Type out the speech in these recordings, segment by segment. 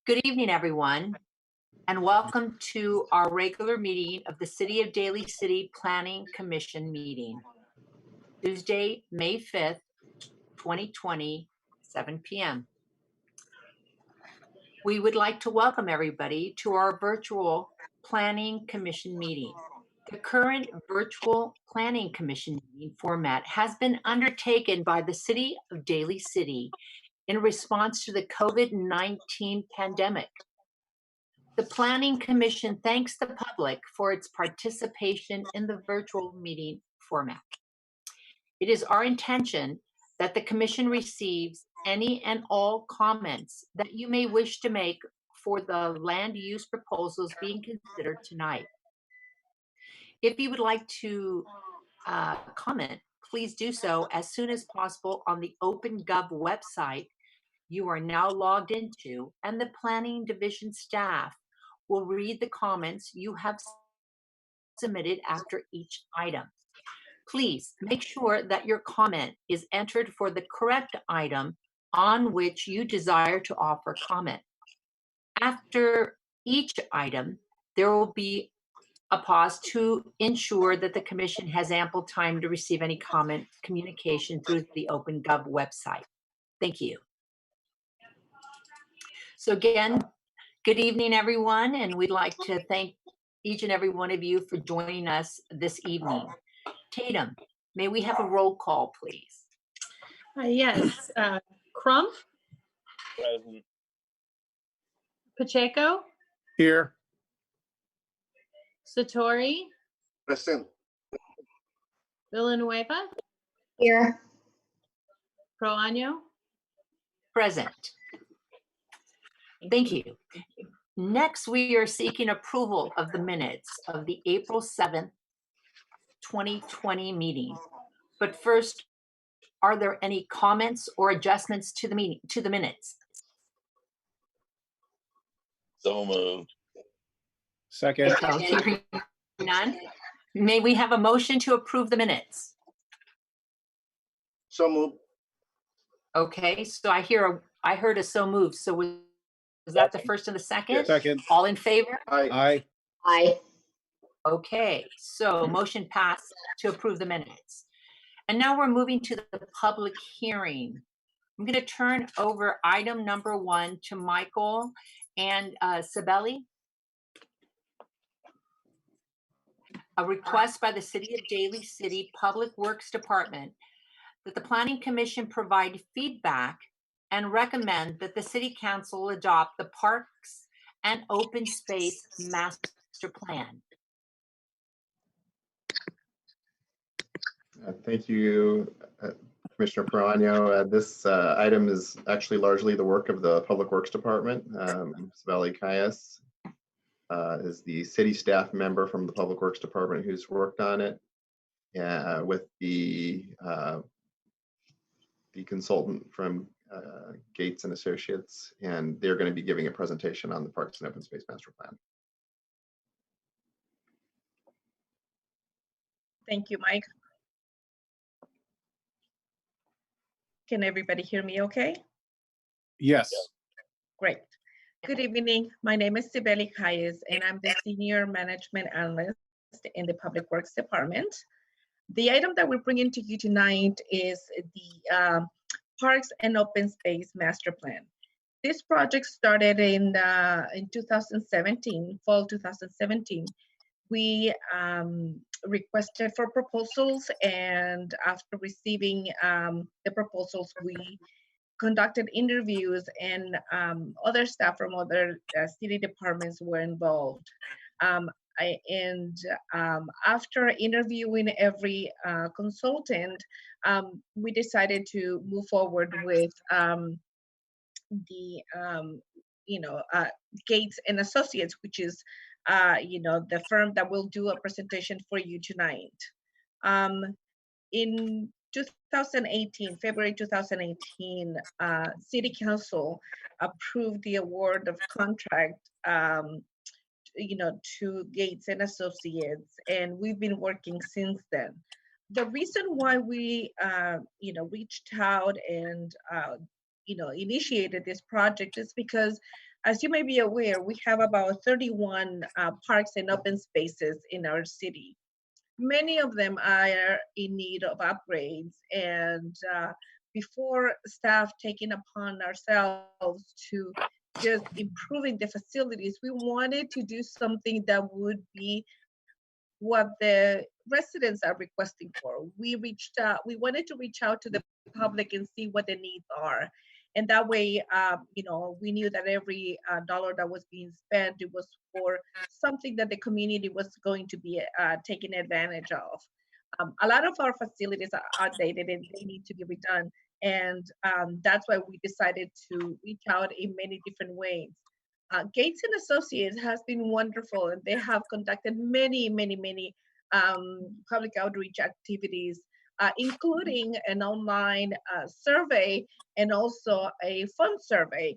Good evening, everyone, and welcome to our regular meeting of the City of Daly City Planning Commission meeting, Tuesday, May 5th, 2020, 7 p.m. We would like to welcome everybody to our virtual Planning Commission meeting. The current virtual Planning Commission meeting format has been undertaken by the City of Daly City in response to the COVID-19 pandemic. The Planning Commission thanks the public for its participation in the virtual meeting format. It is our intention that the Commission receives any and all comments that you may wish to make for the land use proposals being considered tonight. If you would like to comment, please do so as soon as possible on the OpenGov website you are now logged into, and the Planning Division staff will read the comments you have submitted after each item. Please make sure that your comment is entered for the correct item on which you desire to offer comment. After each item, there will be a pause to ensure that the Commission has ample time to receive any comment communication through the OpenGov website. Thank you. So again, good evening, everyone, and we'd like to thank each and every one of you for joining us this evening. Tatum, may we have a roll call, please? Yes. Crump? Present. Pacheco? Here. Satori? Present. Villanueva? Here. Proaño? Present. Thank you. Next, we are seeking approval of the minutes of the April 7th, 2020 meeting. But first, are there any comments or adjustments to the minutes? So moved. Second. So hearing none, may we have a motion to approve the minutes? So moved. Okay, so I heard a so moved. So was that the first and the second? Second. All in favor? Aye. Aye. Okay, so motion passed to approve the minutes. And now we're moving to the public hearing. I'm going to turn over item number 1 to Michael and Sabelli. A request by the City of Daly City Public Works Department that the Planning Commission provide feedback and recommend that the City Council adopt the Parks and Open Space Master Plan. Thank you, Commissioner Proaño. This item is actually largely the work of the Public Works Department. Daly Cayas is the city staff member from the Public Works Department who's worked on it with the consultant from Gates and Associates, and they're going to be giving a presentation on the Parks and Open Space Master Plan. Thank you, Mike. Can everybody hear me okay? Yes. Great. Good evening. My name is Daly City, and I'm the Senior Management Analyst in the Public Works Department. The item that we're bringing to you tonight is the Parks and Open Space Master Plan. This project started in 2017, fall 2017. We requested for proposals, and after receiving the proposals, we conducted interviews, and other staff from other city departments were involved. After interviewing every consultant, we decided to move forward with the Gates and Associates, which is the firm that will do a presentation for you tonight. In 2018, February 2018, City Council approved the award of contract to Gates and Associates, and we've been working since then. The reason why we reached out and initiated this project is because As you may be aware, we have about 31 parks and open spaces in our city. Many of them are in need of upgrades, and before staff taking upon ourselves to just improving the facilities, we wanted to do something that would be what the residents are requesting for. We wanted to reach out to the public and see what the needs are. And that way, we knew that every dollar that was being spent, it was for something that the community was going to be taking advantage of. A lot of our facilities are outdated and they need to be redone. And that's why we decided to reach out in many different ways. Gates and Associates has been wonderful, and they have conducted many public outreach activities, including an online survey and also a phone survey.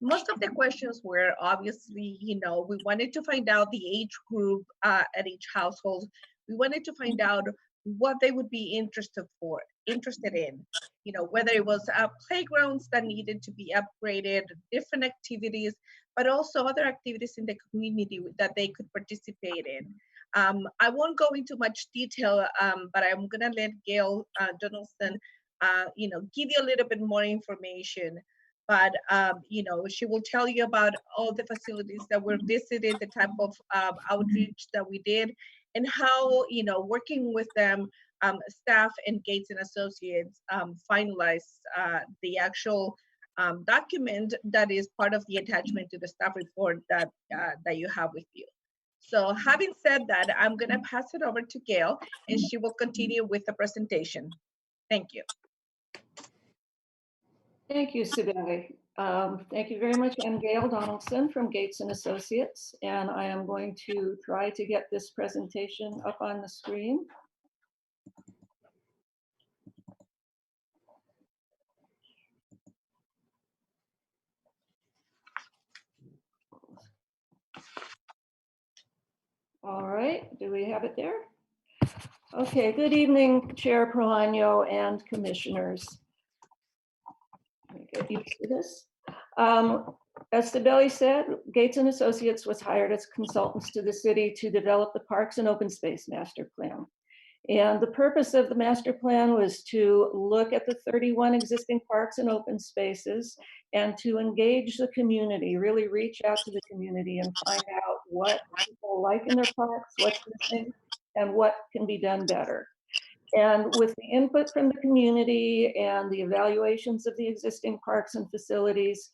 Most of the questions were obviously, we wanted to find out the age group at each household. We wanted to find out what they would be interested in, whether it was playgrounds that needed to be upgraded, different activities, but also other activities in the community that they could participate in. I won't go into much detail, but I'm gonna let Gail Donaldson, give you a little bit more information. But she will tell you about all the facilities that were visited, the type of outreach that we did, and how working with them, staff and Gates and Associates finalized the actual document that is part of the attachment to the staff report that you have with you. So having said that, I'm going to pass it over to Gail, and she will continue with the presentation. Thank you. Thank you, Sibeli. Thank you very much. I'm Gail Donaldson from Gates and Associates, and I am going to try to get this presentation up on the screen. All right, do we have it there? Okay, good evening, Chair Proaño and commissioners. Let me get used to this. As Sibeli said, Gates and Associates was hired as consultants to the city to develop the Parks and Open Space Master Plan. And the purpose of the master plan was to look at the 31 existing parks and open spaces and to engage the community, really reach out to the community and find out what people like in their parks, what's missing, and what can be done better. And with the input from the community and the evaluations of the existing parks and facilities,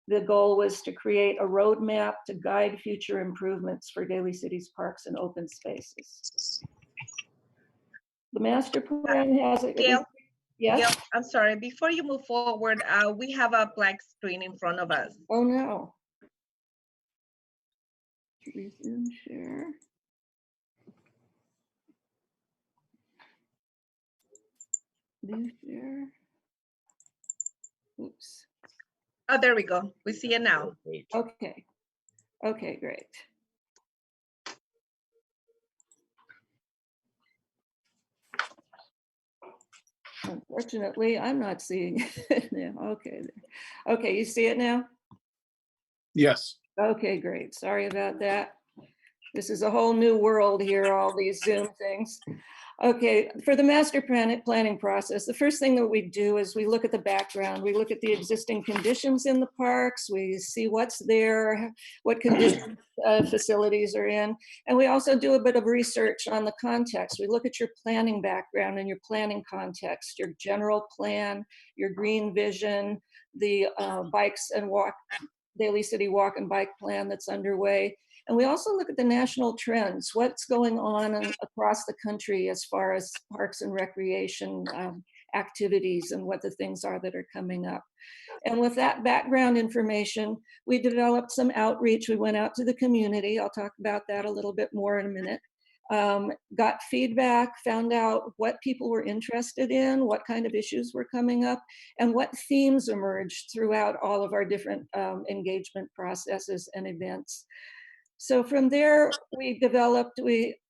the goal was to create a roadmap to guide future improvements for Daly City's parks and open spaces. The master plan has a— Gail, yes? Gail, I'm sorry, before you move forward, we have a blank screen in front of us. Oh no. Resume share. New share. Oops. Oh, there we go. We see it now. Okay. Okay, great. Unfortunately, I'm not seeing it now. Okay. Okay, you see it now? Yes. Okay, great. Sorry about that. This is a whole new world here, all these Zoom things. Okay, for the master planning process, the first thing that we do is we look at the background. We look at the existing conditions in the parks. We see what's there, what conditions facilities are in. And we also do a bit of research on the context. We look at your planning background and your planning context, your general plan, your green vision, the bikes and walk, Daly City walk and bike plan that's underway. And we also look at the national trends, what's going on across the country as far as parks and recreation activities and what the things are that are coming up. And with that background information, we developed some outreach. We went out to the community. I'll talk about that a little bit more in a minute. Got feedback, found out what people were interested in, what kind of issues were coming up, and what themes emerged throughout all of our different engagement processes and events. So from there, we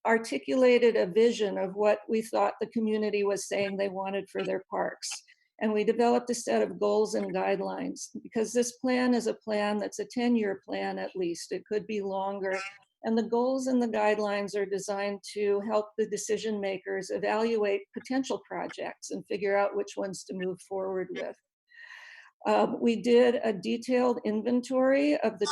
articulated a vision of what we thought the community was saying they wanted for their parks. And we developed a set of goals and guidelines because this plan is a plan that's a 10-year plan at least. It could be longer. And the goals and the guidelines are designed to help the decision makers evaluate potential projects and figure out which ones to move forward with. We did a detailed inventory of the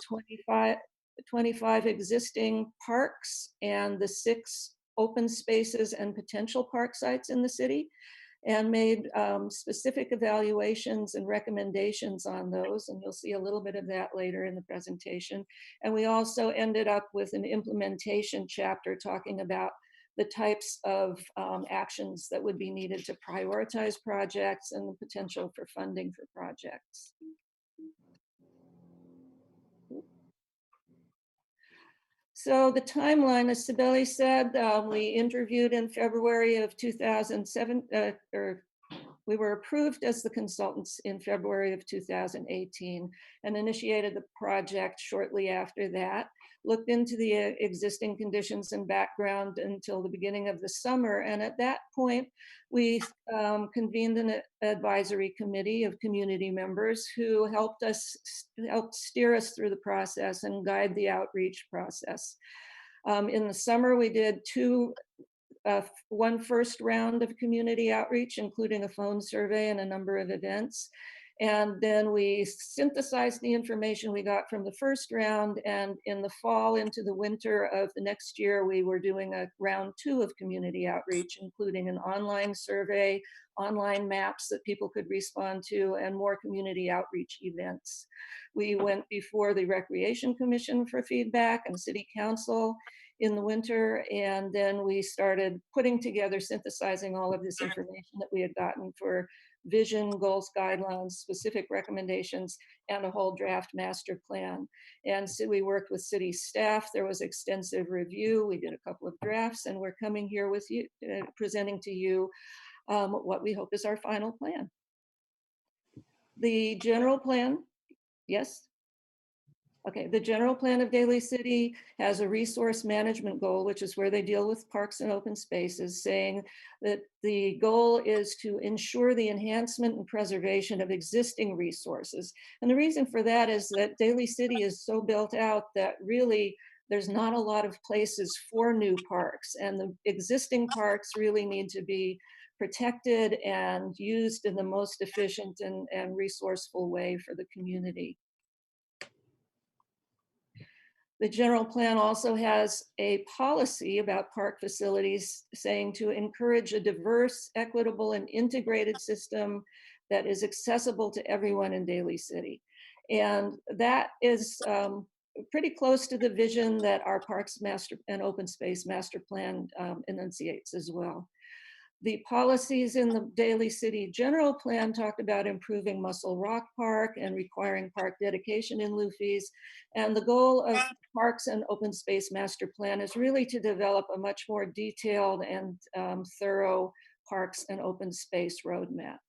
25 existing parks and the 6 open spaces and potential park sites in the city, and made specific evaluations and recommendations on those. And you'll see a little bit of that later in the presentation. And we also ended up with an implementation chapter talking about the types of actions that would be needed to prioritize projects and the potential for funding for projects. So the timeline, as Sibeli said, we interviewed in February of 2007, we were approved as the consultants in February of 2018 and initiated the project shortly after that. Looked into the existing conditions and background until the beginning of the summer. And at that point, we convened an advisory committee of community members who helped steer us through the process and guide the outreach process. In the summer, we did one first round of community outreach, including a phone survey and a number of events. And then we synthesized the information we got from the first round. And in the fall into the winter of the next year, we were doing a round 2 of community outreach, including an online survey, online maps that people could respond to, and more community outreach events. We went before the Recreation Commission for feedback and City Council in the winter, and then we started putting together, synthesizing all of this information that we had gotten for vision, goals, guidelines, specific recommendations, and a whole draft master plan. And so we worked with city staff. There was extensive review. We did a couple of drafts, and we're coming here with you, presenting to you what we hope is our final plan. The general plan, yes? Okay, the general plan of Daly City has a resource management goal, which is where they deal with parks and open spaces, saying that the goal is to ensure the enhancement and preservation of existing resources. And the reason for that is that Daly City is so built out that really there's not a lot of places for new parks, and the existing parks really need to be protected and used in the most efficient and resourceful way for the community. The general plan also has a policy about park facilities saying to encourage a diverse, equitable, and integrated system that is accessible to everyone in Daly City. And that is pretty close to the vision that our Parks Master and Open Space Master Plan enunciates as well. The policies in the Daly City General Plan talked about improving Muscle Rock Park and requiring park dedication in lieu fees. And the goal of Parks and Open Space Master Plan is really to develop a much more detailed and thorough parks and open space roadmap.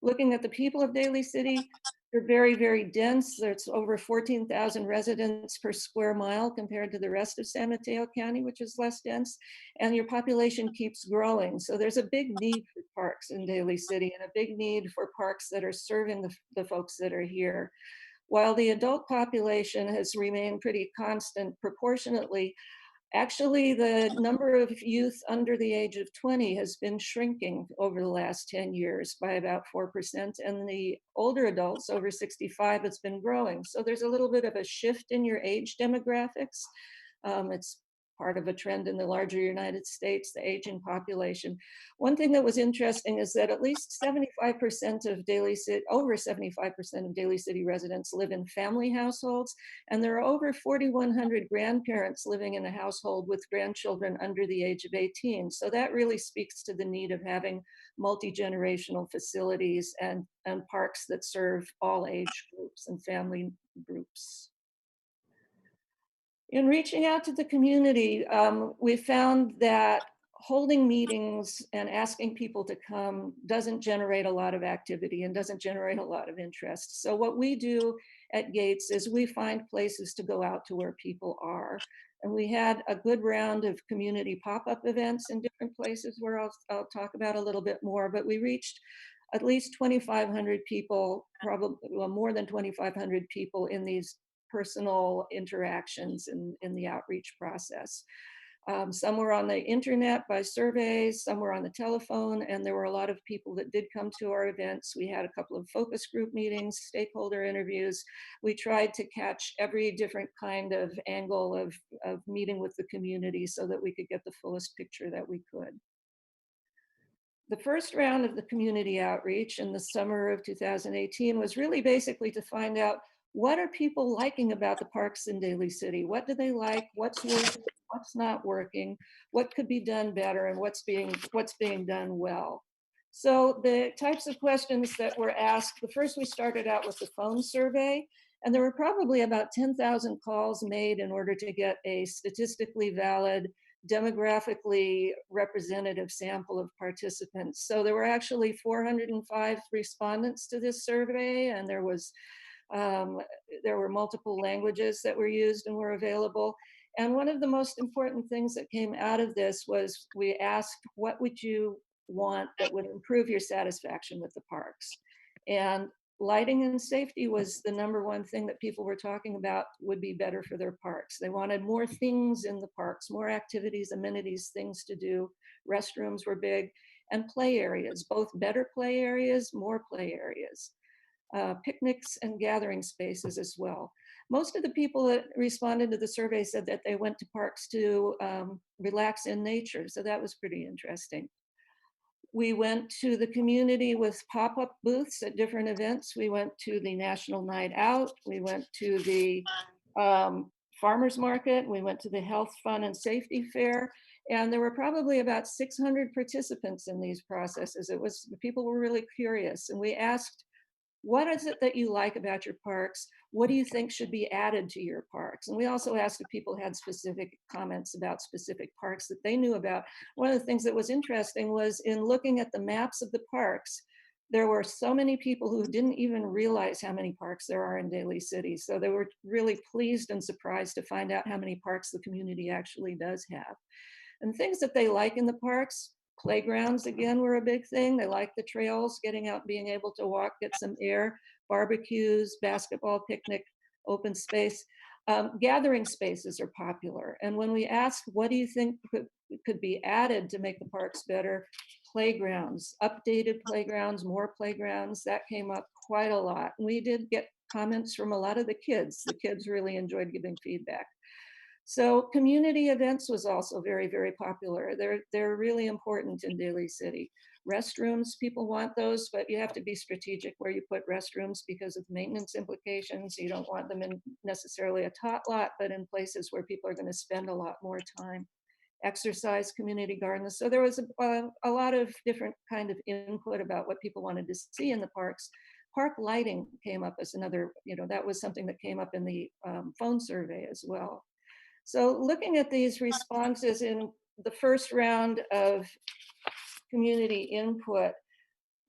Looking at the people of Daly City, they're very, very dense. There's over 14,000 residents per square mile compared to the rest of San Mateo County, which is less dense. And your population keeps growing. So there's a big need for parks in Daly City and a big need for parks that are serving the folks that are here. While the adult population has remained pretty constant proportionately, actually, the number of youth under the age of 20 has been shrinking over the last 10 years by about 4%, and the older adults over 65 has been growing. So there's a little bit of a shift in your age demographics. It's part of a trend in the larger United States, the aging population. One thing that was interesting is that at least 75% of Daly City, over 75% of Daly City residents live in family households, and there are over 4,100 grandparents living in a household with grandchildren under the age of 18. So that really speaks to the need of having multi-generational facilities and parks that serve all age groups and family groups. In reaching out to the community, we found that holding meetings and asking people to come doesn't generate a lot of activity and doesn't generate a lot of interest. So what we do at Gates is we find places to go out to where people are. And we had a good round of community pop-up events in different places where I'll talk about a little bit more, but we reached at least 2,500 people, probably well, more than 2,500 people in these personal interactions in the outreach process. Some were on the internet by surveys, some were on the telephone, and there were a lot of people that did come to our events. We had a couple of focus group meetings, stakeholder interviews. We tried to catch every different kind of angle of meeting with the community so that we could get the fullest picture that we could. The first round of the community outreach in the summer of 2018 was really basically to find out, what are people liking about the parks in Daly City? What do they like? What's working? What's not working? What could be done better? And what's being done well? So the types of questions that were asked, the first we started out with the phone survey, and there were probably about 10,000 calls made in order to get a statistically valid, demographically representative sample of participants. So there were actually 405 respondents to this survey, and there were multiple languages that were used and were available. And one of the most important things that came out of this was we asked, what would you want that would improve your satisfaction with the parks? And lighting and safety was the #1 thing that people were talking about would be better for their parks. They wanted more things in the parks, more activities, amenities, things to do. Restrooms were big, and play areas, both better play areas, more play areas. Picnics and gathering spaces as well. Most of the people that responded to the survey said that they went to parks to relax in nature, so that was pretty interesting. We went to the community with pop-up booths at different events. We went to the National Night Out. We went to the farmers market. We went to the Health, Fun, and Safety Fair. And there were probably about 600 participants in these processes. People were really curious. And we asked, what is it that you like about your parks? What do you think should be added to your parks? And we also asked if people had specific comments about specific parks that they knew about. One of the things that was interesting was in looking at the maps of the parks, there were so many people who didn't even realize how many parks there are in Daly City. So they were really pleased and surprised to find out how many parks the community actually does have. And things that they like in the parks, playgrounds, again, were a big thing. They like the trails, getting out, being able to walk, get some air, barbecues, basketball, picnic, open space. Gathering spaces are popular. And when we asked, what do you think could be added to make the parks better? Playgrounds, updated playgrounds, more playgrounds, that came up quite a lot. And we did get comments from a lot of the kids. The kids really enjoyed giving feedback. So community events was also very, very popular. They're really important in Daly City. Restrooms, people want those, but you have to be strategic where you put restrooms because of maintenance implications. You don't want them in necessarily a tot lot, but in places where people are going to spend a lot more time. Exercise, community gardens. So there was a lot of different kind of input about what people wanted to see in the parks. Park lighting came up as another, that was something that came up in the phone survey as well. So looking at these responses in the first round of community input,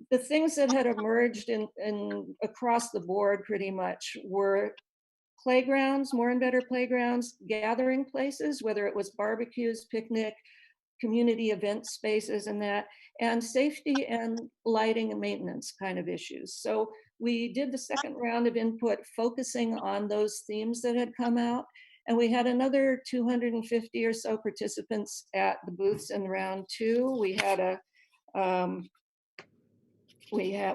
the things that had emerged in across the board pretty much were playgrounds, more and better playgrounds, gathering places, whether it was barbecues, picnic, community event spaces and safety and lighting and maintenance kind of issues. So we did the second round of input focusing on those themes that had come out. And we had another 250 or so participants at the booths in round 2. We had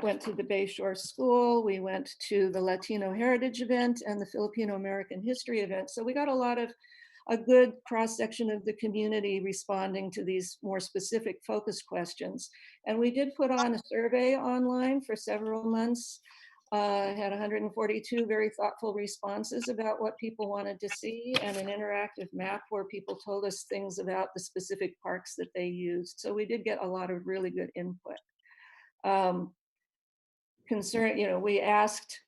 went to the Bayshore School, we went to the Latino Heritage event and the Filipino American History event. So we got a good cross-section of the community responding to these more specific focus questions. And we did put on a survey online for several months. Had 142 very thoughtful responses about what people wanted to see and an interactive map where people told us things about the specific parks that they used. So we did get a lot of really good input. We asked,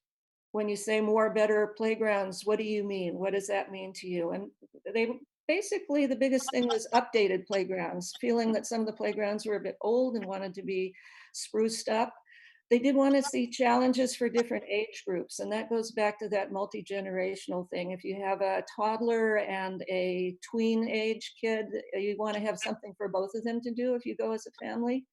when you say more, better playgrounds, what do you mean? What does that mean to you? And basically the biggest thing was updated playgrounds, feeling that some of the playgrounds were a bit old and wanted to be spruced up. They did want to see challenges for different age groups, and that goes back to that multi-generational thing. If you have a toddler and a tween age kid, you want to have something for both of them to do if you go as a family.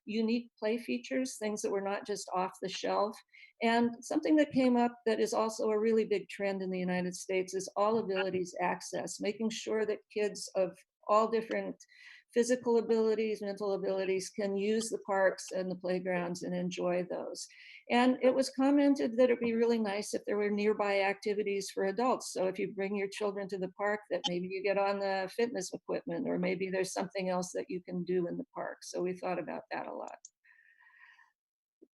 unique play features, things that were not just off the shelf. And something that came up that is also a really big trend in the United States is all abilities access, making sure that kids of all different physical abilities, mental abilities can use the parks and the playgrounds and enjoy those. And it was commented that it'd be really nice if there were nearby activities for adults. So if you bring your children to the park, that maybe you get on the fitness equipment, or maybe there's something else that you can do in the park. So we thought about that a lot.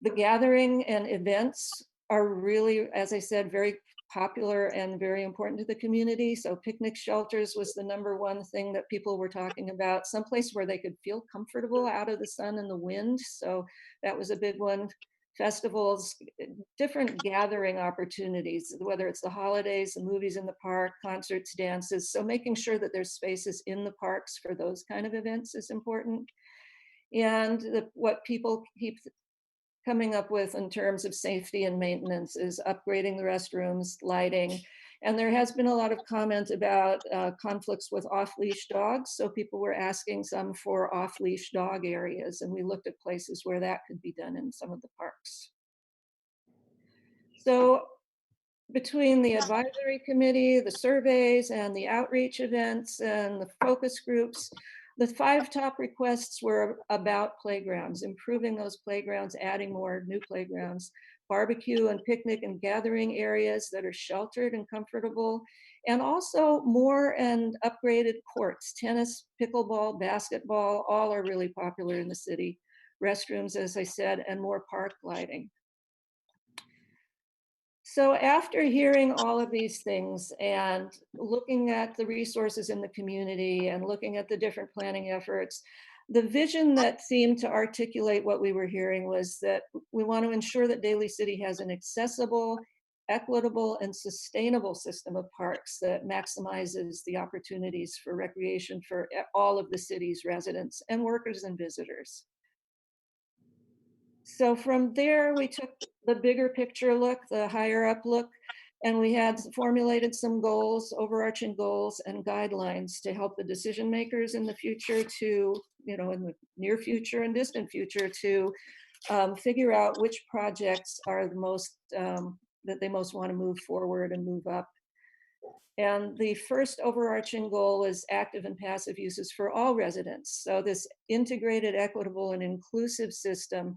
The gathering and events are really, as I said, very popular and very important to the community. So picnic shelters was the #1 thing that people were talking about, someplace where they could feel comfortable out of the sun and the wind. So that was a big one. Festivals, different gathering opportunities, whether it's the holidays, the movies in the park, concerts, dances. So making sure that there's spaces in the parks for those kind of events is important. And what people keep coming up with in terms of safety and maintenance is upgrading the restrooms, lighting. And there has been a lot of comment about conflicts with off-leash dogs. So people were asking some for off-leash dog areas, and we looked at places where that could be done in some of the parks. So between the advisory committee, the surveys, and the outreach events, and the focus groups, the 5 top requests were about playgrounds, improving those playgrounds, adding more new playgrounds, barbecue and picnic and gathering areas that are sheltered and comfortable, and also more and upgraded courts. Tennis, pickleball, basketball, all are really popular in the city. Restrooms, as I said, and more park lighting. So after hearing all of these things and looking at the resources in the community and looking at the different planning efforts, the vision that seemed to articulate what we were hearing was that we want to ensure that Daly City has an accessible, equitable, and sustainable system of parks that maximizes the opportunities for recreation for all of the city's residents and workers and visitors. So from there, we took the bigger picture look, the higher up look, and we had formulated some goals, overarching goals and guidelines to help the decision makers in the future to, in the near future and distant future to figure out which projects are the most, that they most want to move forward and move up. And the first overarching goal is active and passive uses for all residents. So this integrated, equitable, and inclusive system,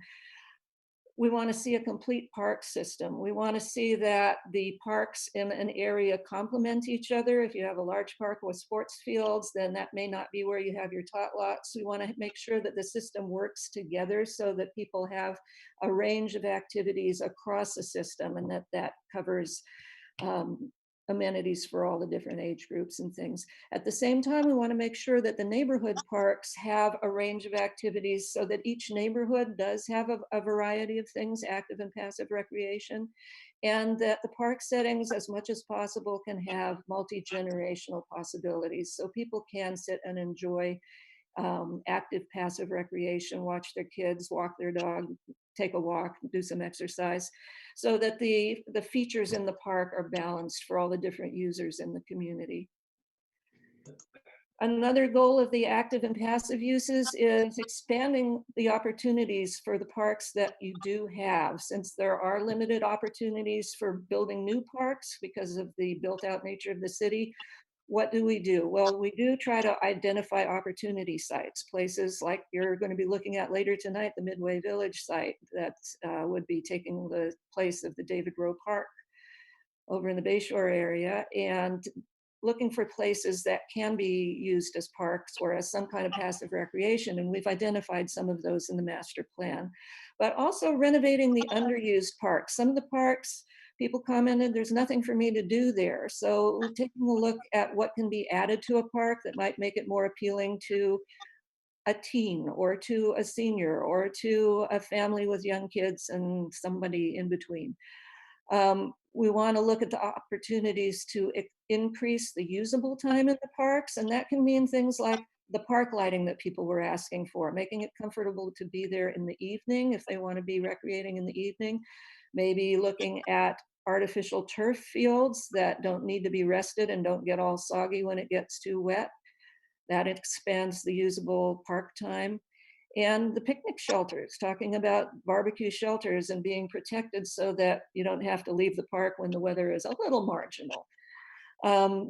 we want to see a complete park system. We want to see that the parks in an area complement each other. If you have a large park with sports fields, then that may not be where you have your tot lots. We want to make sure that the system works together so that people have a range of activities across the system, and that covers amenities for all the different age groups and things. At the same time, we want to make sure that the neighborhood parks have a range of activities so that each neighborhood does have a variety of things, active and passive recreation, and that the park settings, as much as possible, can have multi-generational possibilities so people can sit and enjoy active, passive recreation, watch their kids, walk their dog, take a walk, do some exercise, so that the features in the park are balanced for all the different users in the community. Another goal of the active and passive uses is expanding the opportunities for the parks that you do have, since there are limited opportunities for building new parks because of the built-out nature of the city. What do? Well, we do try to identify opportunity sites, places like you're going to be looking at later tonight, the Midway Village site that would be taking the place of the David Rowe Park over in the Bayshore area, and looking for places that can be used as parks or as some kind of passive recreation. And we've identified some of those in the master plan, but also renovating the underused parks. Some of the parks, people commented, there's nothing for me to do there. So we're taking a look at what can be added to a park that might make it more appealing to a teen or to a senior or to a family with young kids and somebody in between. We want to look at the opportunities to increase the usable time in the parks, and that can mean things like the park lighting that people were asking for, making it comfortable to be there in the evening if they want to be recreating in the evening, maybe looking at artificial turf fields that don't need to be rested and don't get all soggy when it gets too wet. That expands the usable park time. And the picnic shelters, talking about barbecue shelters and being protected so that you don't have to leave the park when the weather is a little marginal.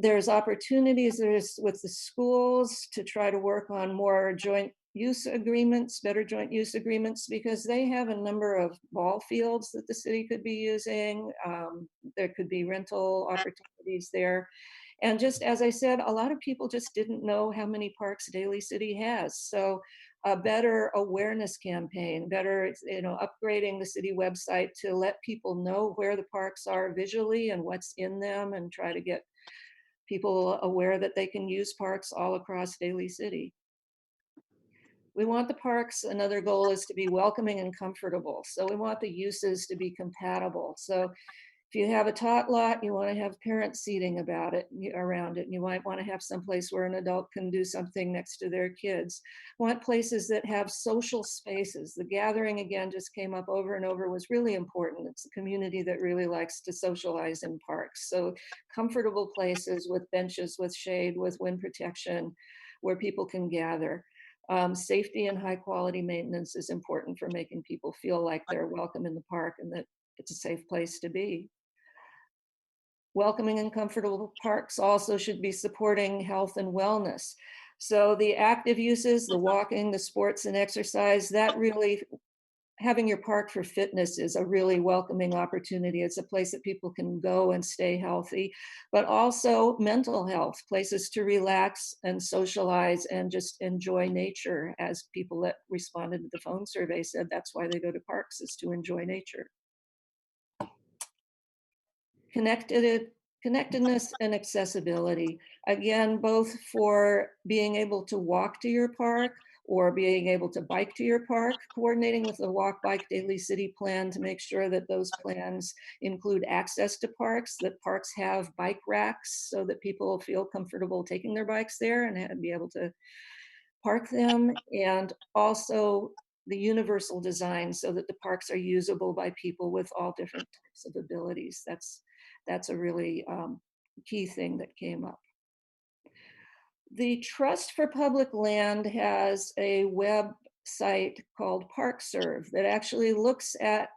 There's opportunities with the schools to try to work on more joint use agreements, better joint use agreements, because they have a number of ball fields that the city could be using. There could be rental opportunities there. And just as I said, a lot of people just didn't know how many parks Daly City has. So a better awareness campaign, better, upgrading the city website to let people know where the parks are visually and what's in them, and try to get people aware that they can use parks all across Daly City. We want the parks, another goal is to be welcoming and comfortable. So we want the uses to be compatible. So if you have a tot lot, you want to have parent seating around it. And you might want to have someplace where an adult can do something next to their kids. Want places that have social spaces. The gathering, again, just came up over and over, was really important. It's a community that really likes to socialize in parks. So comfortable places with benches, with shade, with wind protection, where people can gather. Safety and high quality maintenance is important for making people feel like they're welcome in the park and that it's a safe place to be. Welcoming and comfortable parks also should be supporting health and wellness. So the active uses, the walking, the sports and exercise, that really, having your park for fitness is a really welcoming opportunity. It's a place that people can go and stay healthy, but also mental health, places to relax and socialize and just enjoy nature. As people that responded to the phone survey said, that's why they go to parks, is to enjoy nature. Connectedness and accessibility. Again, both for being able to walk to your park or being able to bike to your park, coordinating with the Walk Bike Daly City plan to make sure that those plans include access to parks, that parks have bike racks so that people feel comfortable taking their bikes there and be able to park them, and also the universal design so that the parks are usable by people with all different types of abilities. That's a really key thing that came up. The Trust for Public Land has a website called ParkServe that actually looks at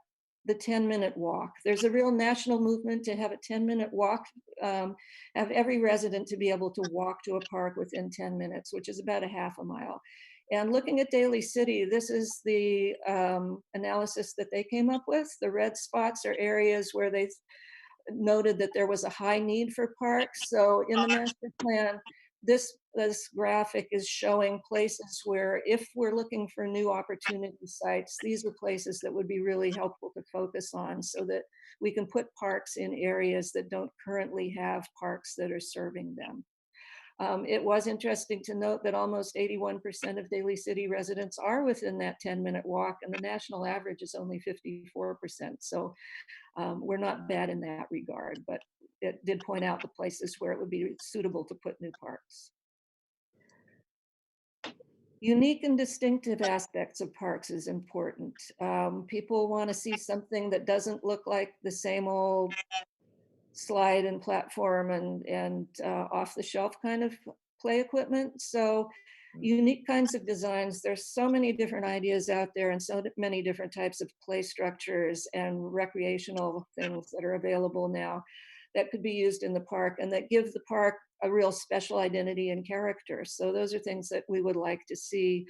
the 10-minute walk. There's a real national movement to have a 10-minute walk, have every resident to be able to walk to a park within 10 minutes, which is about a half a mile. And looking at Daly City, this is the analysis that they came up with. The red spots are areas where they noted that there was a high need for parks. So in the master plan, this graphic is showing places where, if we're looking for new opportunity sites, these are places that would be really helpful to focus on so that we can put parks in areas that don't currently have parks that are serving them. It was interesting to note that almost 81% of Daly City residents are within that 10-minute walk, and the national average is only 54%. So we're not bad in that regard, but it did point out the places where it would be suitable to put new parks. Unique and distinctive aspects of parks is important. People want to see something that doesn't look like the same old slide and platform and off-the-shelf kind of play equipment. So unique kinds of designs. There's so many different ideas out there and so many different types of play structures and recreational things that are available now that could be used in the park and that give the park a real special identity and character. So those are things that we would like to see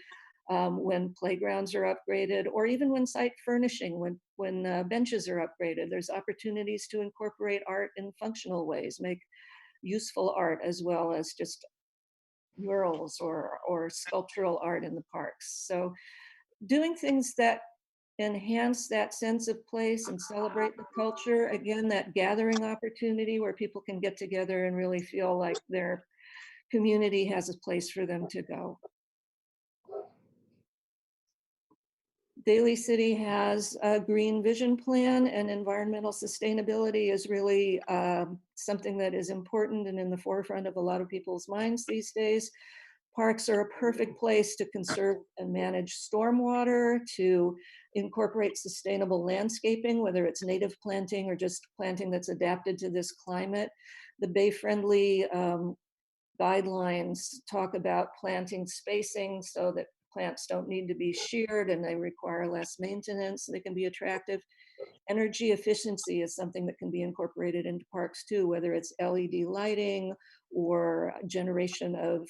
when playgrounds are upgraded, or even when site furnishing, when benches are upgraded. There's opportunities to incorporate art in functional ways, make useful art as well as just murals or sculptural art in the parks. So doing things that enhance that sense of place and celebrate the culture. Again, that gathering opportunity where people can get together and really feel like their community has a place for them to go. Daly City has a green vision plan, and environmental sustainability is really something that is important and in the forefront of a lot of people's minds these days. Parks are a perfect place to conserve and manage stormwater, to incorporate sustainable landscaping, whether it's native planting or just planting that's adapted to this climate. The Bay-friendly guidelines talk about planting spacing so that plants don't need to be sheared and they require less maintenance. They can be attractive. Energy efficiency is something that can be incorporated into parks too, whether it's LED lighting or generation of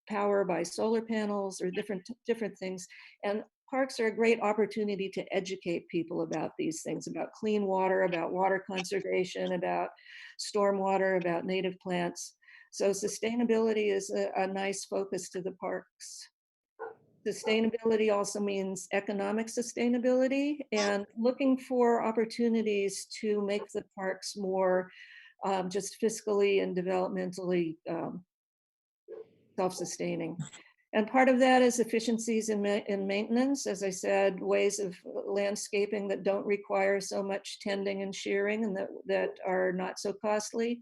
power by solar panels or different things. And parks are a great opportunity to educate people about these things, about clean water, about water conservation, about stormwater, about native plants. So sustainability is a nice focus to the parks. Sustainability also means economic sustainability and looking for opportunities to make the parks more just fiscally and developmentally self-sustaining. And part of that is efficiencies in maintenance, as I said, ways of landscaping that don't require so much tending and shearing and that are not so costly.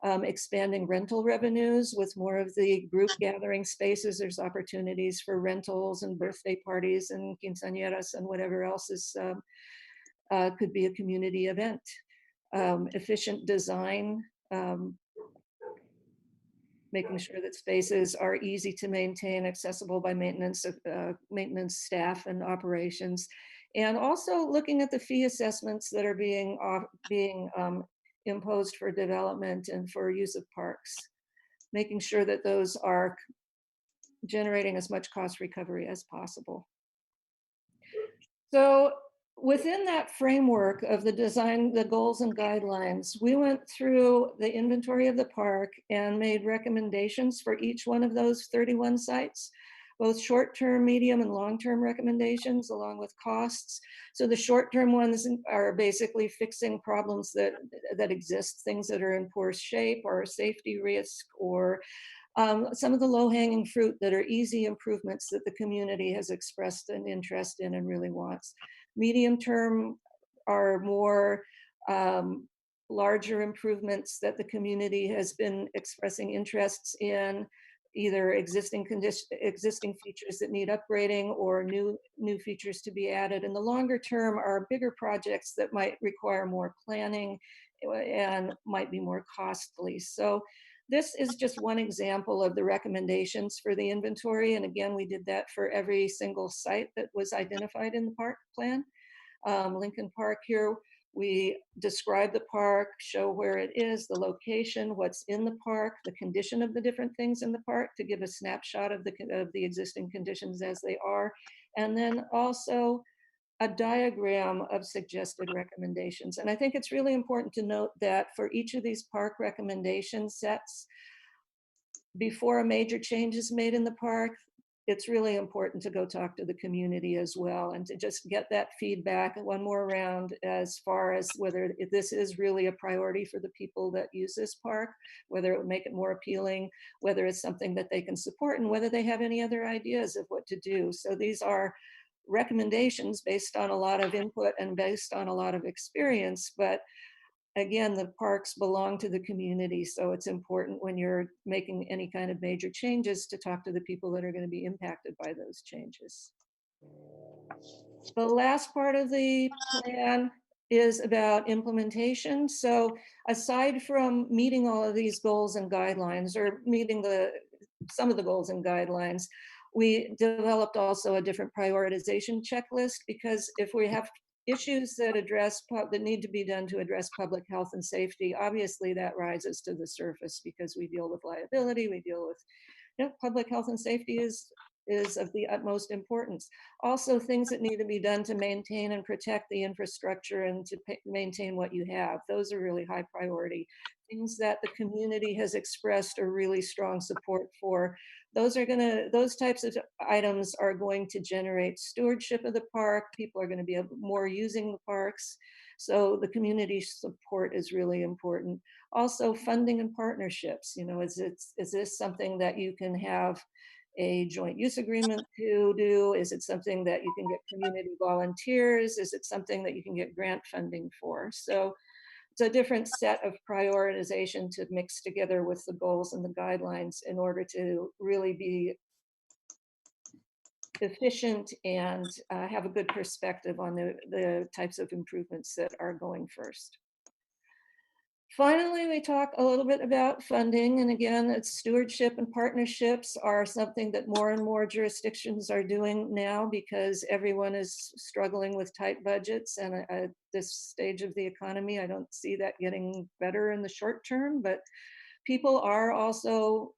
Expanding rental revenues with more of the group gathering spaces. There's opportunities for rentals and birthday parties and quinceañeras and whatever else is could be a community event. Efficient design, making sure that spaces are easy to maintain, accessible by maintenance staff and operations, and also looking at the fee assessments that are being imposed for development and for use of parks, making sure that those are generating as much cost recovery as possible. So within that framework of the design, the goals and guidelines, we went through the inventory of the park and made recommendations for each one of those 31 sites, both short-term, medium, and long-term recommendations, along with costs. So the short-term ones are basically fixing problems that exist, things that are in poor shape or safety risk, or some of the low-hanging fruit that are easy improvements that the community has expressed an interest in and really wants. Medium-term are more larger improvements that the community has been expressing interests in, either existing features that need upgrading or new features to be added. And the longer term are bigger projects that might require more planning and might be more costly. So this is just one example of the recommendations for the inventory. And again, we did that for every single site that was identified in the park plan. Lincoln Park here, we describe the park, show where it is, the location, what's in the park, the condition of the different things in the park to give a snapshot of the existing conditions as they are. And then also a diagram of suggested recommendations. And I think it's really important to note that for each of these park recommendation sets, before a major change is made in the park, it's really important to go talk to the community as well and to just get that feedback one more round as far as whether this is really a priority for the people that use this park, whether it would make it more appealing, whether it's something that they can support, and whether they have any other ideas of what to do. So these are recommendations based on a lot of input and based on a lot of experience, but again, the parks belong to the community, so it's important when you're making any kind of major changes to talk to the people that are going to be impacted by those changes. The last part of the plan is about implementation. So aside from meeting all of these goals and guidelines, or meeting some of the goals and guidelines, we developed also a different prioritization checklist, because if we have issues that need to be done to address public health and safety, obviously that rises to the surface because we deal with liability, we deal with, public health and safety is of the utmost importance. Also, things that need to be done to maintain and protect the infrastructure and to maintain what you have. Those are really high priority. Things that the community has expressed a really strong support for. Those types of items are going to generate stewardship of the park. People are going to be more using the parks. So the community support is really important. Also, funding and partnerships. Is this something that you can have a joint use agreement to do? Is it something that you can get community volunteers? Is it something that you can get grant funding for? So it's a different set of prioritization to mix together with the goals and the guidelines in order to really be efficient and have a good perspective on the types of improvements that are going first. Finally, we talk a little bit about funding, and again, it's stewardship and partnerships are something that more and more jurisdictions are doing now because everyone is struggling with tight budgets, and at this stage of the economy, I don't see that getting better in the short term, but people are also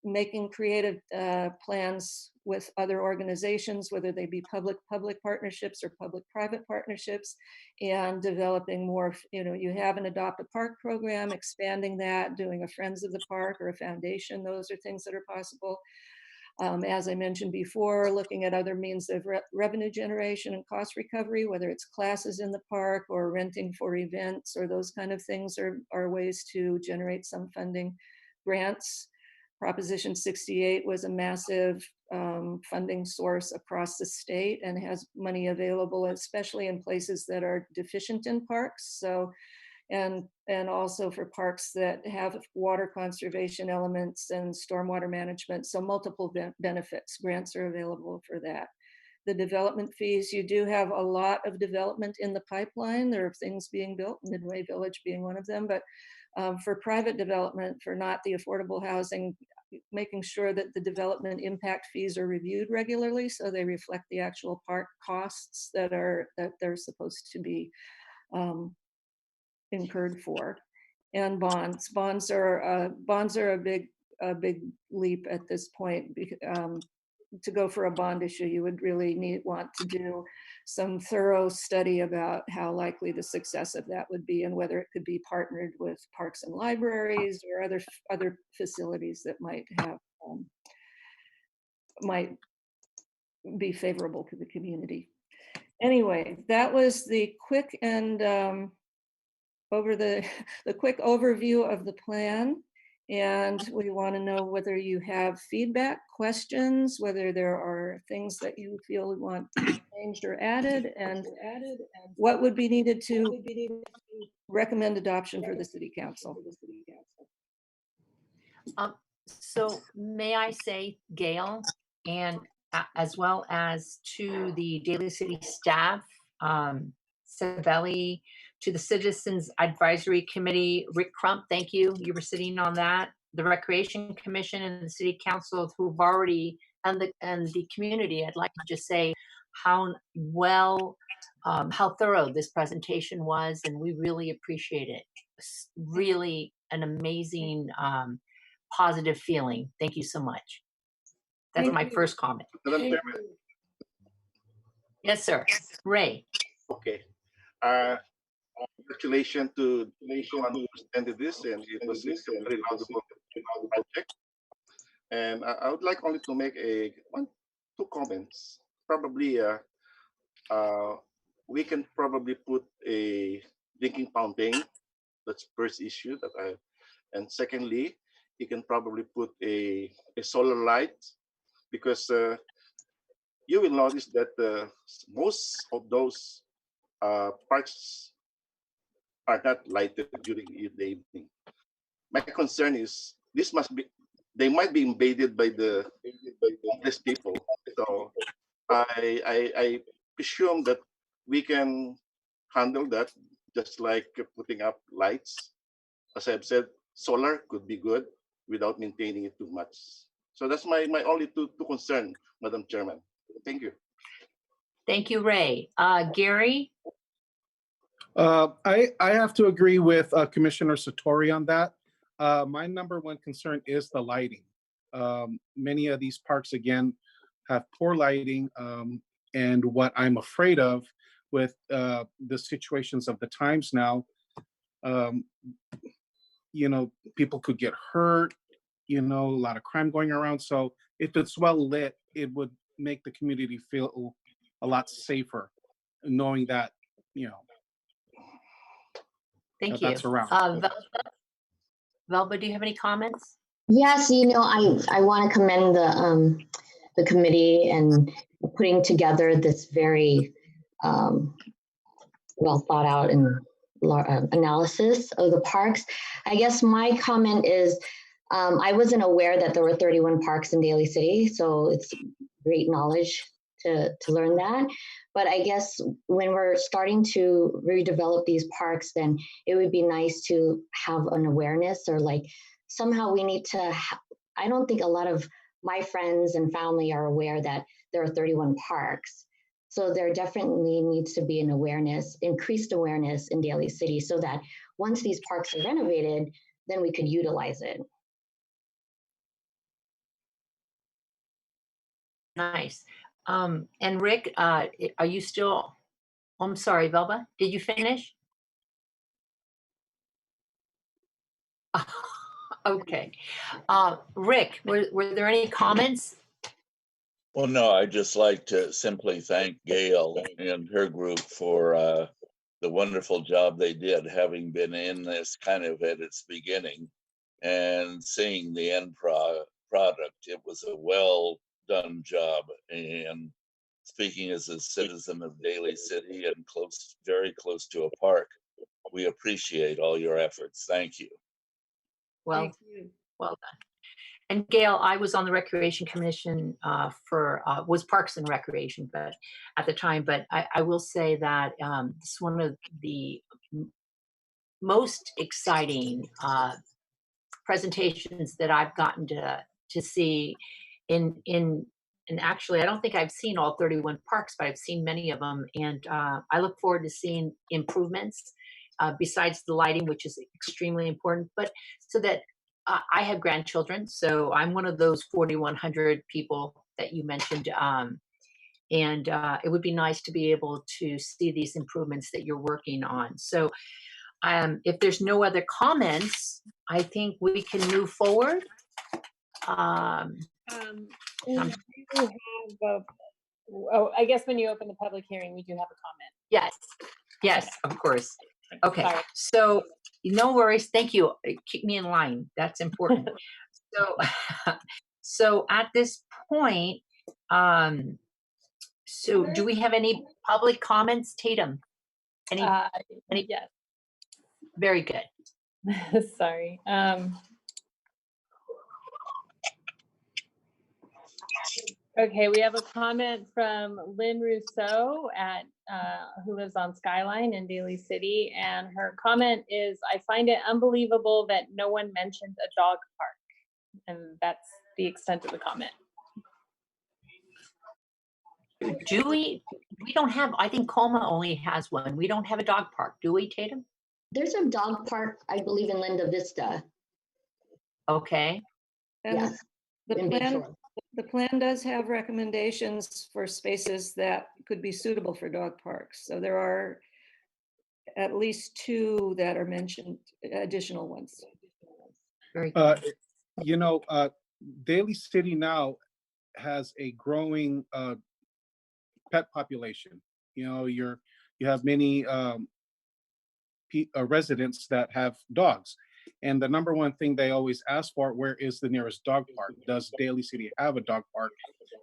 making creative plans with other organizations, whether they be public-public partnerships or public-private partnerships, and developing more, you have an Adopt a Park program, expanding that, doing a Friends of the Park or a foundation, those are things that are possible. As I mentioned before, looking at other means of revenue generation and cost recovery, whether it's classes in the park or renting for events or those kind of things are ways to generate some funding. Grants. Proposition 68 was a massive funding source across the state and has money available, especially in places that are deficient in parks. So, and also for parks that have water conservation elements and stormwater management. So multiple benefits, grants are available for that. The development fees, you do have a lot of development in the pipeline. There are things being built, Midway Village being one of them, but for private development, for not the affordable housing, making sure that the development impact fees are reviewed regularly so they reflect the actual park costs that they're supposed to be incurred for. And bonds. Bonds are a big leap at this point. To go for a bond issue, you would really want to do some thorough study about how likely the success of that would be and whether it could be partnered with parks and libraries or other facilities that might be favorable to the community. Anyway, that was the quick and the quick overview of the plan. And we want to know whether you have feedback, questions, whether there are things that you feel want changed or added, and what would be needed to recommend adoption for the City Council. So may I say, Gail, and as well as to the Daly City staff, Savelli, to the Citizens Advisory Committee, Rick Crump, thank you. You were sitting on that. The Recreation Commission and the City Council who've already, and the community, I'd like to just say how thorough this presentation was, and we really appreciate it. Really an amazing, positive feeling. Thank you so much. That's my first comment. Madam Chairman. Yes, sir. Ray. Okay. Congratulations to anyone who presented this, and it was a very laudable project. And I would like only to make two comments. Probably, we can probably put a drinking fountain. That's first issue and secondly, you can probably put a solar light, because you will notice that most of those parks are not lighted during the evening. My concern is they might be invaded by the homeless people. So I presume that we can handle that, just like putting up lights. As I've said, solar could be good without maintaining it too much. So that's my only two concern, Madam Chairman. Thank you. Thank you, Ray. Gary? I have to agree with Commissioner Satori on that. My number one concern is the lighting. Many of these parks, again, have poor lighting. And what I'm afraid of with the situations of the times now, people could get hurt, a lot of crime going around. So if it's well lit, it would make the community feel a lot safer, knowing that, Thank that's you. around. Velva, do you have any comments? Yes, I want to commend the committee and putting together this very well thought out and analysis of the parks. I guess my comment is I wasn't aware that there were 31 parks in Daly City, so it's great knowledge to learn that. But I guess when we're starting to redevelop these parks, then it would be nice to have an awareness, or like somehow we need to, I don't think a lot of my friends and family are aware that there are 31 parks. So there definitely needs to be an awareness, increased awareness in Daly City, so that once these parks are renovated, then we could utilize it. Nice. And Rick, are you still, I'm sorry, Velva, did you finish? Okay. Rick, were there any comments? Well, no, I'd just like to simply thank Gail and her group for the wonderful job they did, having been in this kind of at its beginning and seeing the end product. It was a well done job. And speaking as a citizen of Daly City and very close to a park, we appreciate all your efforts. Thank you. Well, Thank you. well done. And Gail, I was on the Recreation Commission was Parks and Recreation, but at the time, but I will say that it's one of the most exciting presentations that I've gotten to see and actually, I don't think I've seen all 31 parks, but I've seen many of them. And I look forward to seeing improvements besides the lighting, which is extremely important, but so that I have grandchildren, so I'm one of those 4,100 people that you mentioned. And it would be nice to be able to see these improvements that you're working on. So if there's no other comments, I think we can move forward. We do have oh, I guess when you open the public hearing, we do have a comment. Yes, of course. Okay, Sorry. so no worries. Thank you. Keep me in line. That's important. So, so at this point, so do we have any public comments, Tatum? Any? Yes. Very good. Sorry. Okay, we have a comment from Lynn Rousseau who lives on Skyline in Daly City, and her comment is, "I find it unbelievable that no one mentioned a dog park," and that's the extent of the comment. Do we don't have, I think Colma only has one. We don't have a dog park, do we, Tatum? There's a dog park, I believe, in Linda Vista. Okay. And Yes. the in plan, Bayshore. the plan does have recommendations for spaces that could be suitable for dog parks. So there are at least 2 that are mentioned, additional ones. Very good. You know, Daly City now has a growing pet population. You know, you have many residents that have dogs, and the number one thing they always ask for, where is the nearest dog park? Does Daly City have a dog park?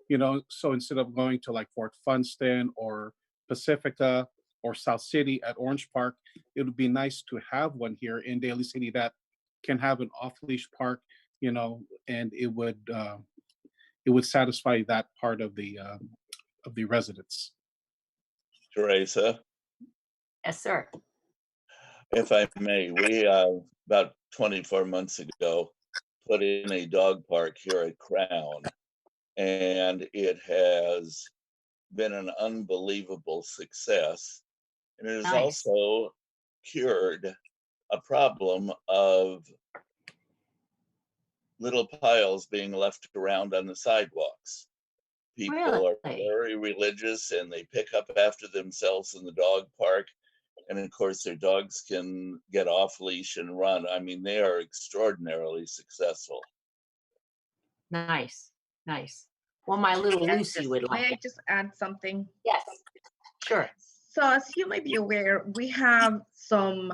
You know, so instead of going to like Fort Funston or Pacifica or South City at Orange Park, it would be nice to have one here in Daly City that can have an off-leash park, you know, and it would satisfy that part of the residents. Teresa, Yes, sir. if I may, we about 24 months ago put in a dog park here at Crown, and it has been an unbelievable success. And it has Nice. also cured a problem of little piles being left around on the sidewalks. People are Really? very religious and they pick up after themselves in the dog park. And of course, their dogs can get off leash and run. I mean, they are extraordinarily successful. Nice, nice. Well, my little Lucy would May like I it. just add something? Yes, sure. So as you may be aware, we have some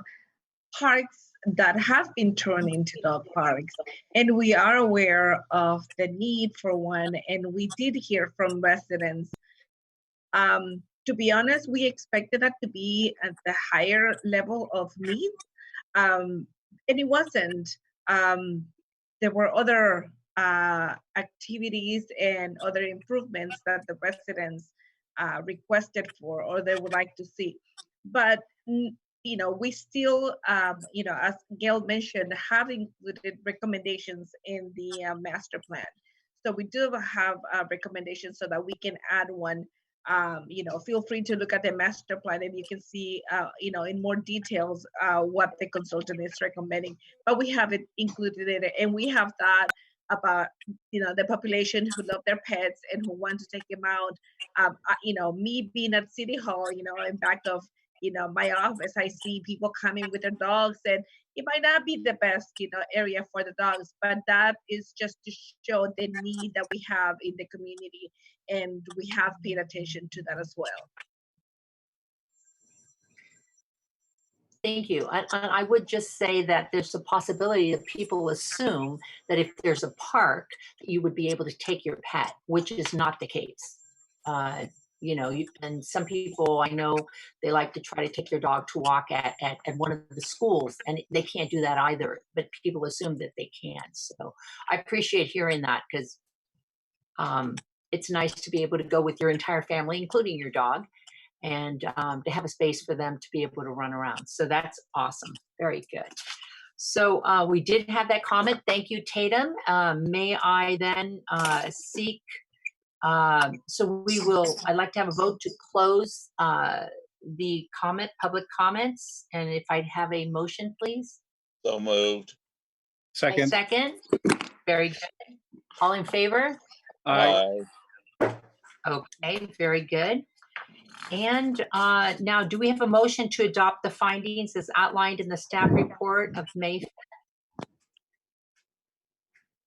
parks that have been turned into dog parks, and we are aware of the need for one, and we did hear from residents. To be honest, we expected that to be at the higher level of need, and it wasn't. There were other activities and other improvements that the residents requested for or they would like to see. But you know, we still, you know, as Gail mentioned, have included recommendations in the master plan. So we do have recommendations so that we can add one. You know, feel free to look at the master plan and you can see, you know, in more details what the consultant is recommending. But we have it included in it, and we have thought about, you know, the population who love their pets and who want to take them out. You know, me being at City Hall, you know, in back of, you know, my office, I see people coming with their dogs, and it might not be the best, you know, area for the dogs, but that is just to show the need that we have in the community, and we have paid attention to that as well. Thank you. And I would just say that there's a possibility that people assume that if there's a park, you would be able to take your pet, which is not the case. You know, and some people I know, they like to try to take their dog to walk at one of the schools, and they can't do that either, but people assume that they can. So I appreciate hearing that, because it's nice to be able to go with your entire family, including your dog, and to have a space for them to be able to run around. So that's awesome. Very good. So we did have that comment. Thank you, Tatum. May I then seek, so I'd like to have a vote to close the public comments. And if I'd have a motion, please. So moved. Second. Second. Very good. All in favor? Aye. Okay, very good. And now, do we have a motion to adopt the findings as outlined in the staff report of May 5th?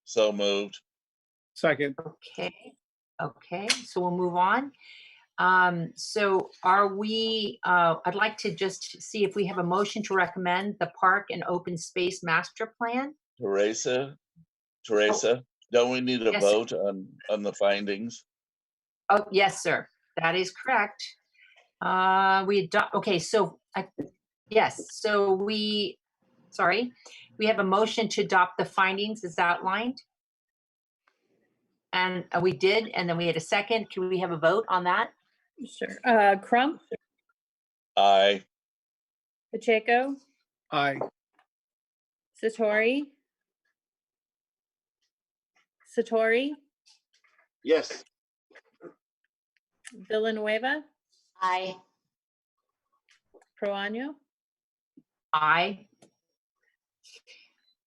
So moved. Second. Okay, so we'll move on. So are we, I'd like to just see if we have a motion to recommend the park and open space master plan. Teresa, don't we need a Yes, vote on the findings? Oh, yes, sir. That is correct. Okay, so yes, so we have a motion to adopt the findings as outlined. And we did, and then we had a second. Can we have a vote on that? Sure. Crump, Aye. Pacheco, Aye. Satori, Yes. Villanueva, Aye. Proaño. Aye.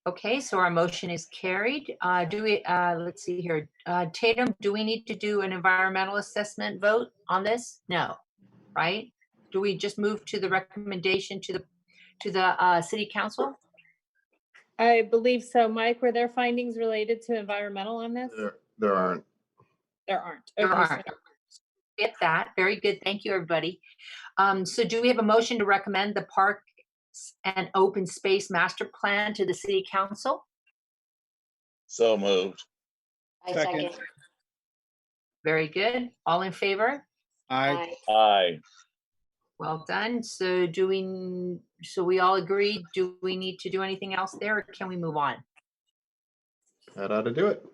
Okay, so our motion is carried. Do we, let's see here. Tatum, do we need to do an environmental assessment vote on this? No, right? Do we just move to the recommendation to the city council? I believe so. Mike, were there findings related to environmental on this? There aren't. There aren't. There Okay, aren't. Get that. Very good. Thank you, everybody. So do we have a motion to recommend the park and open space master plan to the city council? So moved. I Second. second. Very good. All in favor? Aye. Aye. Well done. So we all agree, do we need to do anything else there, or can we move on? That ought to do it.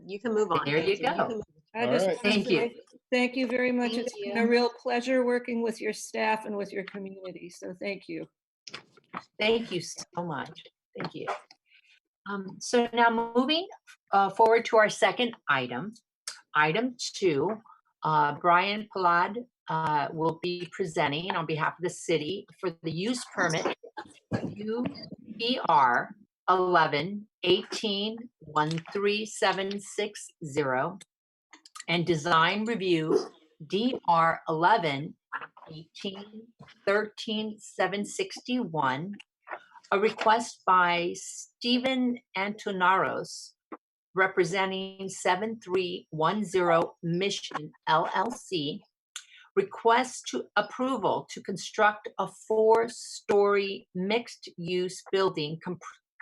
You can move on. There you go. I All just right. want to Thank you. say thank you very much. Thank It's been you. a real pleasure working with your staff and with your community. So thank you. Thank you so much. Thank you. So now moving forward to our second item. Item 2, Brian Palad will be presenting on behalf of the city for the use permit UPR 11-18-13760 and design review DR 11-18-13-761, a request by Stephen Antonaros representing 7310 Mission LLC, requests to approval to construct a 4-story mixed-use building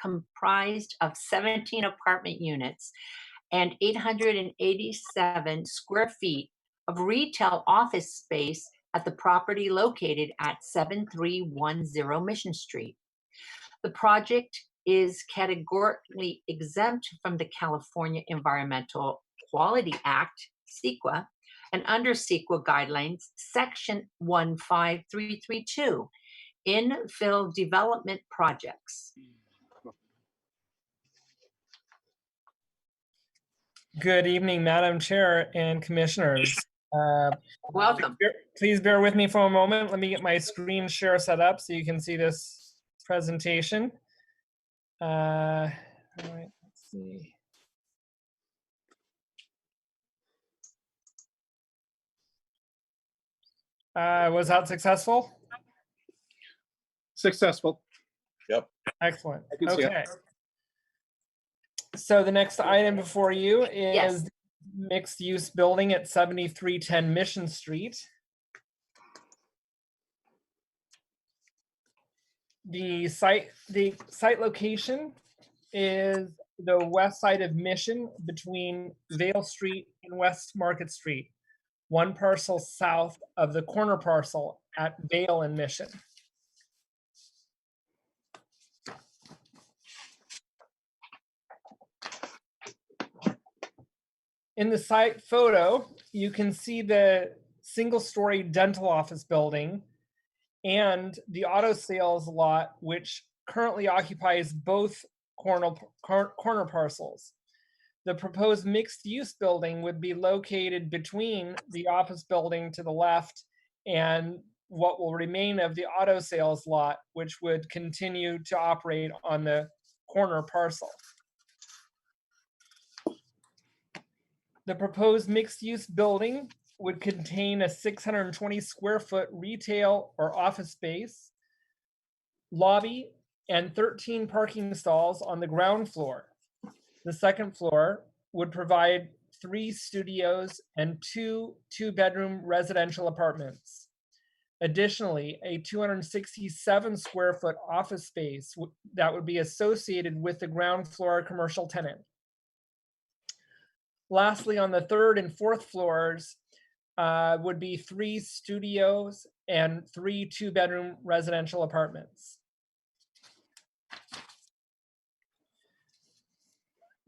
comprised of 17 apartment units and 887 square feet of retail office space at the property located at 7310 Mission Street. The project is categorically exempt from the California Environmental Quality Act, CEQA, and under CEQA guidelines, section 15332, infill development projects. Good evening, Madam Chair and Commissioners. Welcome. Please bear with me for a moment. Let me get my screen share set up so you can see this presentation. All right, let's see. Was that successful? Successful. Yep. Excellent. I can see it. Okay. So the next item before you is Yes. mixed-use building at 7310 Mission Street. The site location is the west side of Mission between Vale Street and West Market Street, one parcel south of the corner parcel at Vale and Mission. In the site photo, you can see the single-story dental office building and the auto sales lot, which currently occupies both corner parcels. The proposed mixed-use building would be located between the office building to the left and what will remain of the auto sales lot, which would continue to operate on the corner parcel. The proposed mixed-use building would contain a 620 square foot retail or office space, lobby, and 13 parking stalls on the ground floor. The second floor would provide 3 studios and 2 two-bedroom residential apartments. Additionally, a 267 square foot office space that would be associated with the ground floor commercial tenant. Lastly, on the 3rd and 4th floors would be 3 studios and 3 two-bedroom residential apartments.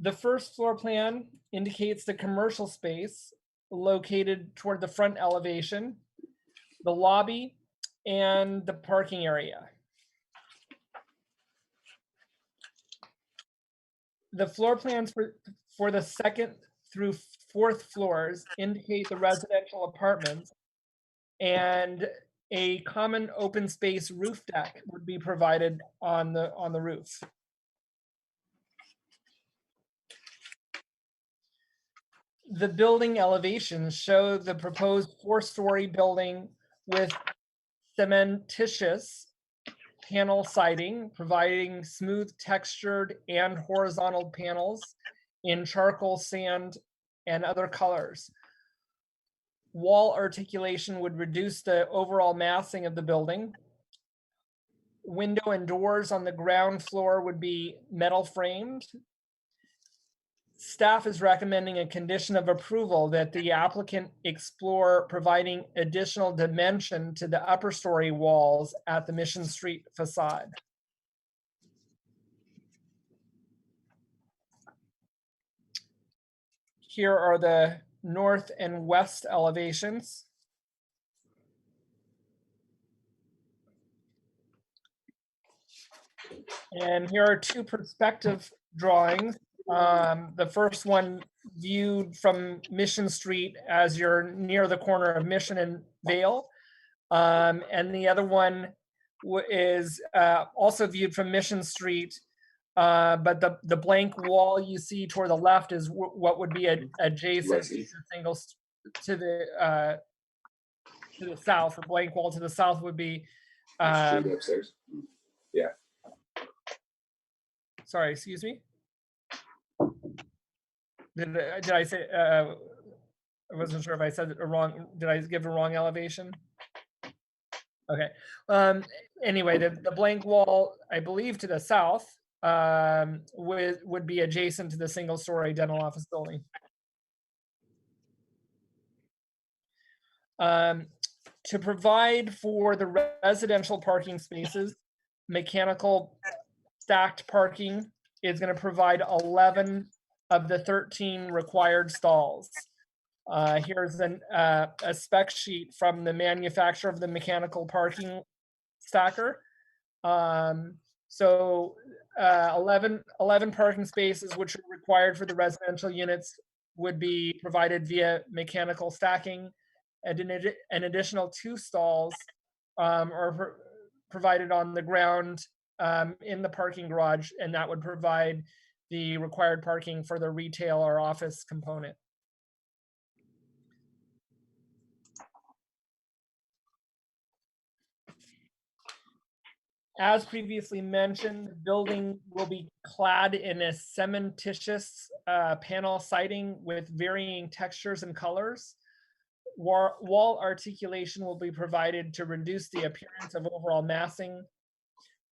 The first floor plan indicates the commercial space located toward the front elevation, the lobby, and the parking area. The floor plans for the 2nd through 4th floors indicate the residential apartments, and a common open space roof deck would be provided on the roof. The building elevations show the proposed 4-story building with cementitious panel siding, providing smooth textured and horizontal panels in charcoal, sand, and other colors. Wall articulation would reduce the overall massing of the building. Window and doors on the ground floor would be metal framed. Staff is recommending a condition of approval that the applicant explore providing additional dimension to the upper story walls at the Mission Street facade. Here are the north and west elevations. And here are 2 perspective drawings. The first one viewed from Mission Street as you're near the corner of Mission and Vale. And the other one is also viewed from Mission Street, but the blank wall you see toward the left is what would be adjacent to the south. The blank wall to the south would be upstairs. Yeah. Sorry, excuse me. Did I say? I wasn't sure if I said it wrong. Did I give a wrong elevation? Okay. Anyway, the blank wall, I believe, to the south would be adjacent to the single-story dental office building. To provide for the residential parking spaces, mechanical stacked parking is going to provide 11 of the 13 required stalls. Here's a spec sheet from the manufacturer of the mechanical parking stacker. So 11 parking spaces, which are required for the residential units, would be provided via mechanical stacking, and an additional 2 stalls are provided on the ground in the parking garage, and that would provide the required parking for the retail or office component. As previously mentioned, the building will be clad in a cementitious panel siding with varying textures and colors. Wall articulation will be provided to reduce the appearance of overall massing.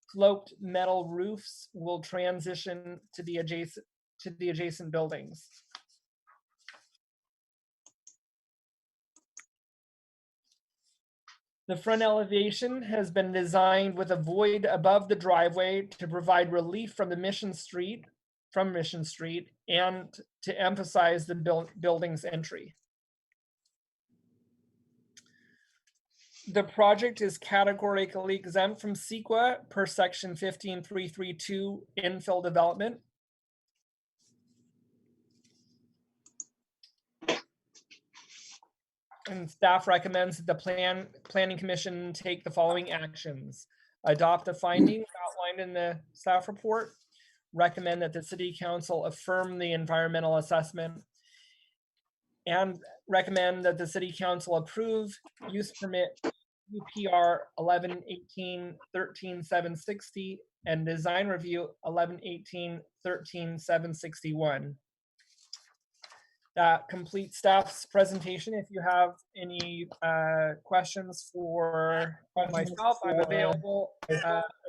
Sloped metal roofs will transition to the adjacent buildings. The front elevation has been designed with a void above the driveway to provide relief from Mission Street and to emphasize the building's entry. The project is categorically exempt from CEQA per section 15332 infill development. And staff recommends that the Planning Commission take the following actions. Adopt the findings outlined in the staff report. Recommend that the City Council affirm the environmental assessment. And recommend that the City Council approve use permit UPR 1118-13-760 and design review 1118-13-761. That completes staff's presentation. If you have any questions for myself, I'm available.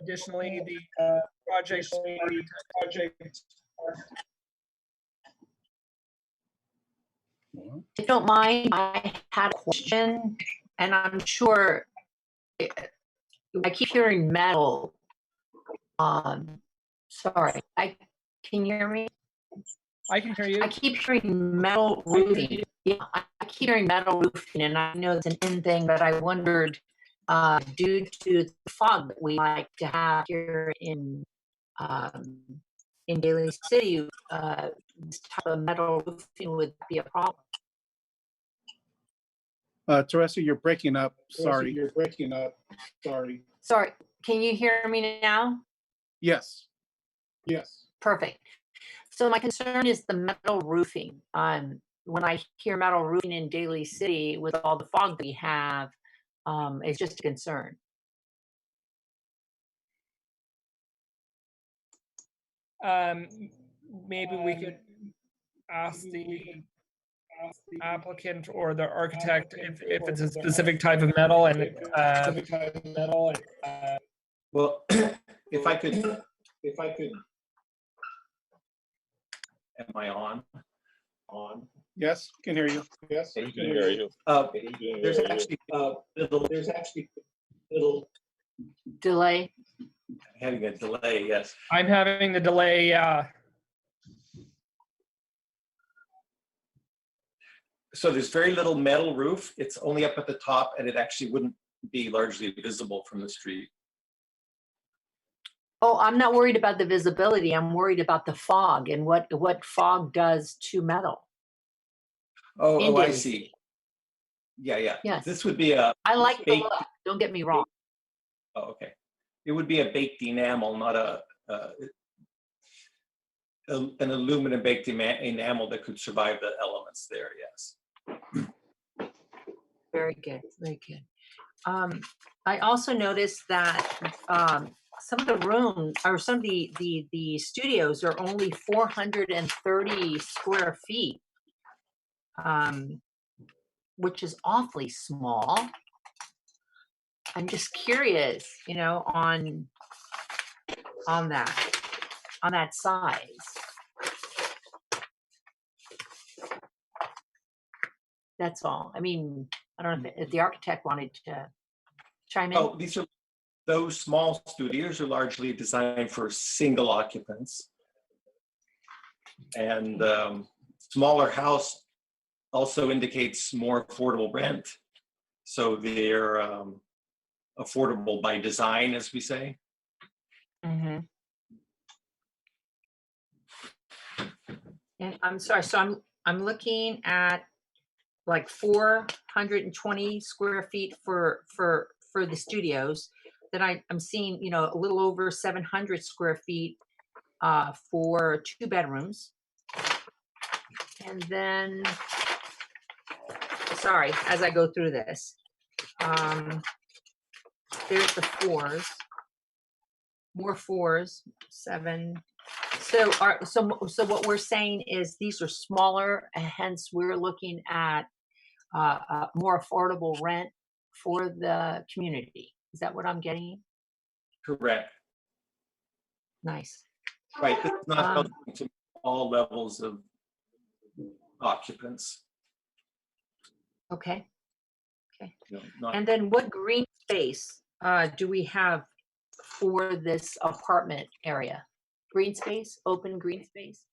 Additionally, the project. If you don't mind, I had a question, and I'm sure I keep hearing metal. Sorry, can you hear me? I can hear you. I keep hearing metal roofing. Yeah, I keep hearing metal roofing, and I know it's an in thing, but I wondered, due to the fog that we like to have here in Daly City, this type of metal roofing would be a problem. Teresa, you're breaking up. Sorry. You're breaking up. Sorry. Sorry, can you hear me now? Yes. Yes. Perfect. So my concern is the metal roofing. When I hear metal roofing in Daly City with all the fog we have, it's just a concern. Maybe we could ask the applicant or the architect if it's a specific type of metal and well, if I could, am I on? Yes, can hear you. Yes, We can hear you. There's actually little Delay. having a delay. Yes. I'm having the delay. So there's very little metal roof. It's only up at the top, and it actually wouldn't be largely visible from the street. Oh, I'm not worried about the visibility. I'm worried about the fog and what fog does to metal. Oh, I see. Yeah. Yes. This would be a. I like the look. Don't get me wrong. Oh, okay. It would be a baked enamel, not an aluminum baked enamel that could survive the elements there. Yes. Very good. Very good. I also noticed that some of the rooms or some of the studios are only 430 square feet, which is awfully small. I'm just curious, on that size. That's all. I mean, I don't know if the architect wanted to chime in. Oh, these are those small studios are largely designed for single occupants. And smaller house also indicates more affordable rent. So they're affordable by design, as we say. Mm-hmm. And I'm sorry, so I'm looking at like 420 square feet for the studios. Then I'm seeing, you know, a little over 700 square feet for 2 bedrooms. And then, sorry, as I go through this, there's the 4s, more 4s, 7. So what we're saying is these are smaller, and hence we're looking at more affordable rent for the community. Is that what I'm getting? Correct. Nice. Right. It's not helping to all levels of occupants. Okay. Okay. You know, not- And then what green space do we have for this apartment area? Green space, open green space?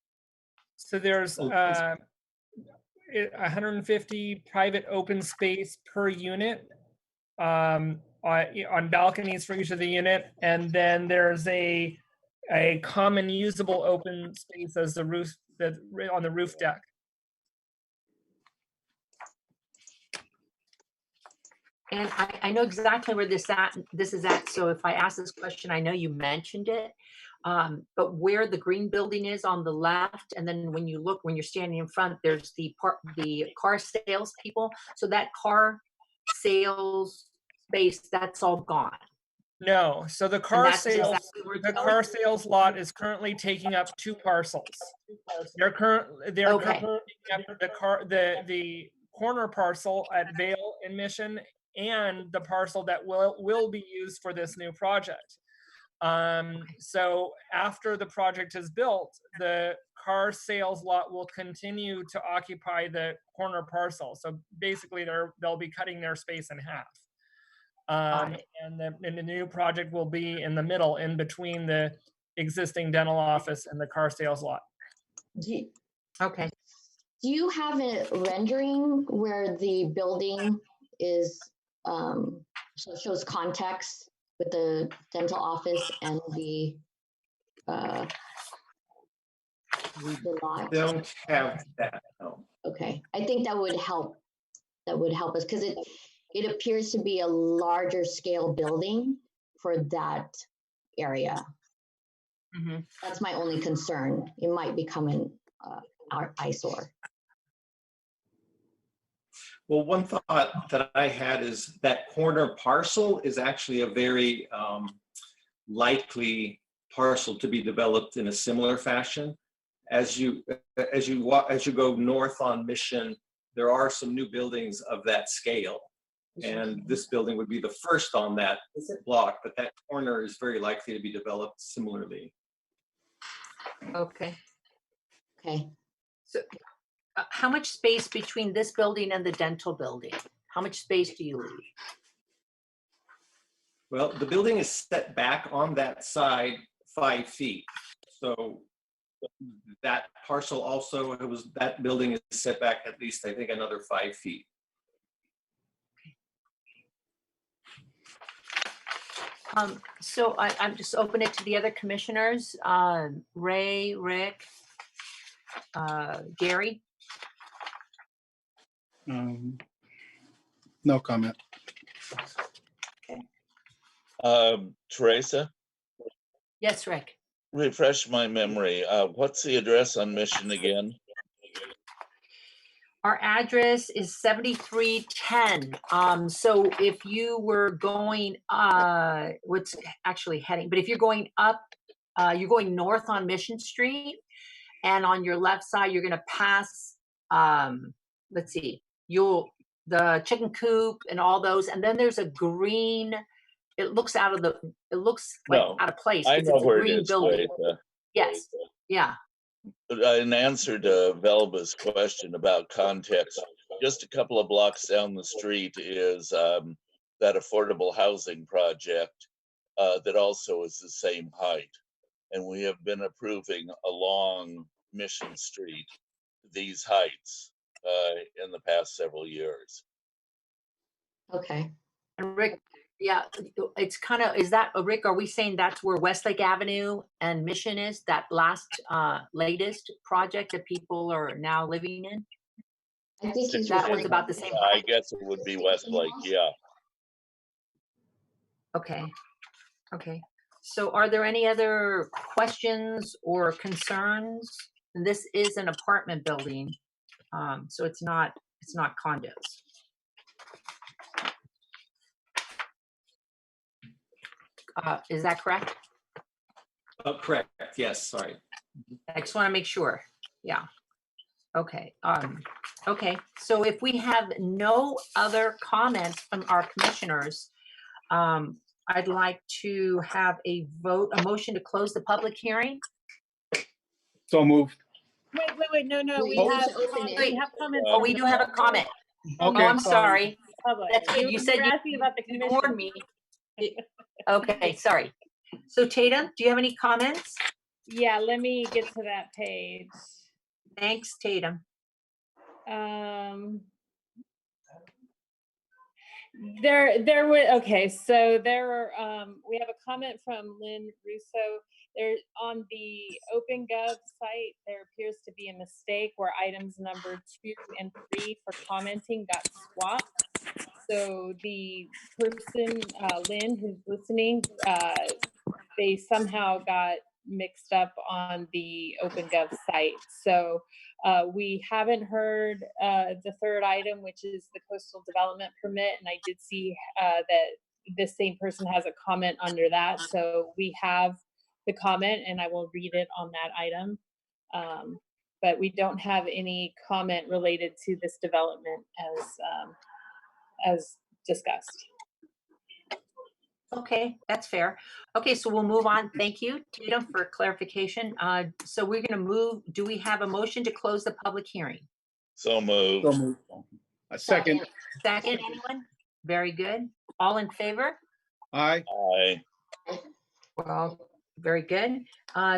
So there's 150 private open space per unit on balconies for each of the unit, and then there's a common usable open space as the roof that's on the roof deck. And I know exactly where this is at. So if I ask this question, I know you mentioned it, but where the green building is on the left, and then when you're standing in front, there's the car sales people. So that car sales space, that's all gone. No, so the car sales, exactly where it's the going? car sales lot is currently taking up 2 parcels. They're currently taking up the corner parcel at Vale and Mission, and the parcel that will be used for this new project. So after the project is built, the car sales lot will continue to occupy the corner parcel. So basically they'll be cutting their space in half. And the new project will be in the middle, in between the existing dental office and the car sales lot. Okay. Do you have a rendering where the building is, so it shows context with the dental office and the lot? Don't have that, no. Okay, I think that would help. That would help us, because it appears to be a larger scale building for that area. Mm-hmm. That's my only concern. It might become an eyesore. Well, one thought that I had is that corner parcel is actually a very likely parcel to be developed in a similar fashion. As you go north on Mission, there are some new buildings of that scale, and this building would be the first on that block. But that corner is very likely to be developed similarly. Okay. Okay. So how much space between this building and the dental building? How much space do you leave? Well, the building is set back on that side 5 feet. So that parcel also, that building is set back at least, I think, another 5 feet. So I'm just open it to the other commissioners, Ray, Rick, Gary. No comment. Teresa, Yes, Rick. refresh my memory. What's the address on Mission again? Our address is 7310. So if you were going, what's actually heading, but if you're going up, you're going north on Mission Street, and on your left side, you're going to pass, let's see, the chicken coop and all those. And then there's a green, it looks like out of place. I know it's a where green it is. building. Teresa. Yes. Yeah. In answer to Velva's question about context, just a couple of blocks down the street is that affordable housing project. that also is the same height. And we have been approving along Mission Street these heights in the past several years. Okay. And Rick, yeah, it's kind of, is that, Rick, are we saying that's where Westlake Avenue and Mission is, that last, latest project that people are now living in? I think he's That referring was about the same Yeah, I guess it would be Westlake, yeah. Okay, okay. So are there any other questions or concerns? And this is an apartment building, so it's not condos. Is that correct? Correct, yes, sorry. I just want to make sure. Yeah. Okay. Okay. So if we have no other comments from our commissioners, I'd like to have a motion to close the public hearing. So moved. Wait, no, We we need have, to open it. we have comments. Oh, from we the do have a public. comment. Okay, Oh, I'm sorry. Public. That's good. You said were you asking about the commission. ignored me. Okay, sorry. So Tatum, do you have any comments? Yeah, let me get to that page. Thanks, Tatum. There were, okay, so there are, we have a comment from Lynn Russo. There on the OpenGov site, there appears to be a mistake where items number 2 and 3 for commenting got swapped. So the person, Lynn, who's listening, they somehow got mixed up on the OpenGov site. So we haven't heard the third item, which is the coastal development permit. And I did see that this same person has a comment under that. So we have the comment and I will read it on that item. But we don't have any comment related to this development as discussed. Okay, that's fair. Okay, so we'll move on. Thank you, Tatum, for clarification. So we're going to move. Do we have a motion to close the public hearing? So moved. So moved. A second. Second, anyone? Very good. All in favor? Aye. Aye. Well, very good.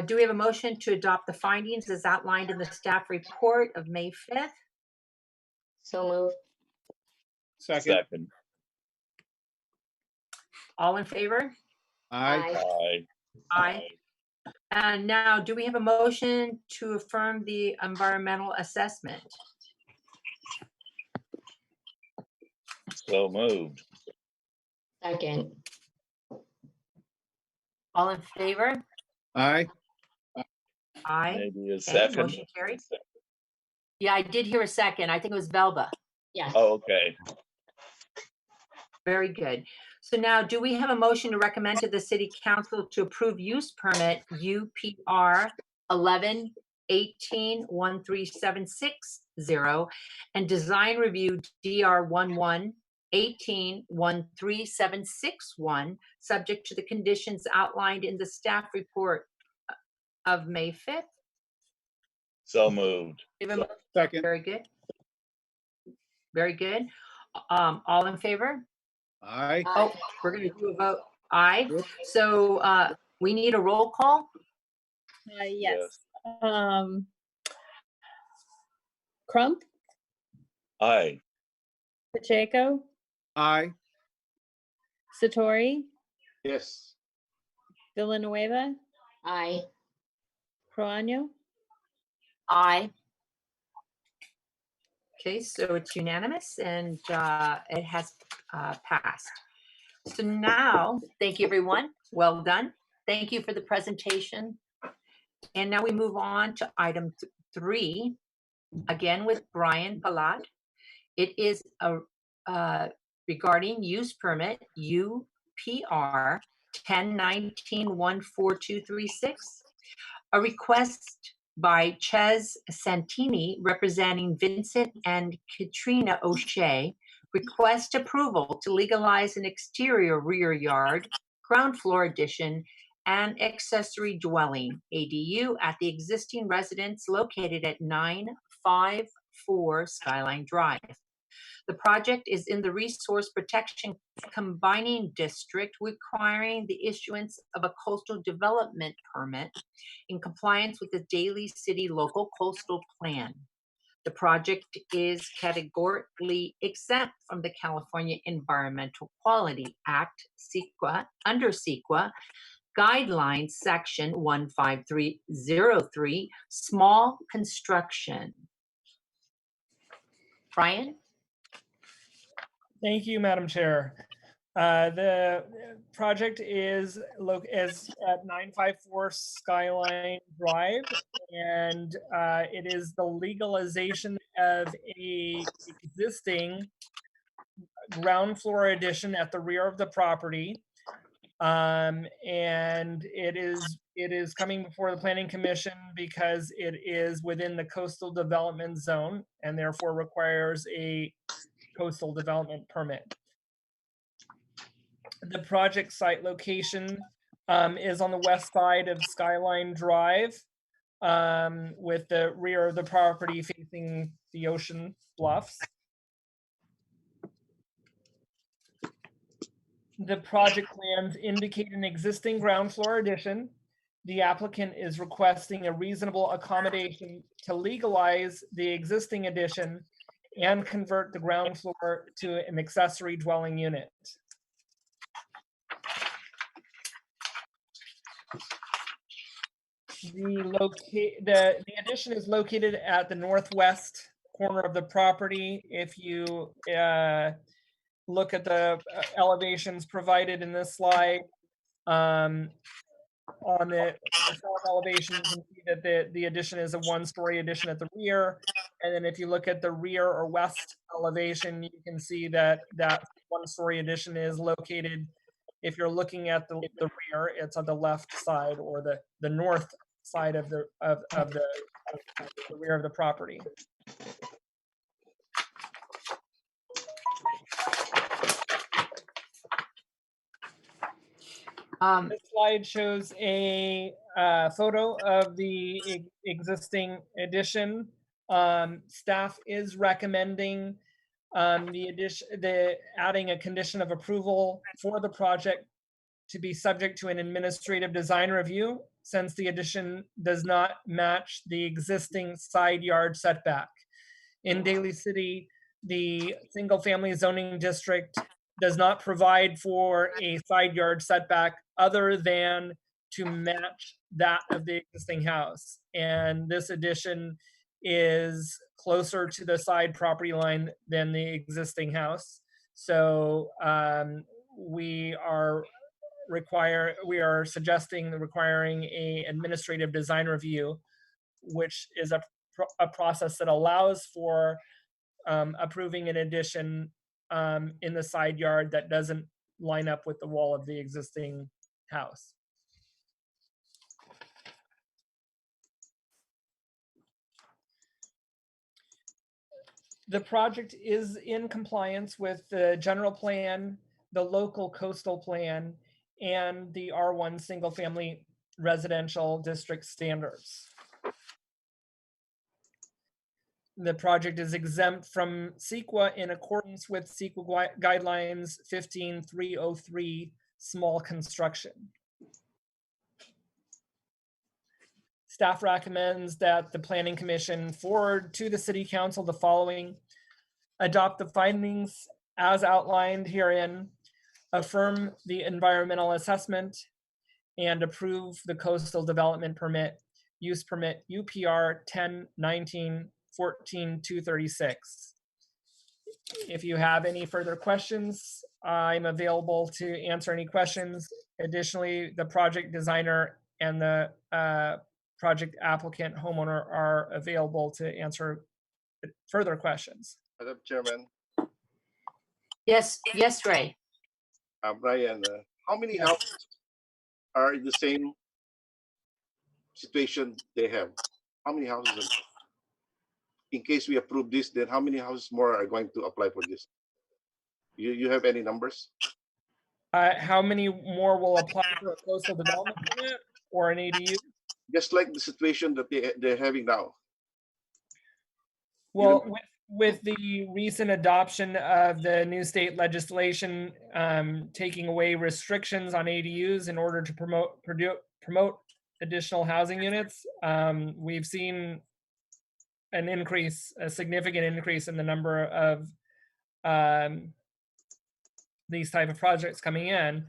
Do we have a motion to adopt the findings as outlined in the staff report of May 5th? So moved. Second. Second. All in favor? Aye. Aye. Aye. And now, do we have a motion to affirm the environmental assessment? So moved. Second. All in favor? Aye. Aye. Maybe a Okay, second. motion carries. Yeah, I did hear a second. I think it was Velva. Yes. Oh, okay. Very good. So now, do we have a motion to recommend to the City Council to approve use permit UPR 11-18-13760 and design review DR 11-18-13761, subject to the conditions outlined in the staff report of May 5th? So moved. Second. Very good. Very good. All in favor? Aye. Oh, we're going to do a vote. Aye. So we need a roll call. Yes. Crump, Aye. Pacheco, Aye. Satori, Yes. Villanueva, Aye. Proaño. Aye. Okay, so it's unanimous and it has passed. So now, thank you, everyone. Well done. Thank you for the presentation. And now we move on to item 3, again with Brian Palat. It is regarding use permit UPR 1019-14236, a request by Ches Santini representing Vincent and Katrina O'Shea, request approval to legalize an exterior rear yard, ground floor addition, and accessory dwelling, ADU, at the existing residence located at 954 Skyline Drive. The project is in the Resource Protection Combining District, requiring the issuance of a coastal development permit in compliance with the Daly City Local Coastal Plan. The project is categorically exempt from the California Environmental Quality Act, CEQA, under CEQA, Guidelines Section 15303, small construction. Brian? Thank you, Madam Chair. The project is at 954 Skyline Drive, and it is the legalization of a existing ground floor addition at the rear of the property. And it is coming before the Planning Commission because it is within the coastal development zone and therefore requires a coastal development permit. The project site location is on the west side of Skyline Drive, with the rear of the property facing the ocean bluffs. The project plans indicate an existing ground floor addition. The applicant is requesting a reasonable accommodation to legalize the existing addition and convert the ground floor to an accessory dwelling unit. The addition is located at the northwest corner of the property. If you look at the elevations provided in this slide, on the south elevation, you can see that the addition is a one-story addition at the rear. And then if you look at the rear or west elevation, you can see that that one-story addition is located, if you're looking at the rear, it's on the left side or the north side of the rear of the property. This slide shows a photo of the existing addition. Staff is recommending adding a condition of approval for the project to be subject to an administrative design review, since the addition does not match the existing side yard setback. In Daly City, the single-family zoning district does not provide for a side yard setback other than to match that of the existing house. And this addition is closer to the side property line than the existing house. So we are suggesting requiring an administrative design review, which is a process that allows for approving an addition in the side yard that doesn't line up with the wall of the existing house. The project is in compliance with the general plan, the local coastal plan, and the R1 single family residential district standards. The project is exempt from CEQA in accordance with CEQA guidelines 15303, small construction. Staff recommends that the Planning Commission forward to the City Council the following: adopt the findings as outlined herein, affirm the environmental assessment, and approve the coastal development permit, use permit UPR 1019-14-236. If you have any further questions, I'm available to answer any questions. Additionally, the project designer and the project applicant homeowner are available to answer further questions. Madam Chairman. Yes, Ray. Brian, how many houses are in the same situation they have? How many houses? In case we approve this, then how many houses more are going to apply for this? You have any numbers? How many more will apply for a coastal development permit or an ADU? Just like the situation that they're having now. Well, with the recent adoption of the new state legislation taking away restrictions on ADUs in order to promote additional housing units, we've seen an increase, a significant increase in the number of these type of projects coming in.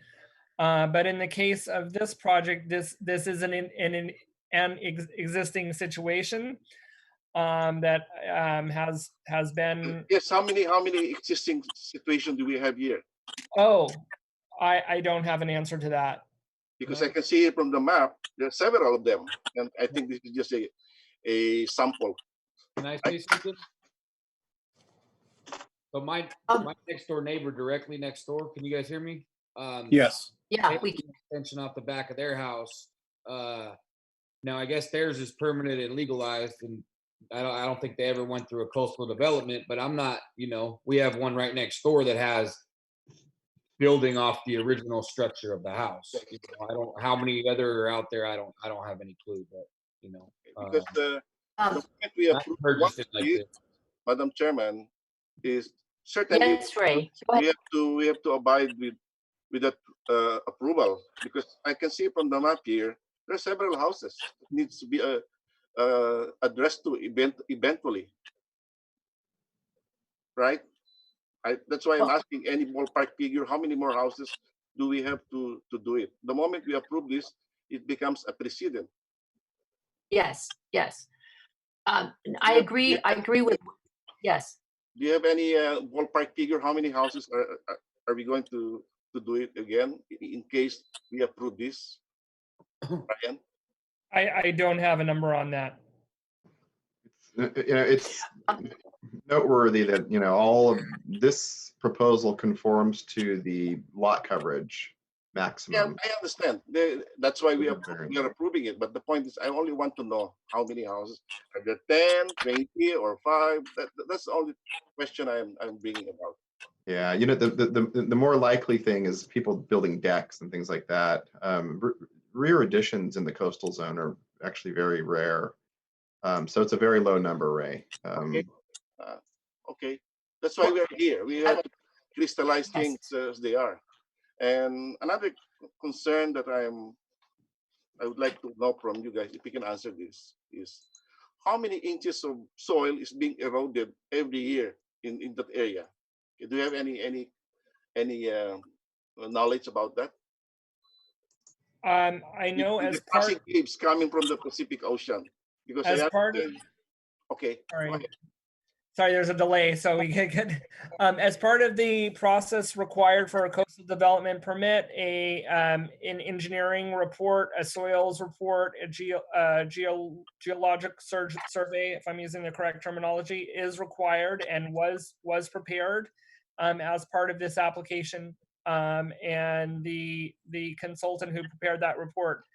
But in the case of this project, this is an existing situation that has been. Yes, how many existing situations do we have here? Oh, I don't have an answer to that. Because I can see it from the map, there are several of them. And I think this is just a sample. Can I say something? So my next door neighbor, directly next door, can you guys hear me? Yes. Yeah, we can. Extension off the back of their house. Now I guess theirs is permanent and legalized, and I don't think they ever went through a coastal development, but I'm not, we have one right next door that has building off the original structure of the house. I don't, how many other are out there, I don't have any clue, but because the point we approve, Madam Chairman, is certainly yes, Ray. we have to abide with that approval, because I can see from the map here there are several houses that needs to be addressed to eventually, right? That's why I'm asking any ballpark figure, how many more houses do we have to do it? The moment we approve this, it becomes a precedent. Yes, yes. I agree with, yes. Do you have any ballpark figure, how many houses are we going to do it again in case we approve this, Ryan? I don't have a number on that. It's noteworthy that all of this proposal conforms to the lot coverage maximum. Yeah, I understand. That's why we are approving it. But the point is, I only want to know how many houses. Are there 10, 20, or 5? That's the only question I'm bringing about. Yeah, the more likely thing is people building decks and things like that. Rear additions in the coastal zone are actually very rare. So it's a very low number, Ray. Okay, that's why we are here. We have to crystallize things as they are. And another concern that I would like to know from you guys, if you can answer this, is how many inches of soil is being eroded every year in that area? Do you have any knowledge about that? I know as part waves coming from the Pacific Ocean, because as part of, okay. Sorry, there's a delay, so we get good. As part of the process required for a coastal development permit, an engineering report, a soils report, a geologic survey, if I'm using the correct terminology, is required and was prepared as part of this application. And the consultant who prepared that report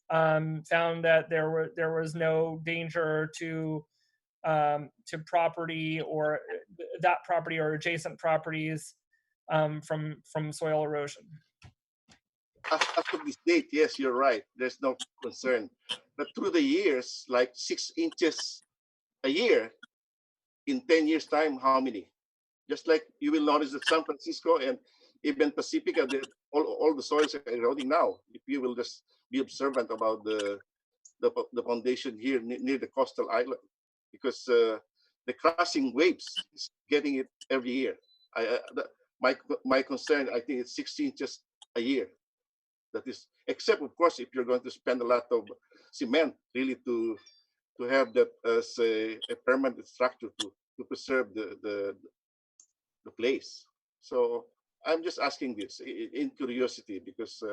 found that there was no danger to property or that property or adjacent properties from soil erosion. As of this date, yes, you're right. There's no concern. But through the years, like 6 inches a year, in 10 years' time, how many? Just like you will notice that San Francisco and even Pacifica, all the soils are eroding now. If you will just be observant about the foundation here near the coastal island, because the crossing waves is getting it every year. My concern, I think it's 6 inches a year. That is, except of course if you're going to spend a lot of cement really to have that as a permanent structure to preserve the place. So I'm just asking this in curiosity, because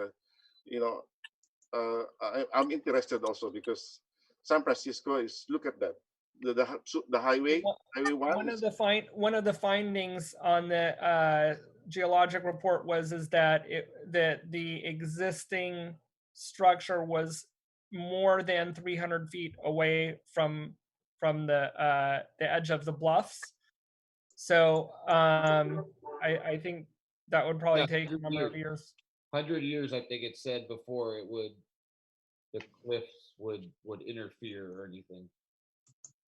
I'm interested also, because San Francisco is, look at that, the highway one of the findings on the geologic report was that the existing structure was more than 300 feet away from the edge of the bluffs. So I think that would probably take a number of years. 100 years, I think it said before the cliffs would interfere or anything.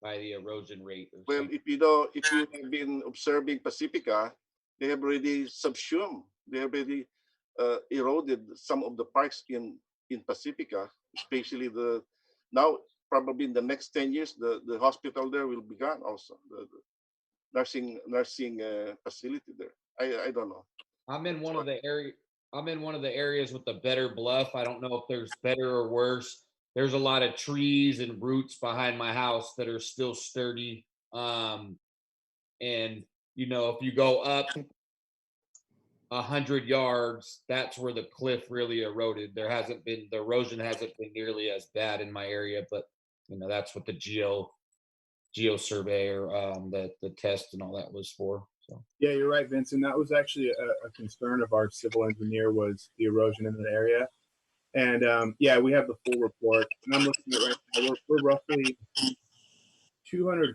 by the erosion rate. Or Well, something. if you know, if you have been observing Pacifica, they have already subsumed, they have already eroded some of the parks in Pacifica, especially the now probably in the next 10 years, the hospital there will be gone also. The nursing facility there. I don't know. I'm in one of the area. I'm in one of the areas with the better bluff. I don't know if there's better or worse. There's a lot of trees and roots behind my house that are still sturdy. And you know, if you go up 100 yards, that's where the cliff really eroded. The erosion hasn't been nearly as bad in my area, but you know, that's what the geo surveyor, the test and all that was for. So. Yeah, you're right, Vincent. That was actually a concern of our civil engineer, was the erosion in that area. And yeah, we have the full report. And I'm looking at it right now. We're roughly 200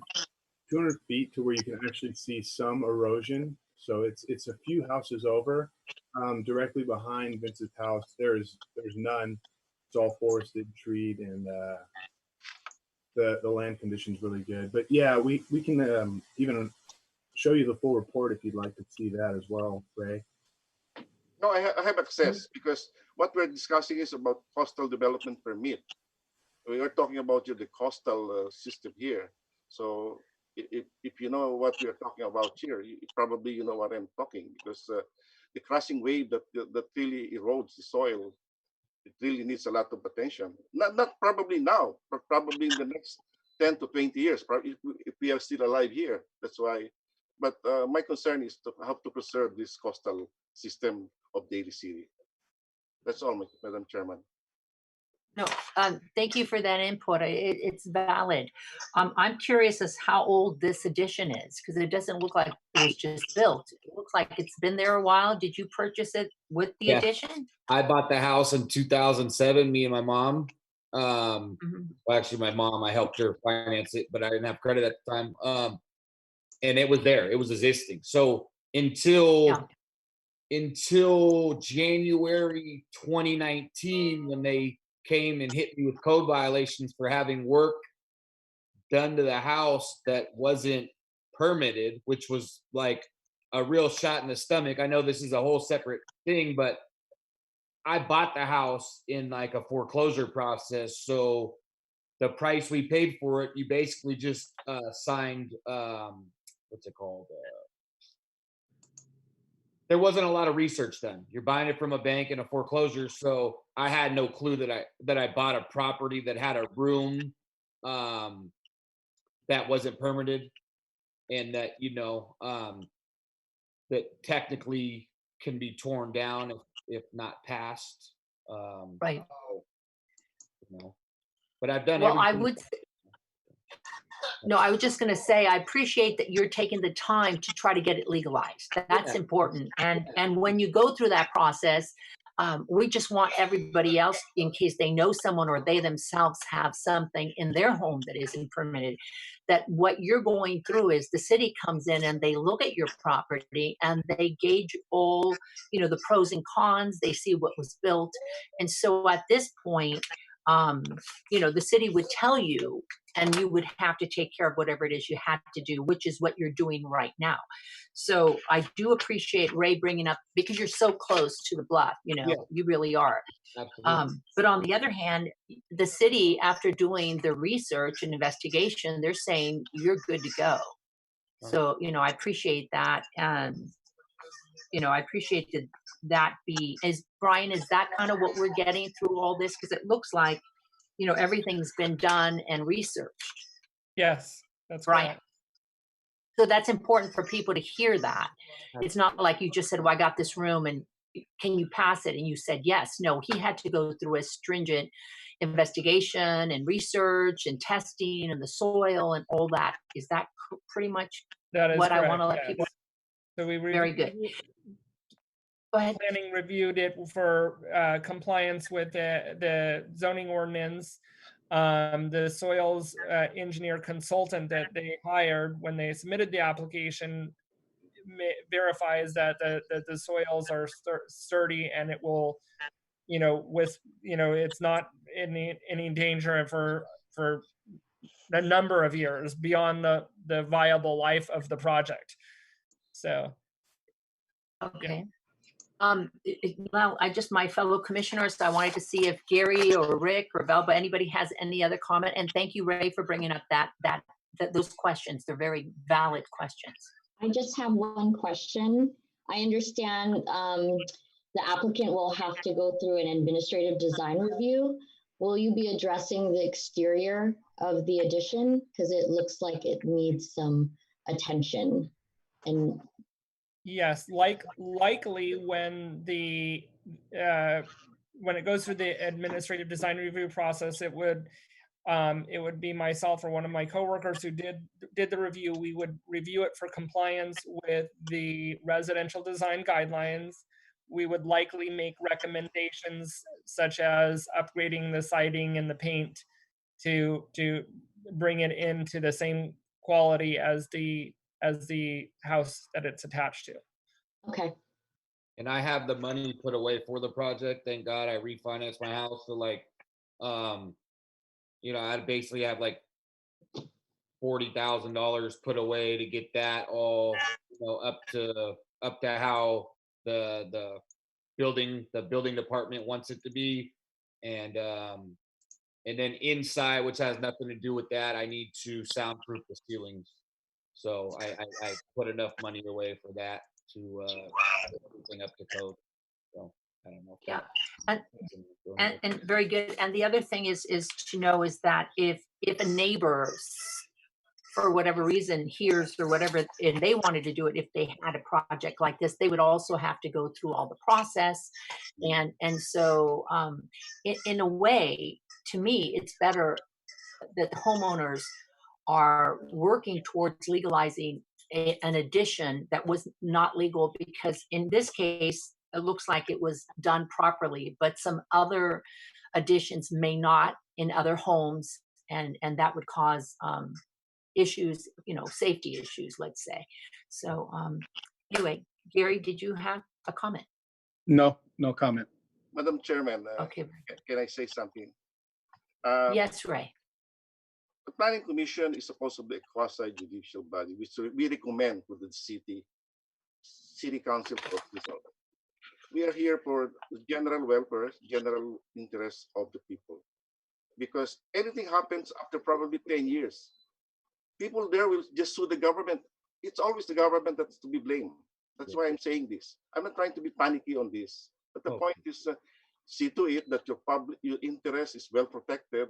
feet to where you can actually see some erosion. So it's a few houses over. Directly behind Vince's house, there's none. It's all forested, treed, and the land condition's really good. But yeah, we can even show you the full report if you'd like to see that as well, Ray. No, I have access because what we're discussing is about coastal development permit. We are talking about the coastal system here. So if you know what we are talking about here, probably you know what I'm talking, because the crashing wave that really erodes the soil, it really needs a lot of attention. Not probably now, but probably in the next 10 to 20 years, probably if we are still alive here. That's why. But my concern is to have to preserve this coastal system of Daly City. That's all, Madam Chairman. No, thank you for that input. It's valid. I'm curious as how old this addition is, because it doesn't look like it was just built. It looks like it's been there a while. Did you purchase it with the addition? I bought the house in 2007, me and my mom. Well, actually, my mom, I helped her finance it, but I didn't have credit at the time. And it was there. It was existing. So until January 2019, when they came and hit me with code violations for having work done to the house that wasn't permitted, which was like a real shot in the stomach. I know this is a whole separate thing, but I bought the house in like a foreclosure process. So the price we paid for it, you basically just signed, what's it called? There wasn't a lot of research done. You're buying it from a bank in a foreclosure. So I had no clue that I bought a property that had a room that wasn't permitted, and that, you know, that technically can be torn down if not passed. Right. You know, but I've done Well, everything. No, I was just going to say, I appreciate that you're taking the time to try to get it legalized. That's important. And when you go through that process, we just want everybody else, in case they know someone or they themselves have something in their home that isn't permitted, that what you're going through is the city comes in and they look at your property and they gauge all, you know, the pros and cons. They see what was built. And so at this point, you know, the city would tell you, and you would have to take care of whatever it is you had to do, which is what you're doing right now. So I do appreciate Ray bringing up, because you're so close to the bluff, you know, you really are. But on the other hand, the city, after doing the research and investigation, they're saying you're good to go. So, you know, I appreciate that. You know, I appreciate that Brian, is that kind of what we're getting through all this? Because it looks like, you know, everything's been done and researched. Yes, that's Brian. correct. So that's important for people to hear that. It's not like you just said, well, I got this room and can you pass it? And you said yes. No, he had to go through a stringent investigation and research and testing and the soil and all that. Is that pretty much that is what correct, I want to let people? So we Very good. Go ahead. Planning reviewed it for compliance with the zoning ordinance. The soils engineer consultant that they hired when they submitted the application verifies that the soils are sturdy, and it will, you know, with, you know, it's not any danger for a number of years beyond the viable life of the project. So. Okay. Well, my fellow commissioners, I wanted to see if Gary or Rick or Velba, anybody has any other comment. And thank you, Ray, for bringing up those questions. They're very valid questions. I just have one question. I understand the applicant will have to go through an administrative design review. Will you be addressing the exterior of the addition? Because it looks like it needs some attention. And yes, likely when when it goes through the administrative design review process, it would be myself or one of my coworkers who did the review. We would review it for compliance with the residential design guidelines. We would likely make recommendations such as upgrading the siding and the paint to bring it into the same quality as the house that it's attached to. okay. And I have the money put away for the project. Thank God I refinanced my house. So like, you know, I basically have like $40,000 put away to get that all, you know, up to how the building department wants it to be. And then inside, which has nothing to do with that, I need to soundproof the ceilings. So I put enough money away for that to get everything up to code. So I don't know. Yeah, and very good. And the other thing is to know is that if a neighbor, for whatever reason, hears or whatever, and they wanted to do it, if they had a project like this, they would also have to go through all the process. And so in a way, to me, it's better that the homeowners are working towards legalizing an addition that was not legal, because in this case, it looks like it was done properly, but some other additions may not in other homes, and that would cause issues, you know, safety issues, let's say. So anyway, Gary, did you have a comment? No comment. Madam Chairman, Okay. can I say something? Yes, Ray. The Planning Commission is supposed to be a quasi-judicial body, which we recommend to the city council for approval. We are here for the general welfare, general interest of the people. Because anything happens after probably 10 years, people there will just sue the government. It's always the government that's to be blamed. That's why I'm saying this. I'm not trying to be panicky on this, but the point is see to it that your interest is well protected.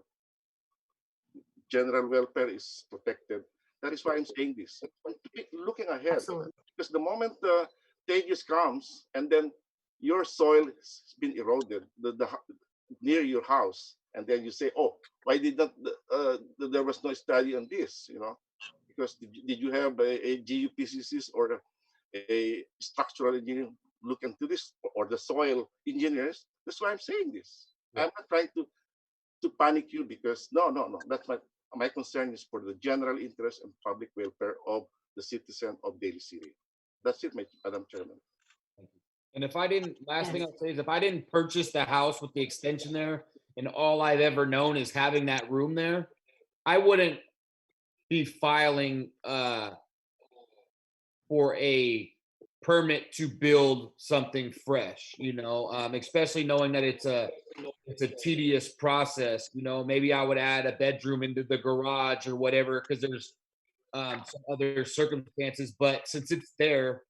General welfare is protected. That is why I'm saying this. Looking ahead, Absolutely. because the moment the 10 years comes and then your soil has been eroded near your house, and then you say, "Oh, why did not there was no study on this?" You know, because did you have a GUPCCs or a structural engineer look into this, or the soil engineers? That's why I'm saying this. Yeah. I'm not trying to panic you, because no. That's my concern is for the general interest and public welfare of the citizen of Daly City. That's it, Madam Chairman. And if I didn't, last thing I'll say is if I didn't purchase the house with the extension there and all I've ever known is having that room there, I wouldn't be filing for a permit to build something fresh, you know, especially knowing that it's a tedious process. You know, maybe I would add a bedroom into the garage or whatever, because there's some other circumstances, but since it's there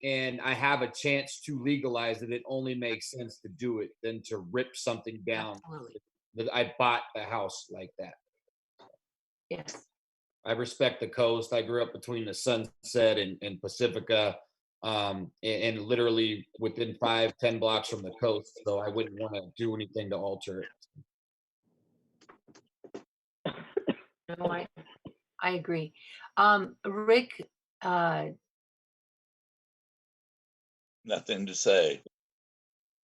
and I have a chance to legalize it, it only makes sense to do it than to rip something down. Absolutely. I bought the house like that. Yes. I respect the coast. I grew up between the Sunset and Pacifica, and literally within 5-10 blocks from the coast. So I wouldn't want to do anything to alter it. No, I agree. Rick, nothing to say.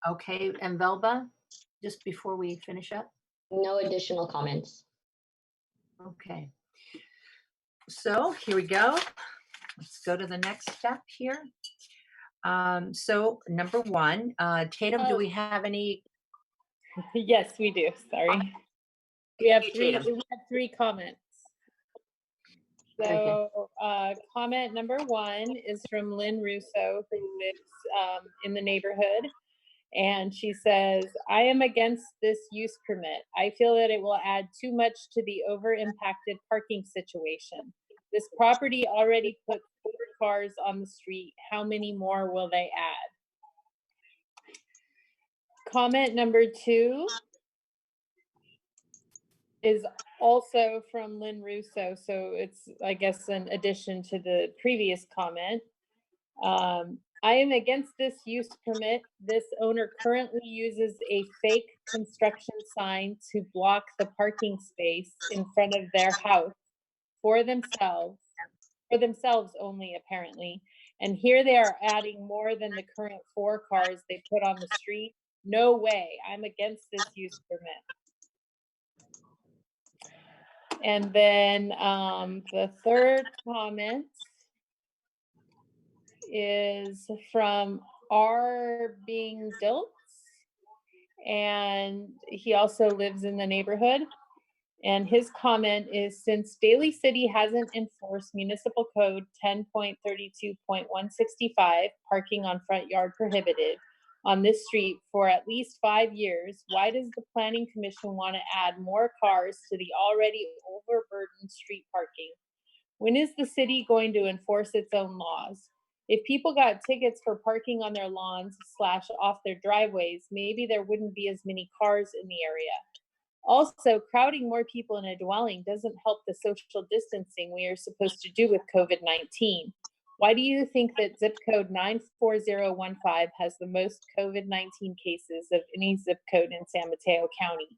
Okay, and Velba, just before we finish up? No additional comments. Okay. So here we go. Let's go to the next step here. So number one, Tatum, do we have any? Yes, we do. Sorry. We have Appreciate 'em. three comments. So comment number 1 is from Lynn Russo, who lives in the neighborhood. And she says, I am against this use permit. I feel that it will add too much to the over-impacted parking situation. This property already puts 4 cars on the street. How many more will they add? Comment number 2 is also from Lynn Russo. So it's, I guess, an addition to the previous comment. I am against this use permit. This owner currently uses a fake construction sign to block the parking space in front of their house for themselves only, apparently. And here they are adding more than the current 4 cars they put on the street. No way. I'm against this use permit. And then the third comment is from R. Being Dilts, and he also lives in the neighborhood. And his comment is, since Daly City hasn't enforced Municipal Code 10.32.165, parking on front yard prohibited, on this street for at least 5 years, why does the Planning Commission want to add more cars to the already overburdened street parking? When is the city going to enforce its own laws? If people got tickets for parking on their lawns / off their driveways, maybe there wouldn't be as many cars in the area. Also, crowding more people in a dwelling doesn't help the social distancing we are supposed to do with COVID-19. Why do you think that zip code 94015 has the most COVID-19 cases of any zip code in San Mateo County?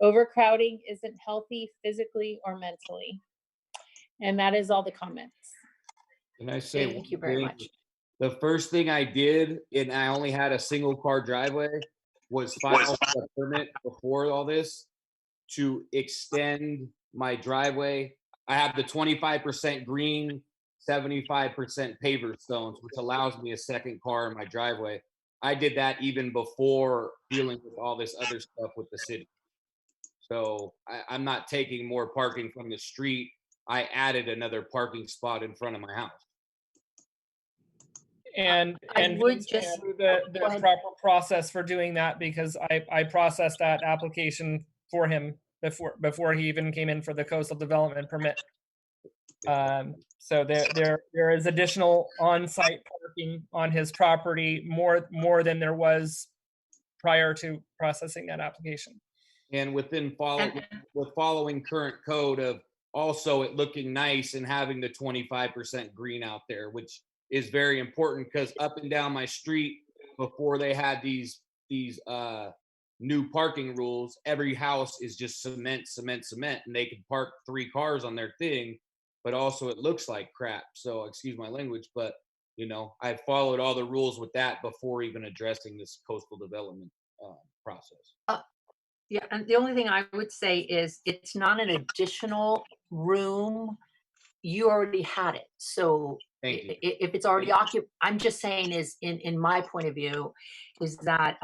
Overcrowding isn't healthy physically or mentally. And that is all the comments. Can I say Thank you very much. The first thing I did, and I only had a single car driveway, was file a permit before all this to extend my driveway. I have the 25% green, 75% paver stones, which allows me a second car in my driveway. I did that even before dealing with all this other stuff with the city. So I'm not taking more parking from the street. I added another parking spot in front of my house. And would just just- the Go ahead. proper process for doing that, because I processed that application for him before he even came in for the coastal development permit. So there is additional on-site parking on his property, more than there was prior to processing that application. And following current code of also it looking nice and having the 25% green out there, which is very important, because up and down my street, before they had these new parking rules, every house is just cement, and they could park 3 cars on their thing, but also it looks like crap. So excuse my language, but I followed all the rules with that before even addressing this coastal development process. Yeah, and the only thing I would say is it's not an additional room. You already had it. So Thank you. if it's already occupied, I'm just saying is in my point of view, is that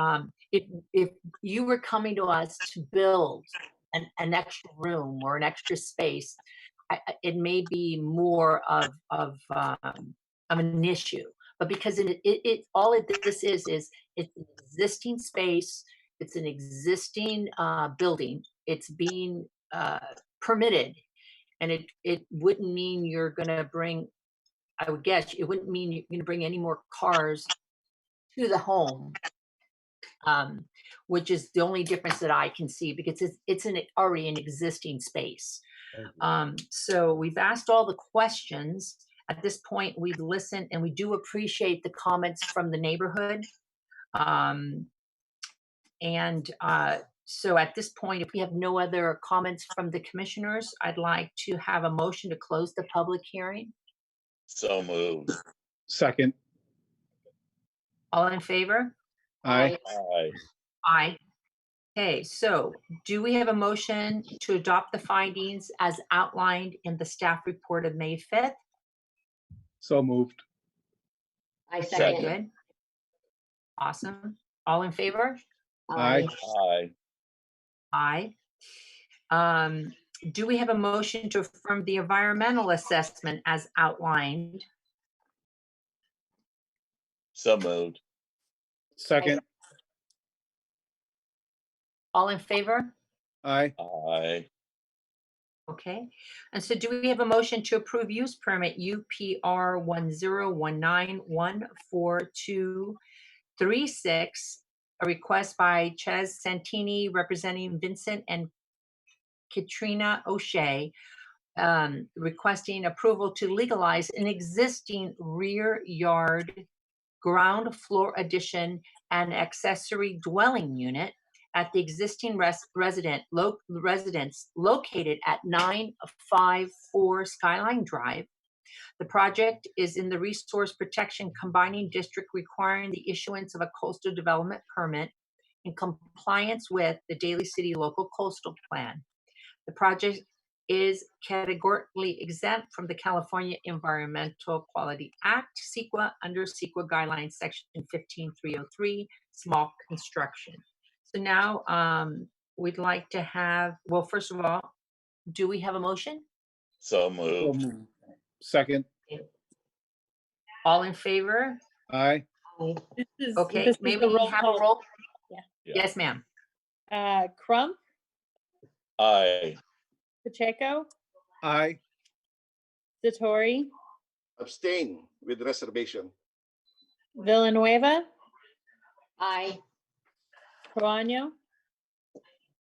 if you were coming to us to build an extra room or an extra space, it may be more of an issue. But because this is it's an existing space. It's an existing building. It's being permitted, and it wouldn't mean you're going to bring. I would guess it wouldn't mean you're going to bring any more cars to the home, which is the only difference that I can see, because it's already an existing space. So we've asked all the questions. At this point, we've listened, and we do appreciate the comments from the neighborhood. So at this point, if we have no other comments from the commissioners, I'd like to have a motion to close the public hearing. So moved. Second. All in favor? Aye. Aye. Aye. Okay, so do we have a motion to adopt the findings as outlined in the staff report of May 5th? So moved. I Very second. good. Awesome. All in favor? Aye. Aye. Aye. Do we have a motion to affirm the environmental assessment as outlined? So moved. Second. All in favor? Aye. Aye. Okay, and so do we have a motion to approve use permit UPR 1019142236, a request by Ches Santini representing Vincent and Katrina O'Shea, requesting approval to legalize an existing rear yard ground floor addition and accessory dwelling unit at the existing residence located at 954 Skyline Drive. The project is in the resource protection combining district, requiring the issuance of a coastal development permit in compliance with the Daly City Local Coastal Plan. The project is categorically exempt from the California Environmental Quality Act, CEQA, under CEQA guidelines, section 15303, small construction. So now we'd like to have, well, first of all, do we have a motion? So moved. Second. All in favor? Aye. Okay, This is may the we roll have a call. roll? Yeah. Yes, ma'am. Crump, Aye. Pacheco, Aye. Satori, Abstain with reservation. Villanueva, Aye. Proano,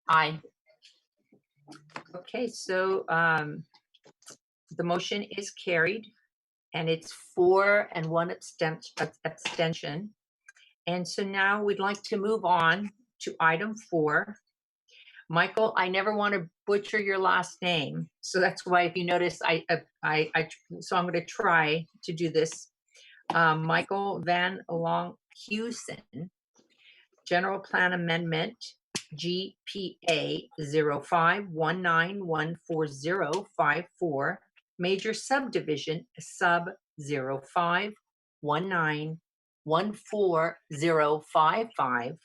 Aye. Okay, so the motion is carried, and it's 4 and 1 abstention. And so now we'd like to move on to item 4. Michael, I never want to butcher your last name, so that's why, if you notice, so I'm going to try to do this. Michael Van Long Hewson, General Plan Amendment GPA 0519140054, Major Subdivision Sub 0519140055,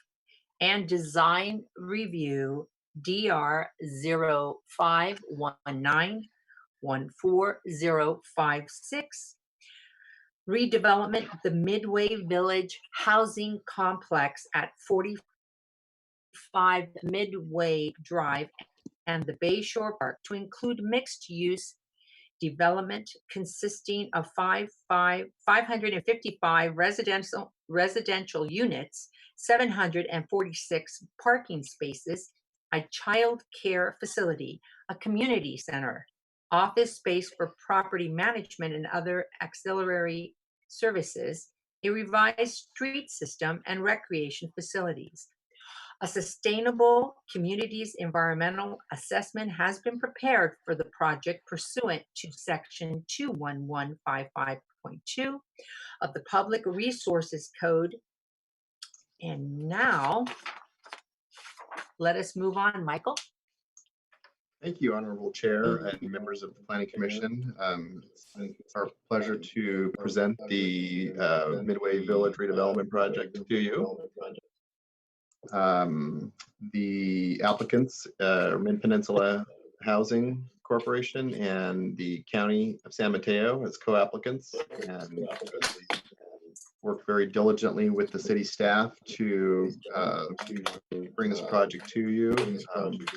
and Design Review DR 0519140056, redevelopment of the Midway Village Housing Complex at 45 Midway Drive and the Bayshore Park to include mixed-use development consisting of 555 residential units, 746 parking spaces, a child care facility, a community center, office space for property management and other auxiliary services, a revised street system, and recreation facilities. A sustainable communities environmental assessment has been prepared for the project pursuant to section 21155.2 of the Public Resources Code. And now, let us move on, Michael. Thank you, Honorable Chair and members of the Planning Commission. It's our pleasure to present the Midway Village redevelopment project to you. The applicants are Mid Peninsula Housing Corporation and the County of San Mateo as co-applicants, and worked very diligently with the city staff to bring this project to you. We've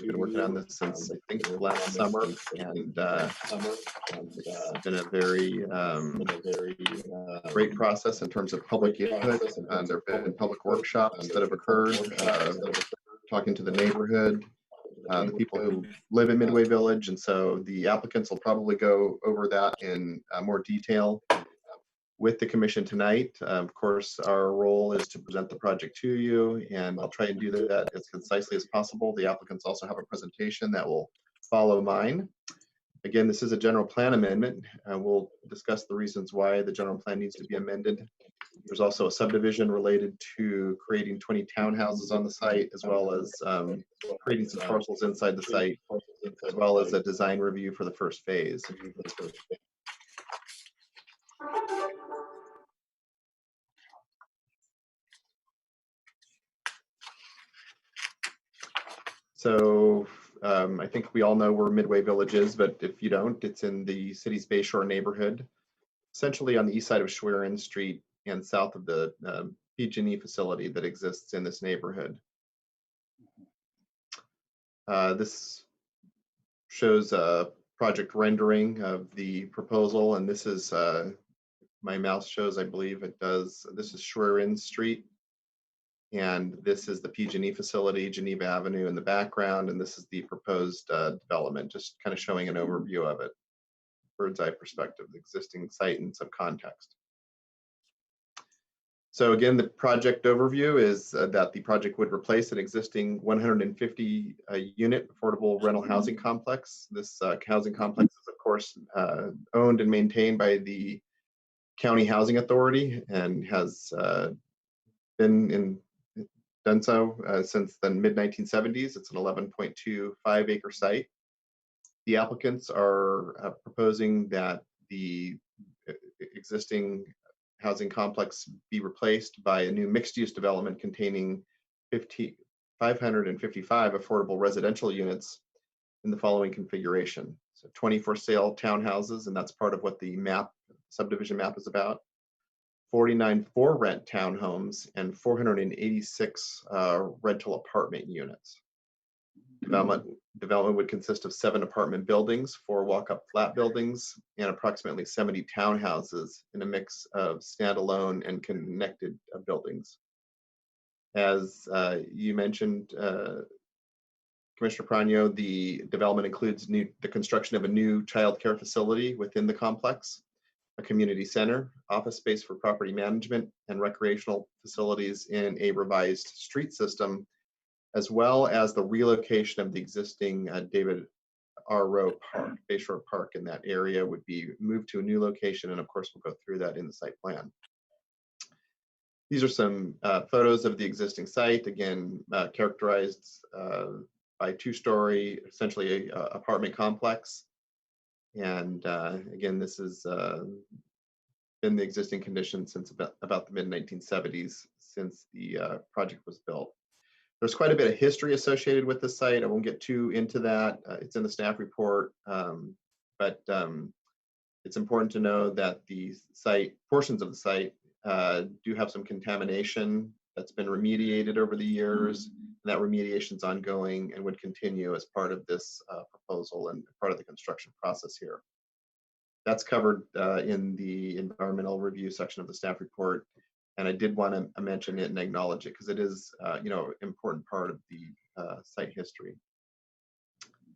been working on this since, I think, last summer, and it's been a very great process in terms of public input. There have been public workshops that have occurred, talking to the neighborhood, the people who live in Midway Village, and so the applicants will probably go over that in more detail with the commission tonight. Of course, our role is to present the project to you, and I'll try and do that as concisely as possible. The applicants also have a presentation that will follow mine. Again, this is a general plan amendment. We'll discuss the reasons why the general plan needs to be amended. There's also a subdivision related to creating 20 townhouses on the site, as well as creating some parcels inside the site, as well as a design review for the first phase. So I think we all know where Midway Village is, but if you don't, it's in the city's Bayshore neighborhood, essentially on the east side of Schwerin Street and south of the PG&E facility that exists in this neighborhood. This shows a project rendering of the proposal, and this is, my mouse shows, I believe it does, this is Schwerin Street. And this is the PG&E facility, Geneva Avenue in the background, and this is the proposed development, just kind of showing an overview of it, bird's eye perspective, the existing site and some context. So again, the project overview is that the project would replace an existing 150 unit affordable rental housing complex. This housing complex is of course owned and maintained by the County Housing Authority and has done so since the mid-1970s. It's an 11.25 acre site. The applicants are proposing that the existing housing complex be replaced by a new mixed-use development containing 555 affordable residential units in the following configuration. So 20 for sale townhouses, and that's part of what the subdivision map is about. 49 for rent townhomes and 486 rental apartment units. Development would consist of 7 apartment buildings, 4 walk-up flat buildings, and approximately 70 townhouses in a mix of standalone and connected buildings. As you mentioned, Commissioner Prano, the development includes the construction of a new child care facility within the complex, a community center, office space for property management, and recreational facilities in a revised street system, as well as the relocation of the existing David R. Rowe Park, Bayshore Park in that area would be moved to a new location, and of course we'll go through that in the site plan. These are some photos of the existing site, again characterized by 2-story, essentially a apartment complex. And again, this has been the existing condition since about the mid-1970s, since the project was built. There's quite a bit of history associated with the site. I won't get too into that. It's in the staff report, but it's important to know that the portions of the site do have some contamination that's been remediated over the years. And that remediation is ongoing and would continue as part of this proposal and part of the construction process here. That's covered in the environmental review section of the staff report. And I did want to mention it and acknowledge it because it is, an important part of the site history.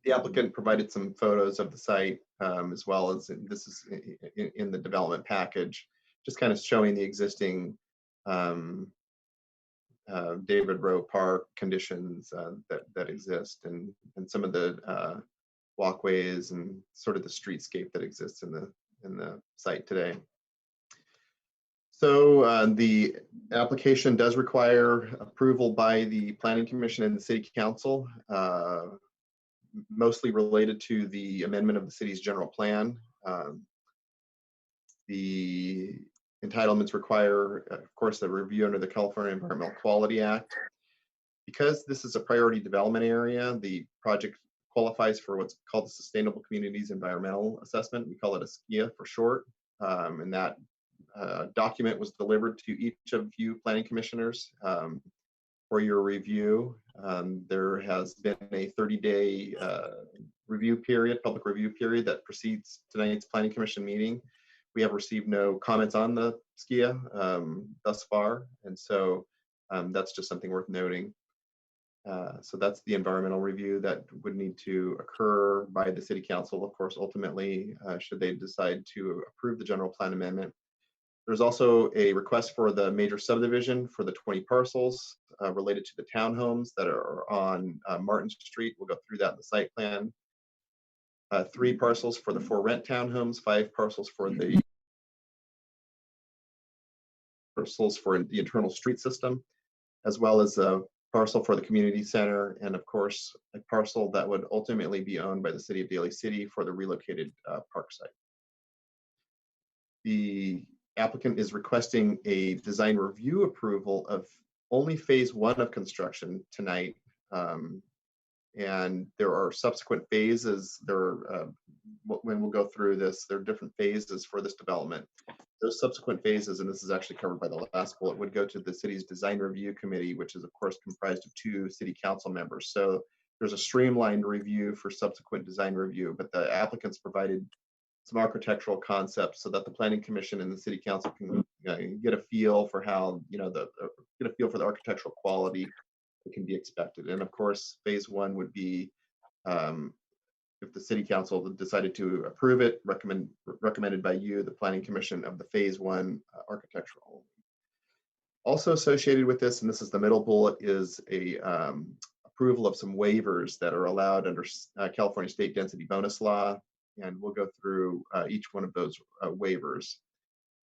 The applicant provided some photos of the site as well as this is in the development package, just kind of showing the existing David Rowe Park conditions that exist and some of the walkways and sort of the streetscape that exists in the site today. So the application does require approval by the Planning Commission and the City Council, mostly related to the amendment of the city's general plan. The entitlements require, of course, the review under the California Environmental Quality Act. Because this is a priority development area, the project qualifies for what's called the Sustainable Communities Environmental Assessment. We call it a SKIA for short. And that document was delivered to each of you planning commissioners for your review. There has been a 30-day review period, public review period that precedes tonight's planning commission meeting. We have received no comments on the SKIA thus far, and so that's just something worth noting. So that's the environmental review that would need to occur by the City Council, of course, ultimately, should they decide to approve the general plan amendment. There's also a request for the major subdivision for the 20 parcels related to the townhomes that are on Martin Street. We'll go through that in the site plan. 3 parcels for the 4 rent townhomes, 5 parcels for the internal street system, as well as a parcel for the community center, and of course, a parcel that would ultimately be owned by the city of Daly City for the relocated park site. The applicant is requesting a design review approval of only phase 1 of construction tonight. and there are subsequent phases. When we'll go through this, there are different phases for this development. Those subsequent phases, and this is actually covered by the last bullet, would go to the city's design review committee, which is of course comprised of 2 city council members. So there's a streamlined review for subsequent design review, but the applicants provided some architectural concepts so that the planning commission and the city council can get a feel for how, get a feel for the architectural quality that can be expected. And of course, phase 1 would be, if the city council decided to approve it, recommended by you, the planning commission, of the phase 1 architectural. Also associated with this, and this is the middle bullet, is a approval of some waivers that are allowed under California state density bonus law. And we'll go through each one of those waivers.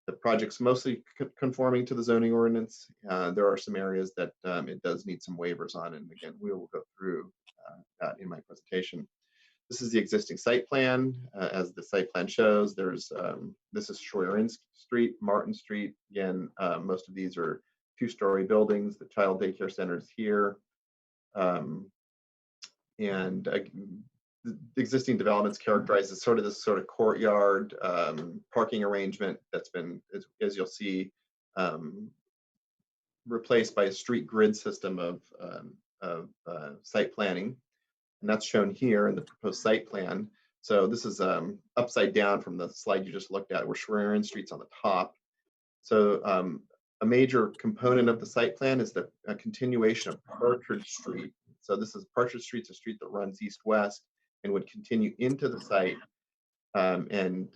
The project's mostly conforming to the zoning ordinance. There are some areas that it does need some waivers on, and again, we will go through that in my presentation. This is the existing site plan. As the site plan shows, there's this is Schwerin Street, Martin Street. Again, most of these are 2-story buildings. The child daycare center is here. The existing developments characterized as sort of this sort of courtyard parking arrangement that's been, as you'll see, replaced by a street grid system of site planning. And that's shown here in the proposed site plan. So this is upside down from the slide you just looked at, where Schwerin Street's on the top. So a major component of the site plan is the continuation of Partridge Street. So this is Partridge Street's a street that runs east-west and would continue into the site and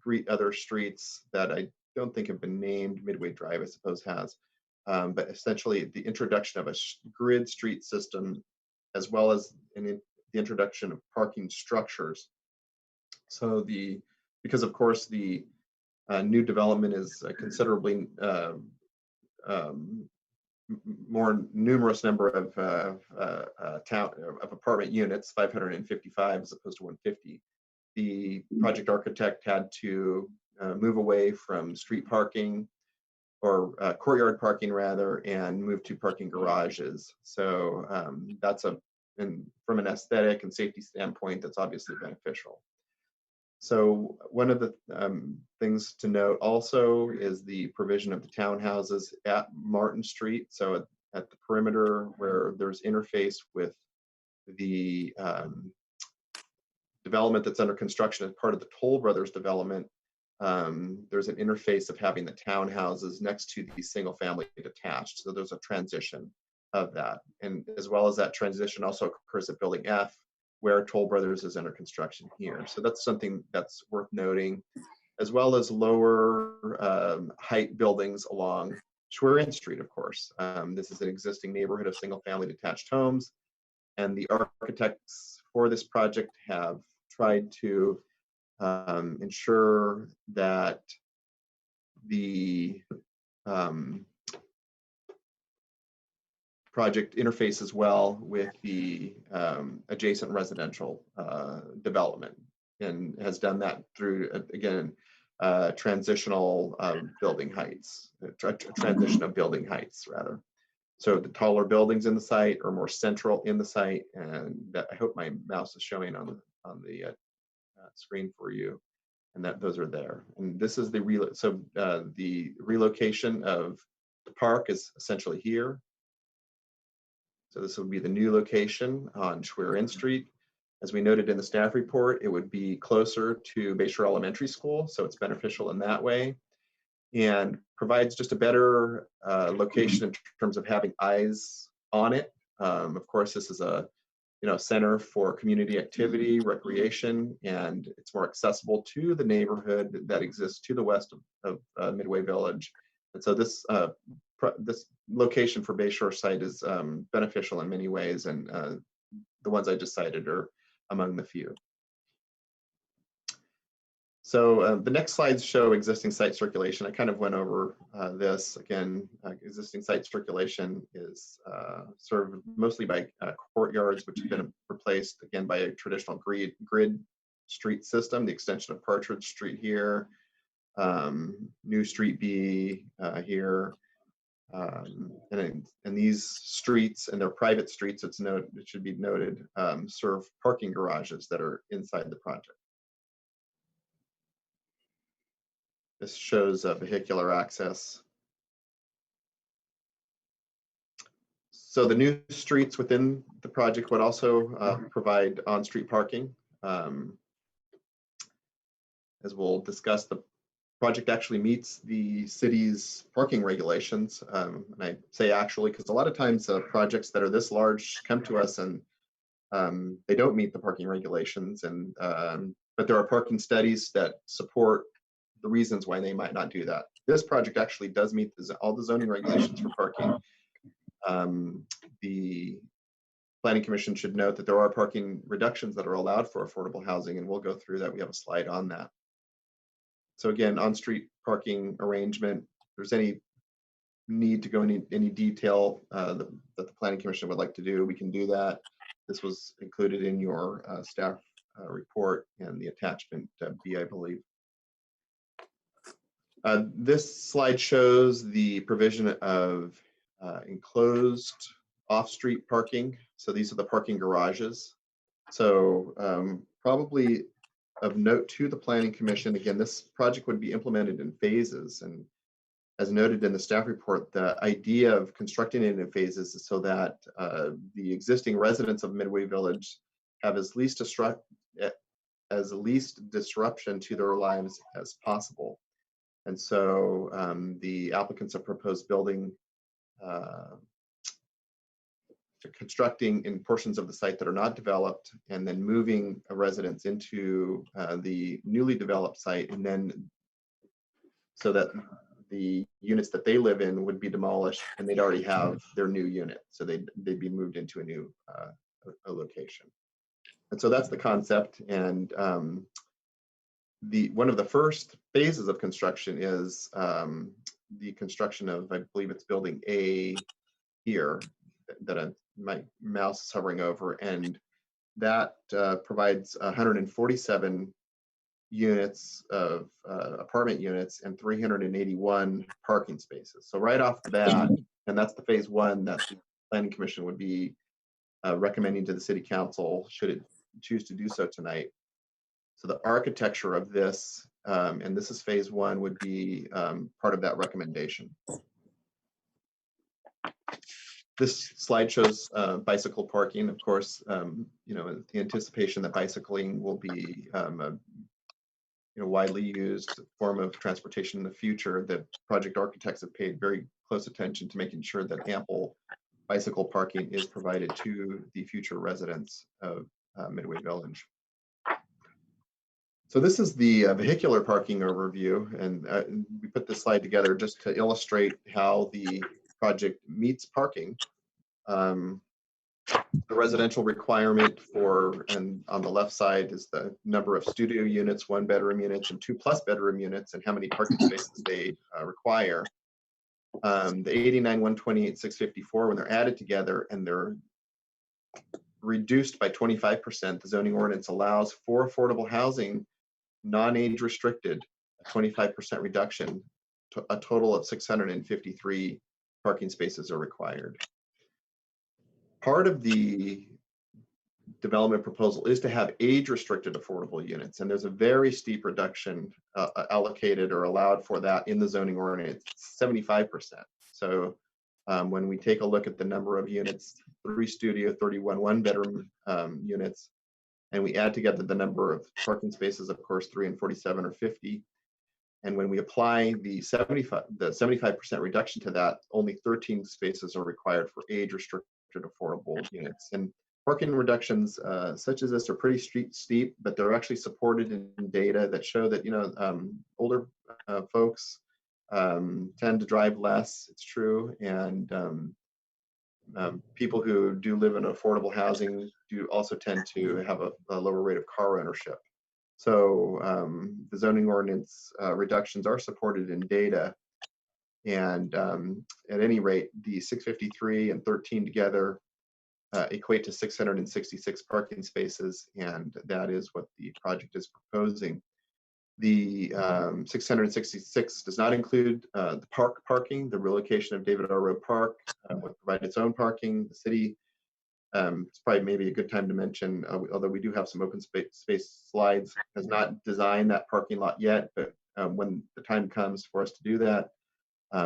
greet other streets that I don't think have been named. Midway Drive, I suppose, has. But essentially the introduction of a grid street system, as well as the introduction of parking structures. So because of course the new development is a considerably more numerous number of apartment units, 555 as opposed to 150. The project architect had to move away from street parking, or courtyard parking rather, and move to parking garages. So that's from an aesthetic and safety standpoint, that's obviously beneficial. So one of the things to note also is the provision of the townhouses at Martin Street. So at the perimeter where there's interface with the development that's under construction as part of the Toll Brothers development, there's an interface of having the townhouses next to the single family detached. So there's a transition of that. And as well as that transition also occurs at Building F, where Toll Brothers is under construction here. So that's something that's worth noting, as well as lower height buildings along Schwerin Street, of course. This is an existing neighborhood of single family detached homes. And the architects for this project have tried to ensure that the project interfaces well with the adjacent residential development, and has done that through, again, transitional building heights, transition of building heights rather. So the taller buildings in the site are more central in the site, and that, I hope my mouse is showing on the screen for you, and that those are there. And this is the relocation of the park is essentially here. So this would be the new location on Schwerin Street. As we noted in the staff report, it would be closer to Bayshore Elementary School, so it's beneficial in that way, and provides just a better location in terms of having eyes on it. Of course, this is a center for community activity, recreation, and it's more accessible to the neighborhood that exists to the west of Midway Village. And so this location for Bayshore site is beneficial in many ways, and the ones I just cited are among the few. So the next slides show existing site circulation. I kind of went over this. Again, existing site circulation is served mostly by courtyards, which have been replaced again by a traditional grid street system, the extension of Partridge Street here, New Street B here. And these streets, and they're private streets, it should be noted, serve parking garages that are inside the project. This shows vehicular access. So the new streets within the project would also provide on-street parking. As we'll discuss, the project actually meets the city's parking regulations. And I say actually, because a lot of times projects that are this large come to us and they don't meet the parking regulations. But there are parking studies that support the reasons why they might not do that. This project actually does meet all the zoning regulations for parking. The Planning Commission should note that there are parking reductions that are allowed for affordable housing, and we'll go through that. We have a slide on that. So again, on-street parking arrangement, if there's any need to go into any detail that the Planning Commission would like to do, we can do that. This was included in your staff report and the attachment B, I believe. This slide shows the provision of enclosed off-street parking. So these are the parking garages. So probably of note to the Planning Commission, again, this project would be implemented in phases. And as noted in the staff report, the idea of constructing it in phases is so that the existing residents of Midway Village have as least disruption to their lives as possible. And so the applicants have proposed building, constructing in portions of the site that are not developed, and then moving residents into the newly developed site, and then so that the units that they live in would be demolished and they'd already have their new unit. So they'd be moved into a new location. And so that's the concept. And one of the first phases of construction is the construction of, I believe it's building A here that my mouse is hovering over, and that provides 147 units of apartment units and 381 parking spaces. So right off the bat, and that's the phase one that the Planning Commission would be recommending to the City Council should it choose to do so tonight. So the architecture of this, and this is phase one, would be part of that recommendation. This slide shows bicycle parking. Of course, you know, the anticipation that bicycling will be a widely used form of transportation in the future. The project architects have paid very close attention to making sure that ample bicycle parking is provided to the future residents of Midway Village. So this is the vehicular parking overview, and we put this slide together just to illustrate how the project meets parking. The residential requirement for, and on the left side is the number of studio units, 1-bedroom units, and 2+ bedroom units, and how many parking spaces they require. The 89, 128, 654, when they're added together and they're reduced by 25%, the zoning ordinance allows for affordable housing, non-age restricted, a 25% reduction, to a total of 653 parking spaces are required. Part of the development proposal is to have age-restricted affordable units, and there's a very steep reduction allocated or allowed for that in the zoning ordinance, 75%. So when we take a look at the number of units, 3 studio, 31 1-bedroom units, and we add together the number of parking spaces, of course, 3 and 47 or 50. And when we apply the 75% reduction to that, only 13 spaces are required for age-restricted affordable units. And parking reductions such as this are pretty steep, but they're actually supported in data that show that, you know, older folks tend to drive less, it's true, and people who do live in affordable housing do also tend to have a lower rate of car ownership. So the zoning ordinance reductions are supported in data, and at any rate, the 653 and 13 together equate to 666 parking spaces, and that is what the project is proposing. The 666 does not include the parking. The relocation of David R. Road Park would provide its own parking. The city, it's probably maybe a good time to mention, although we do have some open space slides, has not designed that parking lot yet, but when the time comes for us to do that,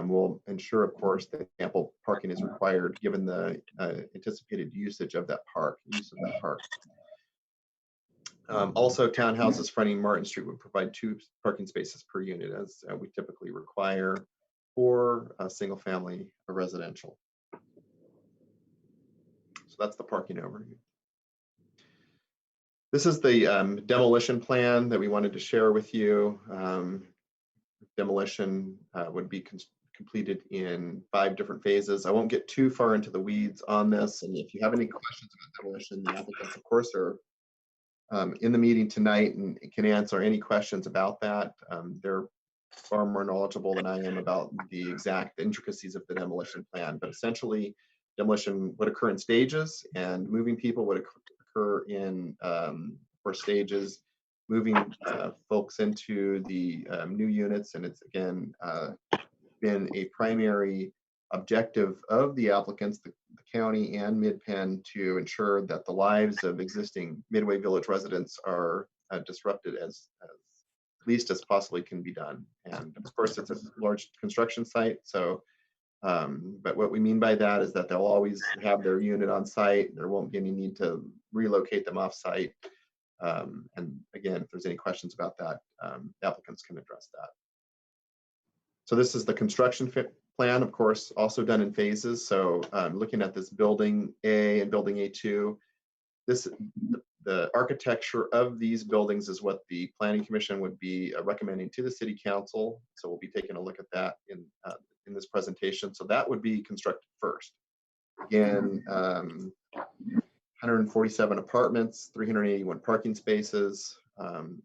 we'll ensure, of course, that ample parking is required given the anticipated usage of that park, Also, townhouses fronting Martin Street would provide 2 parking spaces per unit, as we typically require for a single family residential. So that's the parking overview. This is the demolition plan that we wanted to share with you. Demolition would be completed in 5 different phases. I won't get too far into the weeds on this, and if you have any questions about demolition, the applicants, of course, are in the meeting tonight and can answer any questions about that. They're far more knowledgeable than I am about the exact intricacies of the demolition plan, but essentially demolition would occur in stages, and moving people would occur in 4 stages, moving folks into the new units. And it's again been a primary objective of the applicants, the county and Mid-Penn, to ensure that the lives of existing Midway Village residents are disrupted as least as possibly can be done. And of course, it's a large construction site. So, but what we mean by that is that they'll always have their unit on site. There won't be any need to relocate them off site. And again, if there's any questions about that, applicants can address that. So this is the construction plan, of course, also done in phases. So looking at this building A and building A2, the architecture of these buildings is what the Planning Commission would be recommending to the City Council. So we'll be taking a look at that in this presentation. So that would be constructed first. Again, 147 apartments, 381 parking spaces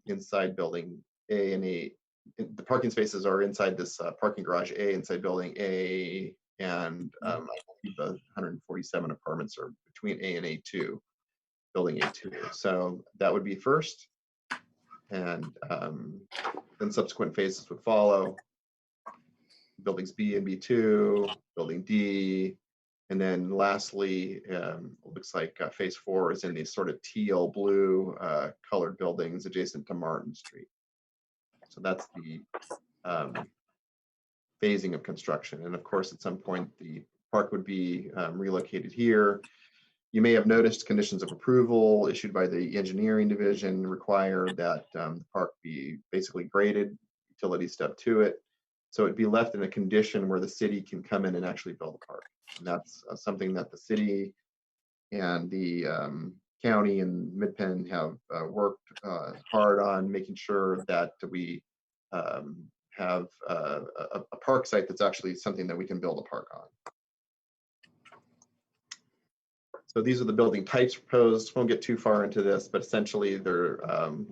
inside building A and A. The parking spaces are inside this parking garage A inside building A, and I believe the 147 apartments are between A and A2, building A2. So that would be first, and then subsequent phases would follow. Buildings B and B2, building D, and then lastly, it looks like phase 4 is in these sort of teal blue colored buildings adjacent to Martin Street. So that's the phasing of construction. And of course, at some point, the park would be relocated here. You may have noticed conditions of approval issued by the engineering division require that the park be basically graded, utility step to it. So it'd be left in a condition where the city can come in and actually build a park. And that's something that the city and the county and Mid-Penn have worked hard on, making sure that we have a park site that's actually something that we can build a park on. So these are the building types proposed. Won't get too far into this, but essentially they're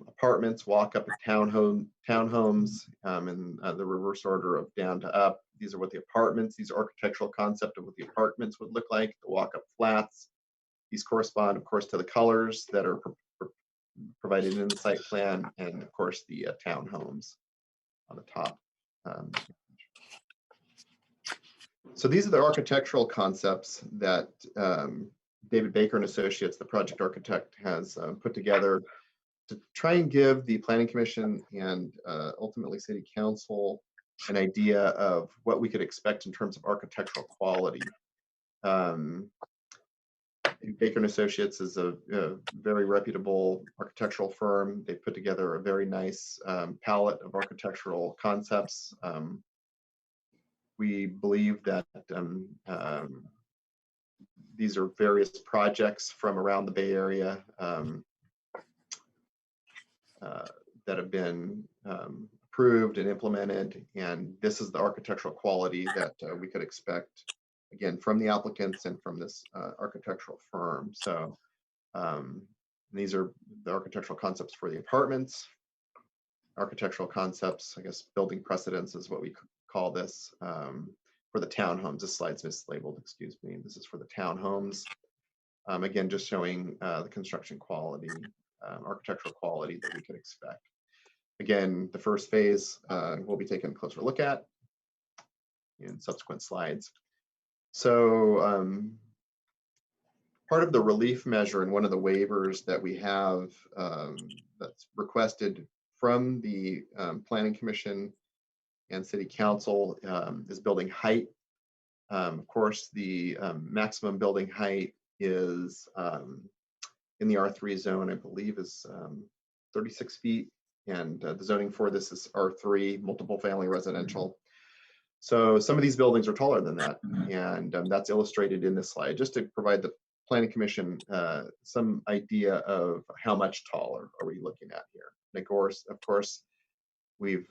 apartments, walk-up townhomes in the reverse order of down to up. These are what the apartments, these are architectural concept of what the apartments would look like, the walk-up flats. These correspond, of course, to the colors that are provided in the site plan, and of course the townhomes on the top. So these are the architectural concepts that David Baker and Associates, the project architect, has put together to try and give the Planning Commission and ultimately City Council an idea of what we could expect in terms of architectural quality. Baker and Associates is a very reputable architectural firm. They put together a very nice palette of architectural concepts. We believe that these are various projects from around the Bay Area that have been approved and implemented, and this is the architectural quality that we could expect, again, from the applicants and from this architectural firm. So these are the architectural concepts for the apartments, architectural concepts, I guess building precedents is what we call this, for the townhomes. This slide's mislabeled, excuse me. This is for the townhomes. Again, just showing the construction quality, architectural quality that we could expect. again, the first phase we'll be taking a closer look at in subsequent slides. So part of the relief measure and one of the waivers that we have that's requested from the Planning Commission and City Council is building height. Of course, the maximum building height is in the R3 zone, I believe, is 36 feet. And the zoning for this is R3, multiple family residential. So some of these buildings are taller than that. And that's illustrated in this slide, just to provide the Planning Commission some idea of how much taller are we looking at here. And of course, we've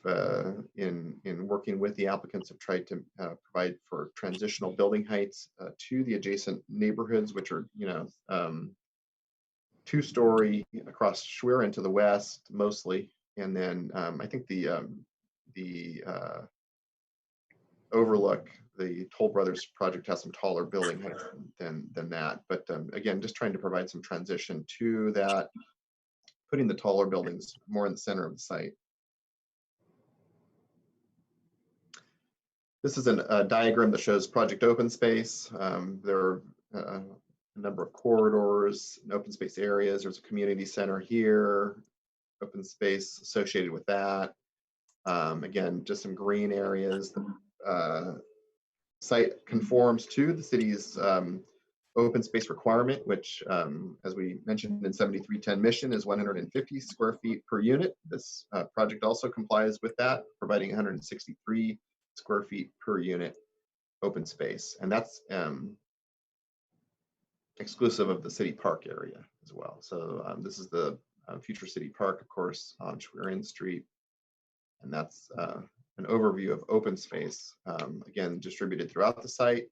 in working with the applicants have tried to provide for transitional building heights to the adjacent neighborhoods, which are 2-story across Schwerin to the west mostly, and then I think the overlook, the Toll Brothers project has some taller building heights than that. But again, just trying to provide some transition to that, putting the taller buildings more in the center of the site. This is a diagram that shows project open space. There are a number of corridors and open space areas. There's a community center here, open space associated with that. Again, just some green areas. The site conforms to the city's open space requirement, which, as we mentioned in 7310 mission, is 150 square feet per unit. This project also complies with that, providing 163 square feet per unit open space. And that's exclusive of the city park area as well. So this is the future city park, of course, on Schwerin Street. And that's an overview of open space, again, distributed throughout the site,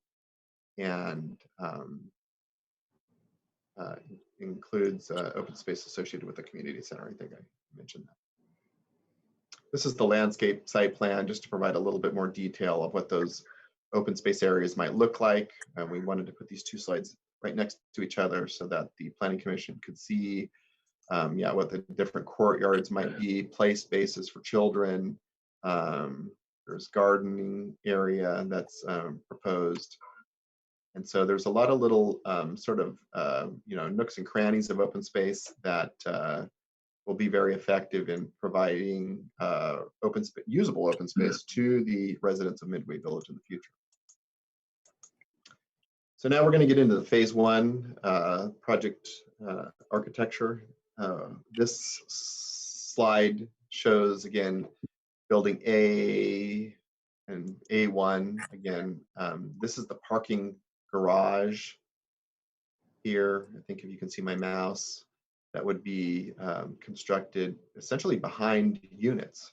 and includes open space associated with the community center. I think I mentioned that. This is the landscape site plan, just to provide a little bit more detail of what those open space areas might look like. And we wanted to put these two slides right next to each other so that the Planning Commission could see what the different courtyards might be, play spaces for children. There's gardening area that's proposed. And so there's a lot of little nooks and crannies of open space that will be very effective in providing usable open space to the residents of Midway Village in the future. So now we're going to get into the phase 1 project architecture. This slide shows, again, building A and A1. Again, this is the parking garage here. I think if you can see my mouse, that would be constructed essentially behind units.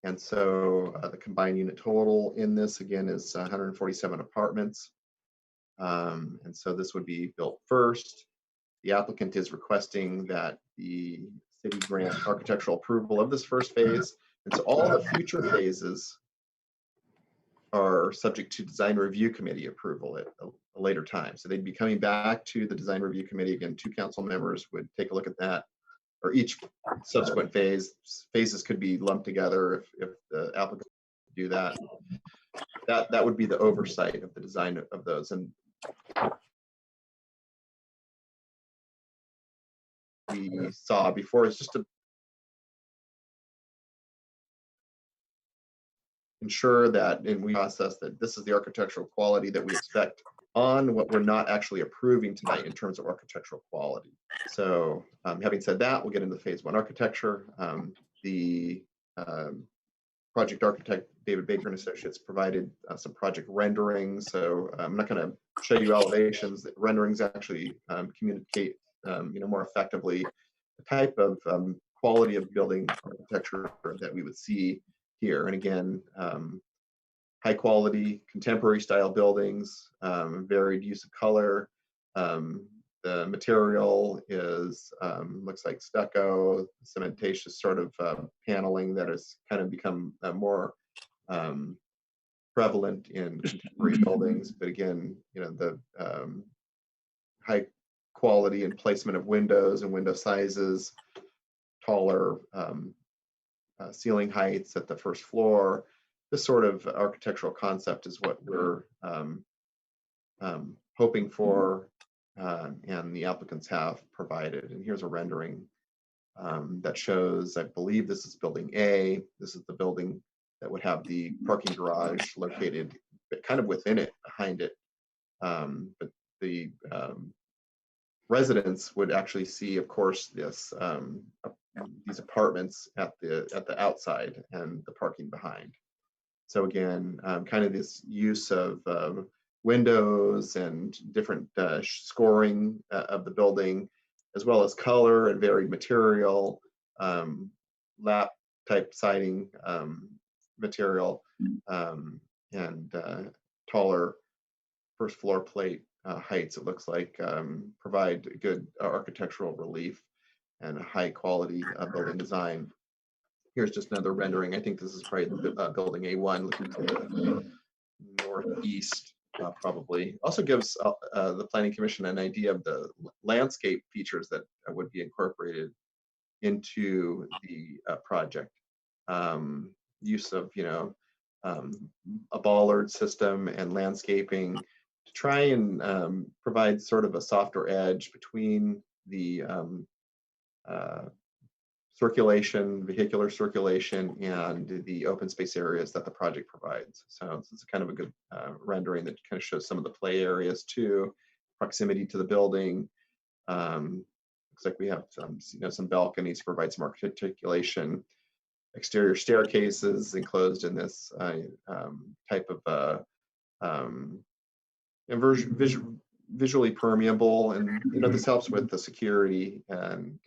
And so the combined unit total in this, again, is 147 apartments. And so this would be built first. The applicant is requesting that the city grant architectural approval of this first phase. And so all the future phases are subject to design review committee approval at a later time. So they'd be coming back to the design review committee. Again, 2 council members would take a look at that, or each subsequent phases could be lumped together if the applicant do that. That would be the oversight of the design of those. And we saw before is just to ensure that, and we process that this is the architectural quality that we expect on what we're not actually approving tonight in terms of architectural quality. So having said that, we'll get into phase 1 architecture. The project architect, David Baker and Associates, provided some project renderings. So I'm not going to show you elevations. The renderings actually communicate more effectively the type of quality of building architecture that we would see here. And again, high quality, contemporary style buildings, varied use of color. The material is, looks like stucco, cementatious sort of paneling that has kind of become more prevalent in contemporary buildings. But again, the high quality and placement of windows and window sizes, taller ceiling heights at the first floor. This sort of architectural concept is what we're hoping for, and the applicants have provided. And here's a rendering that shows, I believe this is building A. This is the building that would have the parking garage located kind of within it, behind it. But the residents would actually see, of course, this these apartments at the outside and the parking behind. So again, kind of this use of windows and different scoring of the building, as well as color and varied material, lap type siding material, and taller first floor plate heights, it looks like, provide good architectural relief and a high quality building design. Here's just another rendering. I think this is probably building A1 looking to the northeast, probably. Also gives the Planning Commission an idea of the landscape features that would be incorporated into the project. Use of, a bollard system and landscaping to try and provide sort of a softer edge between the vehicular circulation, and the open space areas that the project provides. So this is kind of a good rendering that kind of shows some of the play areas too, proximity to the building. Looks like we have some balconies to provide some articulation, exterior staircases enclosed in this type of visually permeable, and this helps with the security and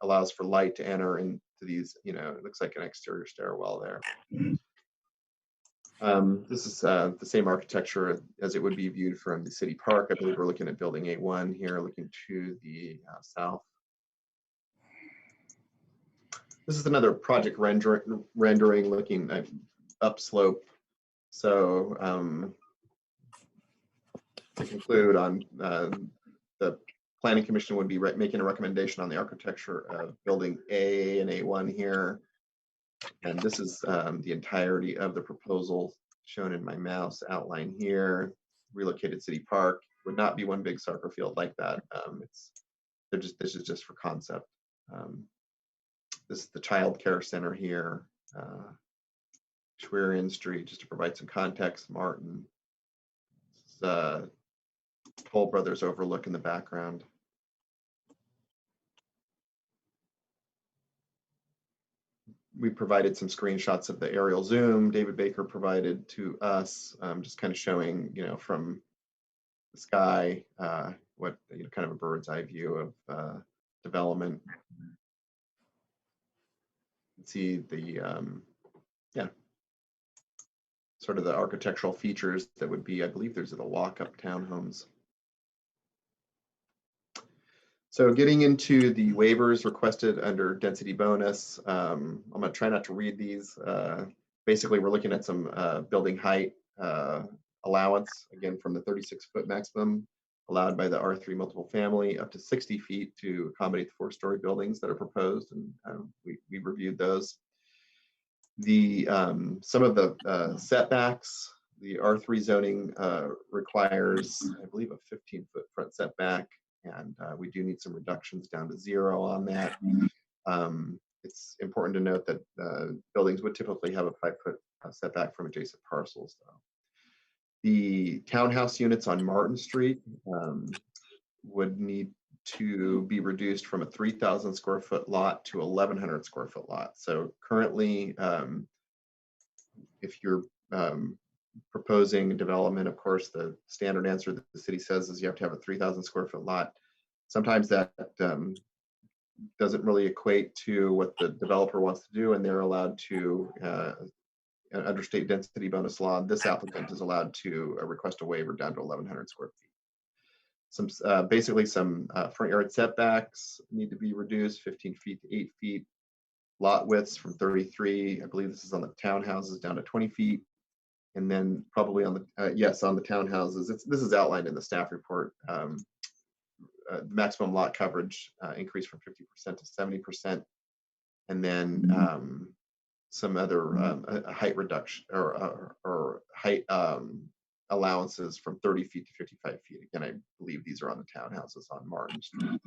allows for light to enter into these. It looks like an exterior stairwell there. This is the same architecture as it would be viewed from the city park. I believe we're looking at building A1 here, looking to the south. This is another project rendering looking upslope. So to conclude on, the Planning Commission would be making a recommendation on the architecture of building A and A1 here. And this is the entirety of the proposal shown in my mouse outline here. Relocated city park would not be one big soccer field like that. This is just for concept. This is the child care center here. Schwerian Street, just to provide some context. Martin. Toll Brothers overlook in the background. We provided some screenshots of the aerial zoom David Baker provided to us, just kind of showing, from the sky, what kind of a bird's eye view of development. See the sort of the architectural features that would be, I believe there's the walk-up townhomes. So getting into the waivers requested under density bonus, I'm going to try not to read these. Basically, we're looking at some building height allowance, again, from the 36-foot maximum allowed by the R3 multiple family up to 60 feet to accommodate the 4-story buildings that are proposed, and we reviewed those. The some of the setbacks, the R3 zoning requires, I believe, a 15-foot front setback. And we do need some reductions down to 0 on that. It's important to note that buildings would typically have a 5-foot setback from adjacent parcels, though. The townhouse units on Martin Street would need to be reduced from a 3,000 square foot lot to 1,100 square foot lot. So currently, if you're proposing development, of course, the standard answer that the city says is you have to have a 3,000 square foot lot. Sometimes that doesn't really equate to what the developer wants to do, and they're allowed to, under state density bonus law, this applicant is allowed to request a waiver down to 1,100 square feet. Basically some front yard setbacks need to be reduced 15 feet to 8 feet. Lot widths from 33, I believe this is on the townhouses, down to 20 feet. And then probably on the, yes, on the townhouses, this is outlined in the staff report. Maximum lot coverage increased from 50% to 70%. And then some other height reduction or height allowances from 30 feet to 55 feet. Again, I believe these are on the townhouses on Martin Street.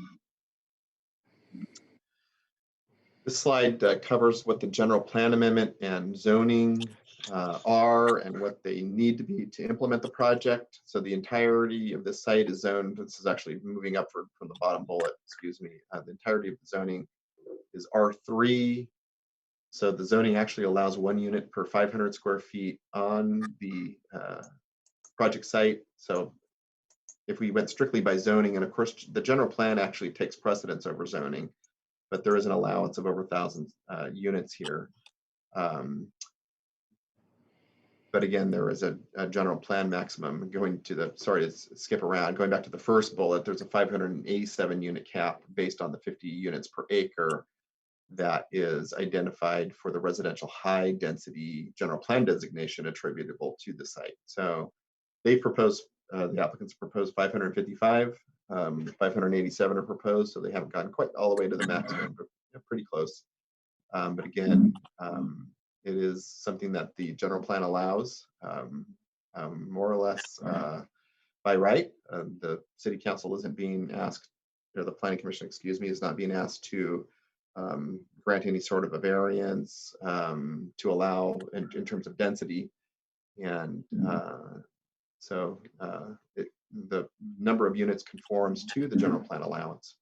This slide covers what the general plan amendment and zoning are and what they need to be to implement the project. So the entirety of this site is zoned. This is actually moving up from the bottom bullet, excuse me. The entirety of the zoning is R3. So the zoning actually allows 1 unit per 500 square feet on the project site. So if we went strictly by zoning, and of course the general plan actually takes precedence over zoning, but there is an allowance of over 1,000 units here. But again, there is a general plan maximum. Going to the, sorry to skip around, going back to the first bullet, there's a 587 unit cap based on the 50 units per acre that is identified for the residential high density general plan designation attributable to the site. So they propose, the applicants propose 555, 587 are proposed, so they haven't gotten quite all the way to the maximum, but pretty close. But again, it is something that the general plan allows, more or less by right. The city council isn't being asked, or the planning commission, excuse me, is not being asked to grant any sort of a variance to allow in terms of density. And so the number of units conforms to the general plan allowance.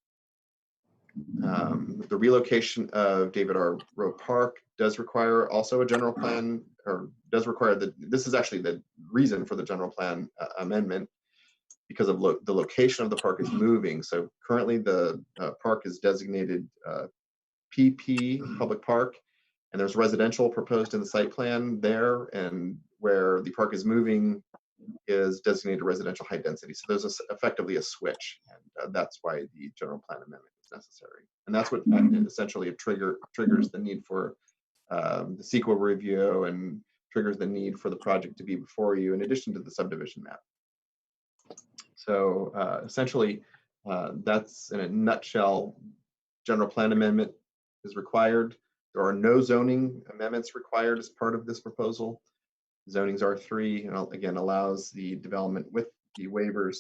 The relocation of David R. Rowe Park does require also a general plan, or does require this is actually the reason for the general plan amendment, because of the location of the park is moving. So currently the park is designated PP, public park, and there's residential proposed in the site plan there, and where the park is moving is designated residential high density. So there's effectively a switch, and that's why the general plan amendment is necessary. And that's what essentially triggers the need for the CEQA review and triggers the need for the project to be before you, in addition to the subdivision map. So essentially, that's in a nutshell. General plan amendment is required. There are no zoning amendments required as part of this proposal. Zoning's R3, and again allows the development with the waivers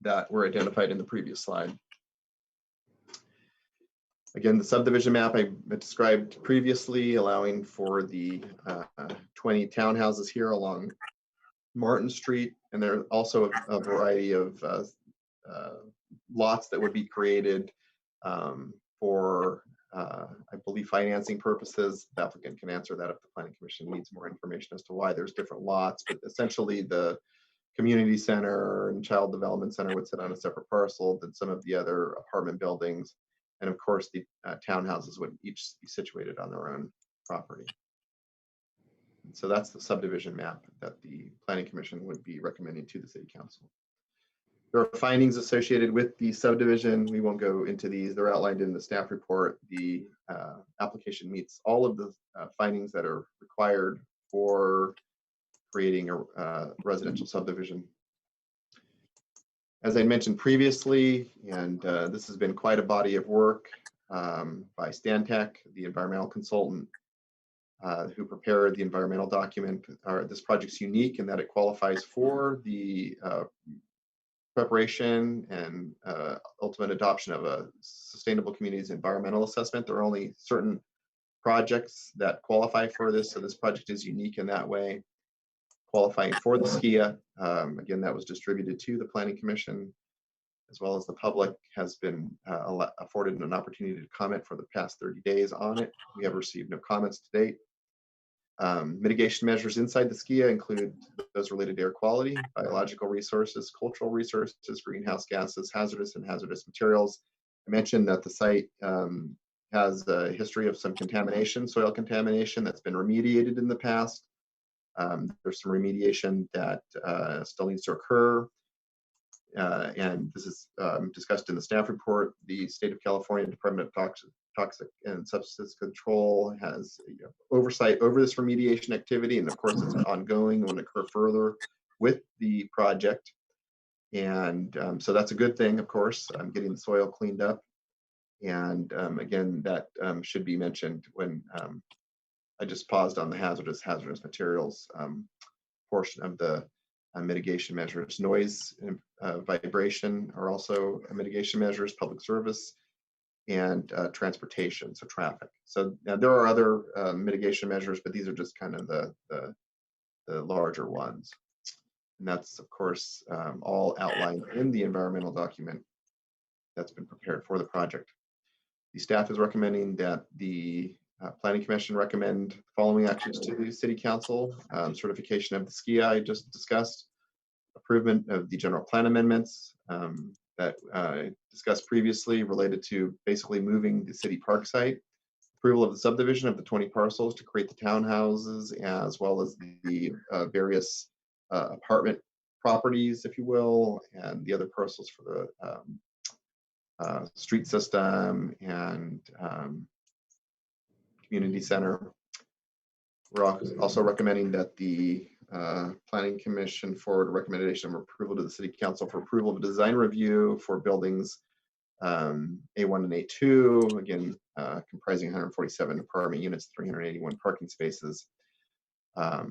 that were identified in the previous slide. Again, the subdivision map I described previously, allowing for the 20 townhouses here along Martin Street, and there are also a variety of lots that would be created for, I believe, financing purposes. The applicant can answer that if the planning commission needs more information as to why there's different lots, but essentially the community center and child development center would sit on a separate parcel than some of the other apartment buildings. And of course, the townhouses would each be situated on their own property. And so that's the subdivision map that the planning commission would be recommending to the city council. There are findings associated with the subdivision. We won't go into these. They're outlined in the staff report. The application meets all of the findings that are required for creating a residential subdivision. As I mentioned previously, and this has been quite a body of work by Stantec, the environmental consultant who prepared the environmental document. This project's unique in that it qualifies for the preparation and ultimate adoption of a sustainable communities environmental assessment. There are only certain projects that qualify for this, so this project is unique in that way. Qualifying for the SKIA, again, that was distributed to the Planning Commission, as well as the public has been afforded an opportunity to comment for the past 30 days on it. We have received no comments to date. Mitigation measures inside the SKIA include those related to air quality, biological resources, cultural resources, greenhouse gases, hazardous and hazardous materials. I mentioned that the site has a history of some contamination, soil contamination that's been remediated in the past. There's some remediation that still needs to occur. And this is discussed in the staff report. The State of California Department of Toxic and Substance Control has oversight over this remediation activity, and of course it's ongoing and will occur further with the project. And so that's a good thing, of course, getting the soil cleaned up. And again, that should be mentioned when I just paused on the hazardous materials portion of the mitigation measures. Noise and vibration are also mitigation measures, public service, and transportation, so traffic. So there are other mitigation measures, but these are just kind of the larger ones. And that's, of course, all outlined in the environmental document that's been prepared for the project. The staff is recommending that the Planning Commission recommend the following actions to the City Council: certification of the SKIA I just discussed, approval of the general plan amendments that I discussed previously related to basically moving the city park site, approval of the subdivision of the 20 parcels to create the townhouses, as well as the various apartment properties, if you will, and the other parcels for the street system and community center. We're also recommending that the Planning Commission forward a recommendation of approval to the City Council for approval of a design review for buildings A1 and A2, again, comprising 147 apartment units, 381 parking spaces that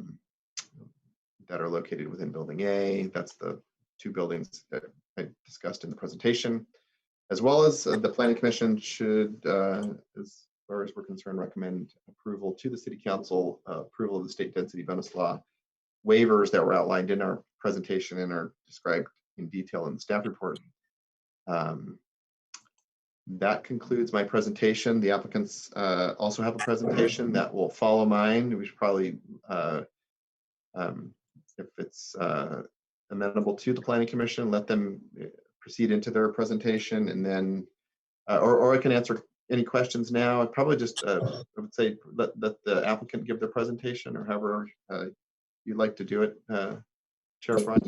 are located within Building A. That's the 2 buildings that I discussed in the presentation, as well as the Planning Commission should, as far as we're concerned, recommend approval to the City Council, approval of the state density bonus law waivers that were outlined in our presentation and are described in detail in the staff report. That concludes my presentation. The applicants also have a presentation that will follow mine. We should probably, if it's amenable to the Planning Commission, let them proceed into their presentation, and then, or I can answer any questions now. I'd probably just, I would say, let the applicant give their presentation, or however you'd like to do it, Chair Franz.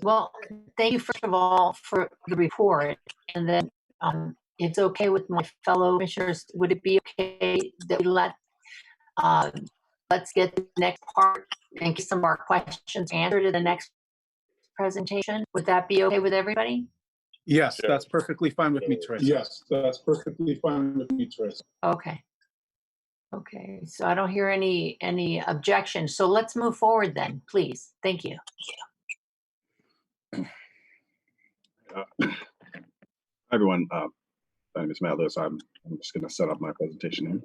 Well, thank you first of all for the report, and then it's okay with my fellow commissioners. Would it be okay that we let's get the next part and get some more questions answered to the next presentation? Would that be okay with everybody? Yes, that's perfectly fine with me, Teresa. Yes, that's perfectly fine with me, Teresa. Okay. Okay, so I don't hear any objections. So let's move forward then, please. Thank you. Hi everyone, my name is Matt Lewis. I'm just going to set up my presentation here.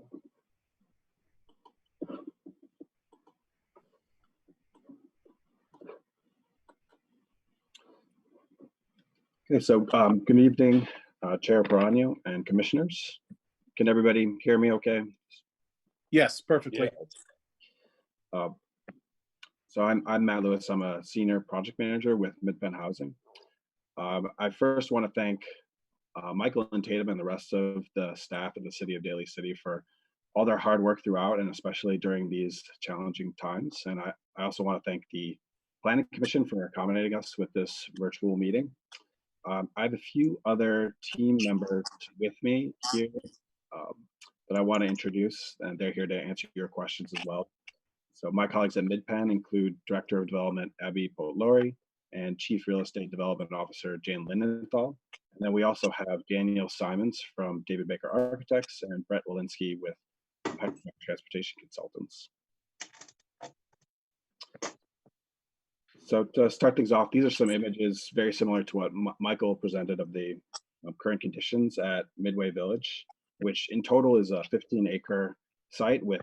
Okay, so good evening, Chair Perano and commissioners. Can everybody hear me okay? Yes, perfectly. Yeah. So I'm Matt Lewis. I'm a senior project manager with Mid-Penn Housing. I first want to thank Michael and Tatum and the rest of the staff of the city of Daly City for all their hard work throughout, and especially during these challenging times. And I also want to thank the Planning Commission for accommodating us with this virtual meeting. I have a few other team members with me here that I want to introduce, and they're here to answer your questions as well. So my colleagues at Mid-Penn include Director of Development Abby Potlori and Chief Real Estate Development Officer Jane Lindenthal. And then we also have Daniel Simons from David Baker Architects and Brett Walensky with Transportation Consultants. So to start things off, these are some images very similar to what Michael presented of the current conditions at Midway Village, which in total is a 15-acre site with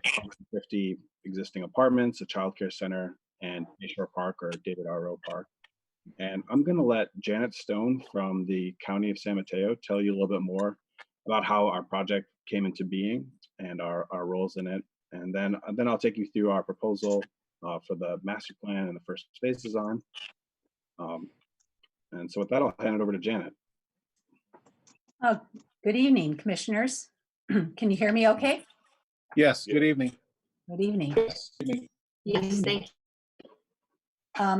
50 existing apartments, a childcare center, and Bayshore Park, or David R. Rowe Park. And I'm going to let Janet Stone from the County of San Mateo tell you a little bit more about how our project came into being and our roles in it. And then I'll take you through our proposal for the master plan and the first phase design. And so with that, I'll hand it over to Janet. Oh, good evening, commissioners. Can you hear me okay? Yes, good evening. Good evening. Yes, thank you.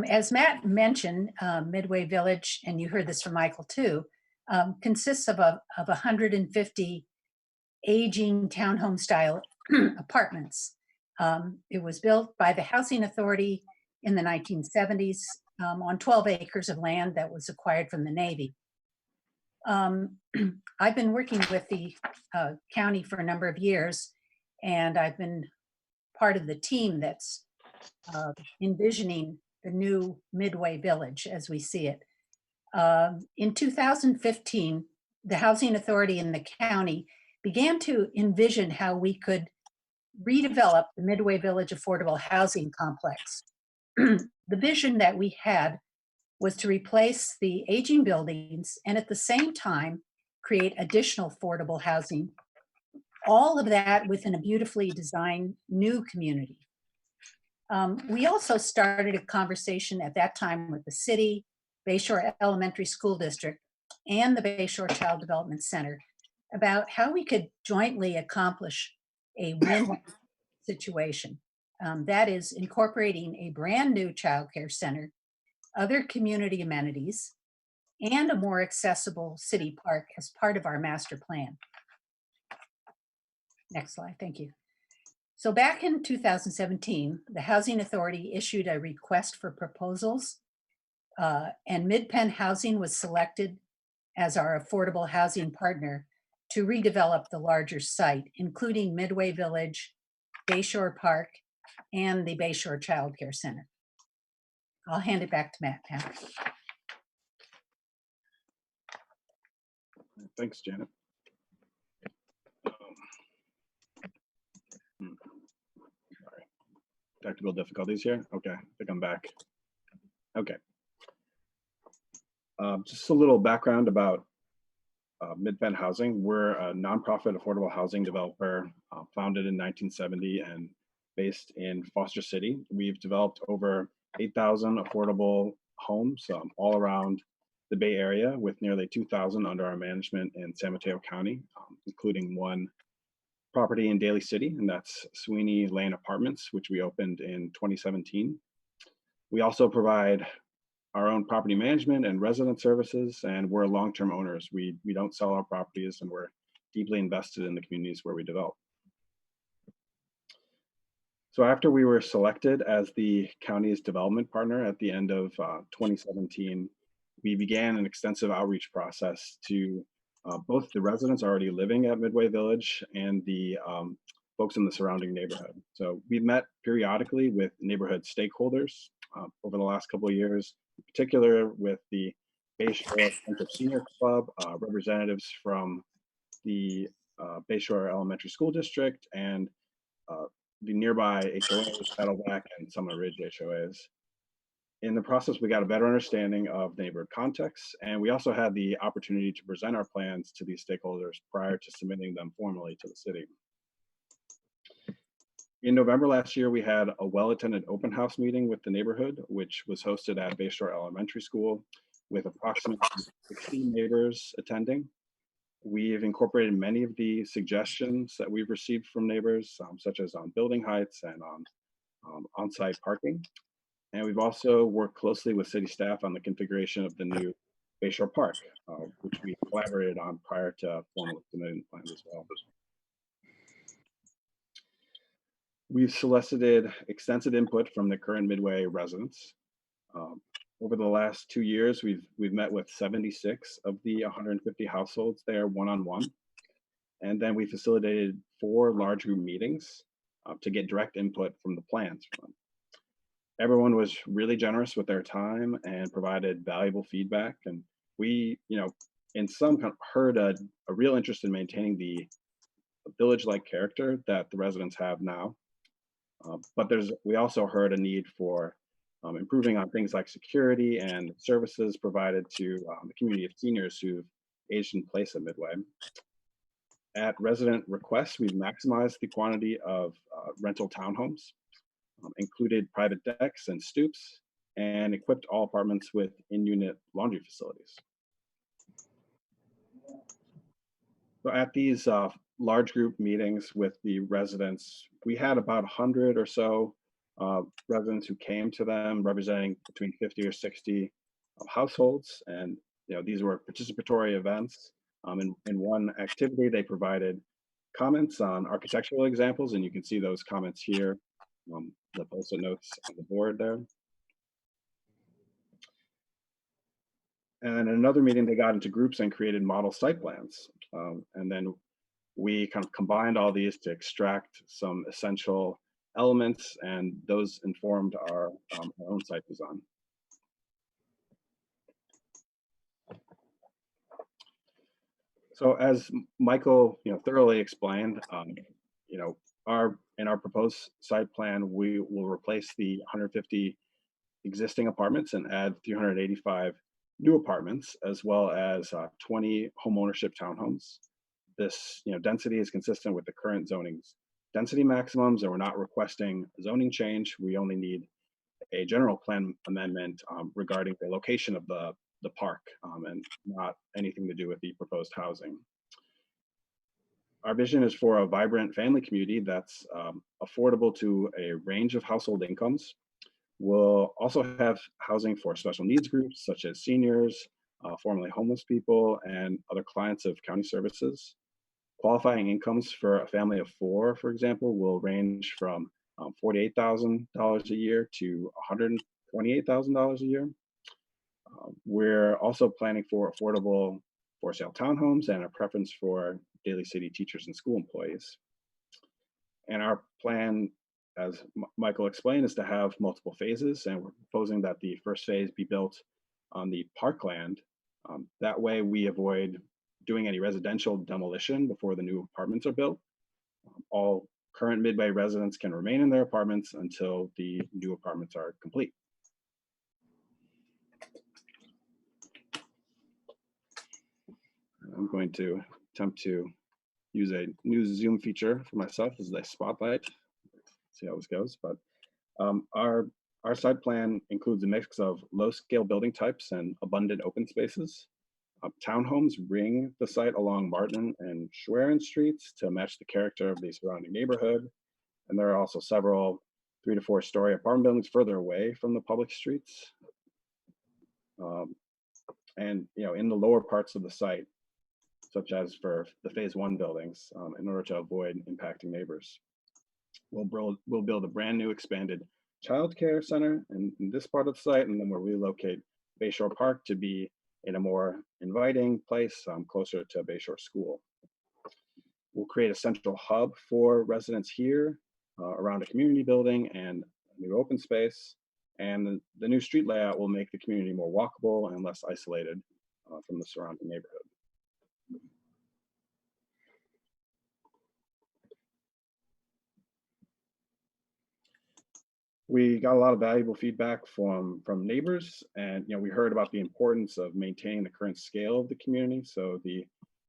As Matt mentioned, Midway Village, and you heard this from Michael too, consists of 150 aging townhome style apartments. It was built by the Housing Authority in the 1970s on 12 acres of land that was acquired from the Navy. I've been working with the county for a number of years, and I've been part of the team that's envisioning the new Midway Village as we see it. In 2015, the Housing Authority in the county began to envision how we could redevelop the Midway Village Affordable Housing Complex. The vision that we had was to replace the aging buildings and at the same time create additional affordable housing, all of that within a beautifully designed new community. We also started a conversation at that time with the city, Bayshore Elementary School District, and the Bayshore Child Development Center about how we could jointly accomplish a win situation. That is incorporating a brand new childcare center, other community amenities, and a more accessible city park as part of our master plan. Next slide, thank you. So back in 2017, the Housing Authority issued a request for proposals, and Mid-Penn Housing was selected as our affordable housing partner to redevelop the larger site, including Midway Village, Bayshore Park, and the Bayshore Child Care Center. I'll hand it back to Matt now. Thanks, Janet. Sorry. Technical difficulties here. Okay, I think I'm back. Okay. Just a little background about Mid-Penn Housing. We're a nonprofit affordable housing developer founded in 1970 and based in Foster City. We've developed over 8,000 affordable homes all around the Bay Area, with nearly 2,000 under our management in San Mateo County, including one property in Daly City, and that's Sweeney Lane Apartments, which we opened in 2017. We also provide our own property management and resident services, and we're long-term owners. We don't sell our properties, and we're deeply invested in the communities where we develop. So after we were selected as the county's development partner at the end of 2017, we began an extensive outreach process to both the residents already living at Midway Village and the folks in the surrounding neighborhood. So we've met periodically with neighborhood stakeholders over the last couple of years, in particular with the Bayshore Friendship Senior Club, representatives from the Bayshore Elementary School District, and the nearby HOAs, Saddleback and Summit Ridge HOAs. In the process, we got a better understanding of the neighborhood context, and we also had the opportunity to present our plans to these stakeholders prior to submitting them formally to the city. In November last year, we had a well-attended open house meeting with the neighborhood, which was hosted at Bayshore Elementary School with approximately 16 neighbors attending. We've incorporated many of the suggestions that we've received from neighbors, such as on building heights and on on-site parking. And we've also worked closely with city staff on the configuration of the new Bayshore Park, which we collaborated on prior to formally submitting plans as well. We've solicited extensive input from the current Midway residents. Over the last 2 years, we've met with 76 of the 150 households there one-on-one. And then we facilitated 4 large group meetings to get direct input from the plans from them. Everyone was really generous with their time and provided valuable feedback. And we, in some kind of heard a real interest in maintaining the village-like character that the residents have now. But we also heard a need for improving on things like security and services provided to the community of seniors who've aged in place at Midway. At resident request, we've maximized the quantity of rental townhomes, included private decks and stoops, and equipped all apartments with in-unit laundry facilities. So at these large group meetings with the residents, we had about 100 or so residents who came to them, representing between 50 or 60 households. And these were participatory events. In one activity, they provided comments on architectural examples, and you can see those comments here, the post-it notes on the board there. And in another meeting, they got into groups and created model site plans. And then we kind of combined all these to extract some essential elements, and those informed our own site design. So as Michael, thoroughly explained, in our proposed site plan, we will replace the 150 existing apartments and add 385 new apartments, as well as 20 homeownership townhomes. This density is consistent with the current zoning's density maximums, and we're not requesting a zoning change. We only need a general plan amendment regarding the location of the park, and not anything to do with the proposed housing. Our vision is for a vibrant family community that's affordable to a range of household incomes. We'll also have housing for special needs groups such as seniors, formerly homeless people, and other clients of county services. Qualifying incomes for a family of 4, for example, will range from $48,000 a year to $128,000 a year. We're also planning for affordable for sale townhomes and a preference for Daly City teachers and school employees. And our plan, as Michael explained, is to have multiple phases, and we're proposing that the first phase be built on the parkland. That way we avoid doing any residential demolition before the new apartments are built. All current Midway residents can remain in their apartments until the new apartments are complete. I'm going to attempt to use a new Zoom feature for myself as a spotlight. See how this goes. But our site plan includes a mix of low-scale building types and abundant open spaces. Townhomes ring the site along Martin and Schwerin streets to match the character of the surrounding neighborhood. And there are also several 3 to 4 story apartment buildings further away from the public streets. And in the lower parts of the site, such as for the phase 1 buildings, in order to avoid impacting neighbors. We'll build a brand new expanded childcare center in this part of the site, and then we'll relocate Bayshore Park to be in a more inviting place closer to Bayshore School. We'll create a central hub for residents here around a community building and a new open space. And the new street layout will make the community more walkable and less isolated from the surrounding neighborhood. We got a lot of valuable feedback from neighbors, and we heard about the importance of maintaining the current scale of the community. So the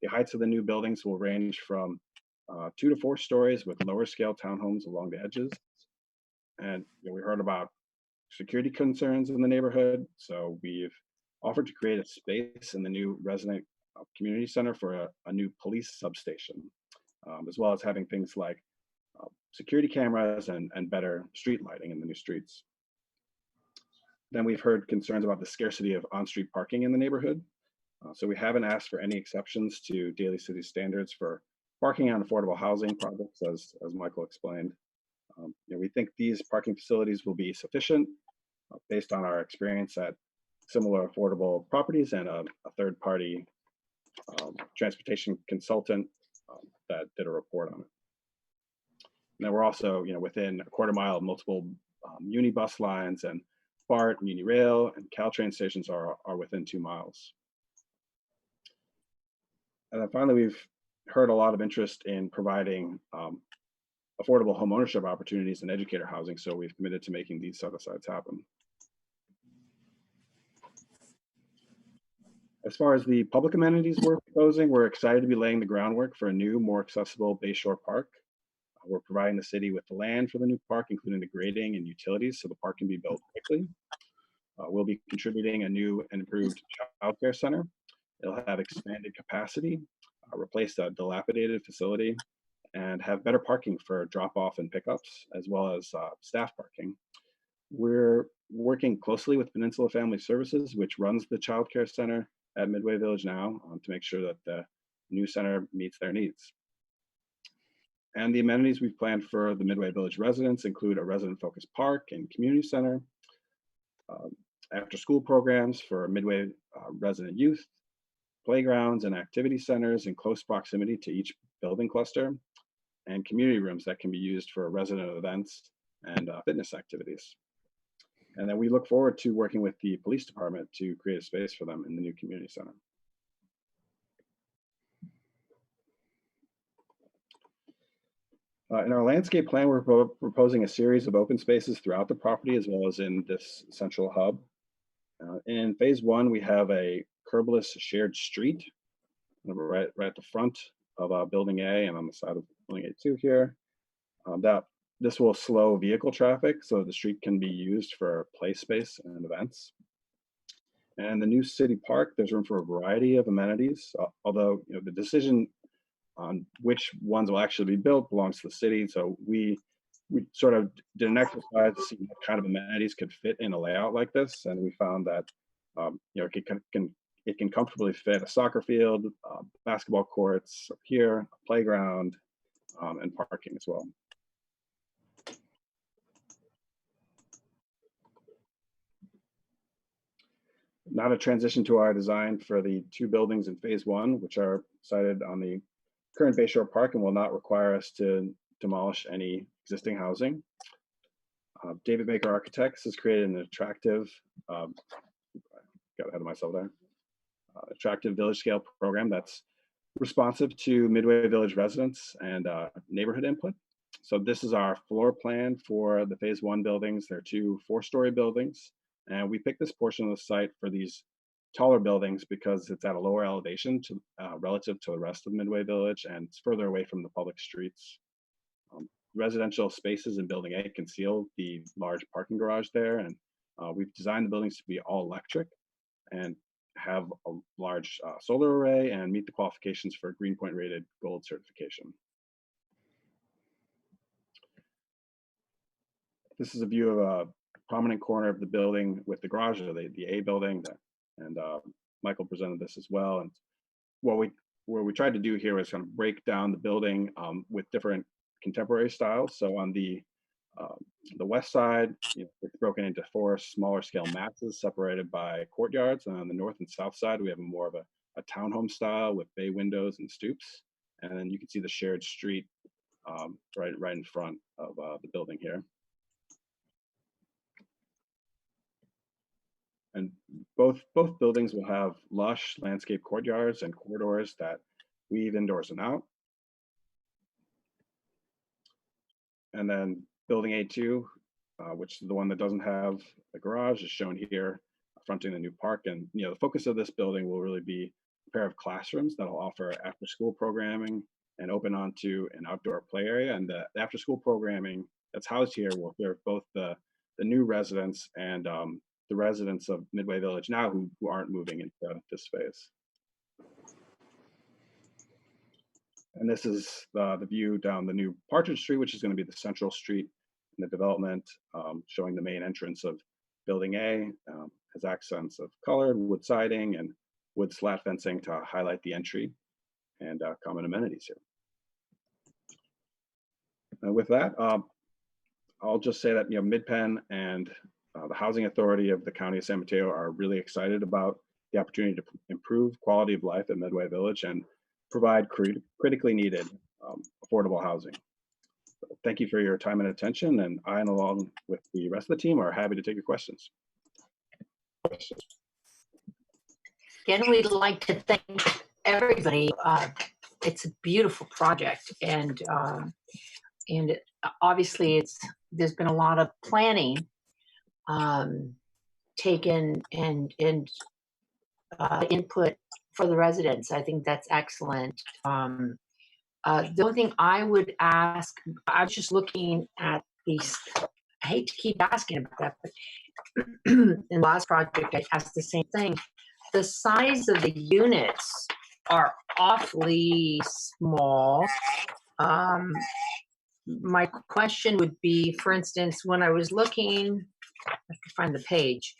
heights of the new buildings will range from 2 to 4 stories with lower scale townhomes along the edges. And we heard about security concerns in the neighborhood, so we've offered to create a space in the new resident community center for a new police substation, as well as having things like security cameras and better street lighting in the new streets. Then we've heard concerns about the scarcity of on-street parking in the neighborhood. So we haven't asked for any exceptions to Daly City standards for parking on affordable housing projects, as Michael explained. We think these parking facilities will be sufficient based on our experience at similar affordable properties and a third-party transportation consultant that did a report on it. And then we're also, within a quarter mile of multiple Unibus lines, and BART, Unirail, and Caltrain stations are within 2 miles. And then finally, we've heard a lot of interest in providing affordable homeownership opportunities and educator housing, so we've committed to making these set-asides happen. As far as the public amenities we're proposing, we're excited to be laying the groundwork for a new, more accessible Bayshore Park. We're providing the city with the land for the new park, including the grading and utilities, so the park can be built quickly. We'll be contributing a new and improved childcare center. It'll have expanded capacity, replace a dilapidated facility, and have better parking for drop-off and pickups, as well as staff parking. We're working closely with Peninsula Family Services, which runs the childcare center at Midway Village now, to make sure that the new center meets their needs. And the amenities we've planned for the Midway Village residents include a resident-focused park and community center, after-school programs for Midway resident youth, playgrounds and activity centers in close proximity to each building cluster, and community rooms that can be used for resident events and fitness activities. And then we look forward to working with the police department to create a space for them in the new community center. In our landscape plan, we're proposing a series of open spaces throughout the property as well as in this central hub. In phase one, we have a curbless shared street right at the front of building A and on the side of building A2 here. This will slow vehicle traffic so the street can be used for play space and events. And the new city park, there's room for a variety of amenities, although the decision on which ones will actually be built belongs to the city. So we sort of did an exercise to see what kind of amenities could fit in a layout like this, and we found that it can comfortably fit a soccer field, basketball courts up here, a playground, and parking as well. Now to transition to our design for the two buildings in phase one, which are sited on the current Bayshore Park and will not require us to demolish any existing housing. David Baker Architects has created an attractive, got ahead of myself there, attractive village scale program that's responsive to Midway Village residents and neighborhood input. So this is our floor plan for the phase one buildings. They're two 4-story buildings. And we picked this portion of the site for these taller buildings because it's at a lower elevation relative to the rest of Midway Village, and it's further away from the public streets. Residential spaces in building A conceal the large parking garage there, and we've designed the buildings to be all electric and have a large solar array and meet the qualifications for Greenpoint rated gold certification. This is a view of a prominent corner of the building with the garage, the A building, and Michael presented this as well. And what we tried to do here was kind of break down the building with different contemporary styles. So on the west side, it's broken into 4 smaller scale masses separated by courtyards. And on the north and south side, we have more of a townhome style with bay windows and stoops. And then you can see the shared street right in front of the building here. And both buildings will have lush landscape courtyards and corridors that weave indoors and out. And then building A2, which is the one that doesn't have a garage, is shown here, fronting the new park. And the focus of this building will really be a pair of classrooms that'll offer after-school programming and open onto an outdoor play area. And the after-school programming that's housed here will serve both the new residents and the residents of Midway Village now who aren't moving into this space. And this is the view down the new Partridge Street, which is going to be the central street in the development, showing the main entrance of Building A. Has accents of colored wood siding and wood slat fencing to highlight the entry and common amenities here. And with that, I'll just say that MidPen and the Housing Authority of the County of San Mateo are really excited about the opportunity to improve quality of life at Midway Village and provide critically needed affordable housing. So thank you for your time and attention, and I, along with the rest of the team, are happy to take your questions. Again, we'd like to thank everybody. It's a beautiful project, and obviously there's been a lot of planning taken and input for the residents. I think that's excellent. The only thing I would ask, I was just looking at these, I hate to keep asking about that, but in the last project, I asked the same thing. The size of the units are awfully small. My question would be, for instance, when I was looking, I have to find the page,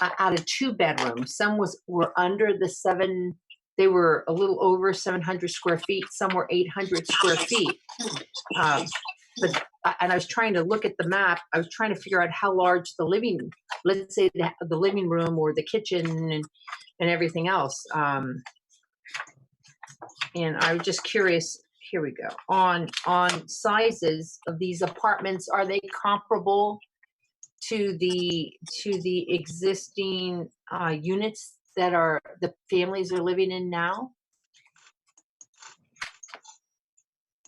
out of 2 bedrooms, some were under the 7, they were a little over 700 square feet, some were 800 square feet. And I was trying to look at the map, I was trying to figure out how large the living, let's say the living room or the kitchen and everything else. And I was just curious, here we go, on sizes of these apartments, are they comparable to the existing units that the families are living in now?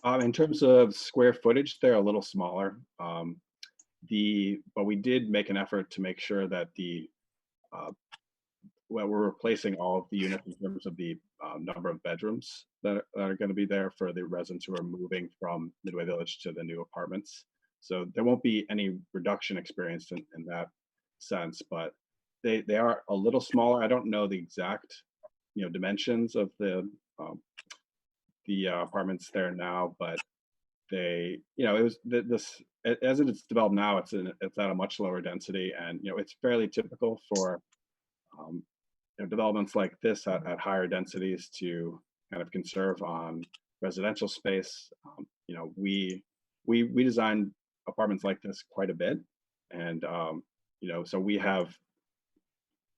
In terms of square footage, they're a little smaller. But we did make an effort to make sure that we're replacing all of the units in terms of the number of bedrooms that are going to be there for the residents who are moving from Midway Village to the new apartments. So there won't be any reduction experienced in that sense, but they are a little smaller. I don't know the exact dimensions of the apartments there now, but it was this as it's developed now, it's at a much lower density, and it's fairly typical for developments like this at higher densities to kind of conserve on residential space. We designed apartments like this quite a bit, and so we have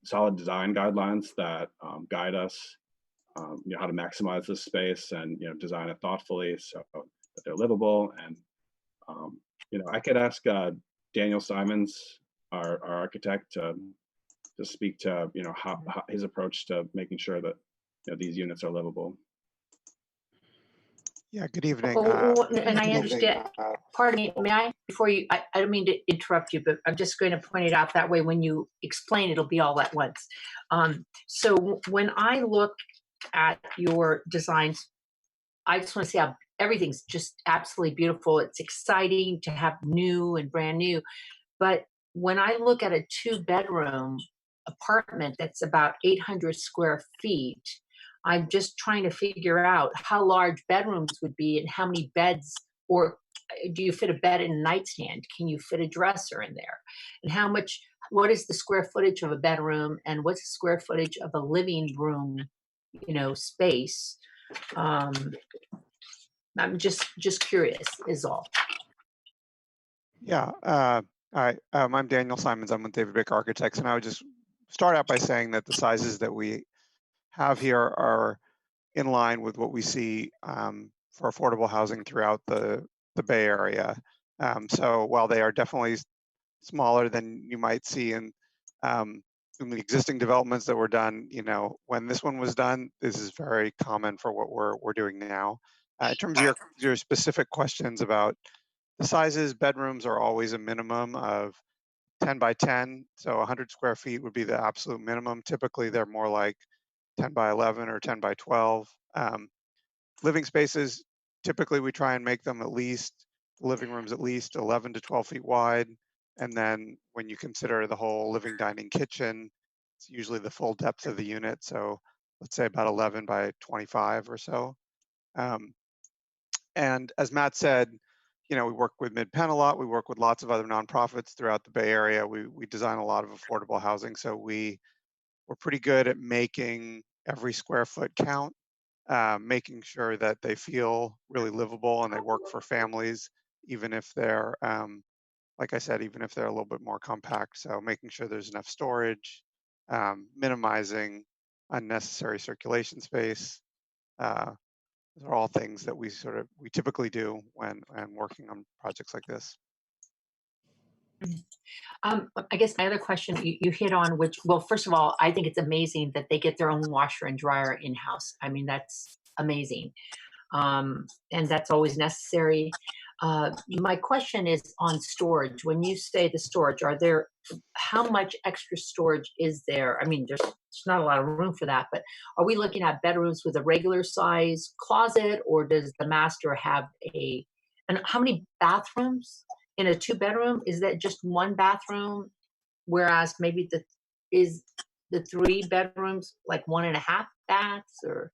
solid design guidelines that guide us how to maximize this space and design it thoughtfully so that they're livable. And I could ask Daniel Simons, our architect, to speak to how his approach to making sure that these units are livable. Yeah, good evening. And I understand, pardon me, may I, before you, I don't mean to interrupt you, but I'm just going to point it out that way. When you explain, it'll be all at once. So when I look at your designs, I just want to say how everything's just absolutely beautiful. It's exciting to have new and brand new. But when I look at a 2-bedroom apartment that's about 800 square feet, I'm just trying to figure out how large bedrooms would be and how many beds, or do you fit a bed in a nightstand? Can you fit a dresser in there? And what is the square footage of a bedroom, and what's the square footage of a living room, space? I'm just curious is all. Yeah, I'm Daniel Simons. I'm with David Baker Architects, and I would just start out by saying that the sizes that we have here are in line with what we see for affordable housing throughout the Bay Area. So while they are definitely smaller than you might see in the existing developments that were done, when this one was done, this is very common for what we're doing now. In terms of your specific questions about the sizes, bedrooms are always a minimum of 10 by 10. So 100 square feet would be the absolute minimum. Typically, they're more like 10 by 11 or 10 by 12. Living spaces, typically we try and make them living rooms at least 11 to 12 feet wide. And then when you consider the whole living, dining, kitchen, it's usually the full depth of the unit. So let's say about 11 by 25 or so. And as Matt said, we work with MidPenn a lot. We work with lots of other nonprofits throughout the Bay Area. We design a lot of affordable housing. So we're pretty good at making every square foot count, making sure that they feel really livable and they work for families, even if they're, like I said, even if they're a little bit more compact. So making sure there's enough storage, minimizing unnecessary circulation space. Those are all things that we typically do when working on projects like this. I guess my other question you hit on, which, well, first of all, I think it's amazing that they get their own washer and dryer in-house. I mean, that's amazing. And that's always necessary. My question is on storage. When you say the storage, how much extra storage is there? I mean, there's not a lot of room for that, but are we looking at bedrooms with a regular size closet, or does the master have and how many bathrooms in a 2-bedroom? Is that just one bathroom? Whereas maybe the 3 bedrooms like 1.5 baths, or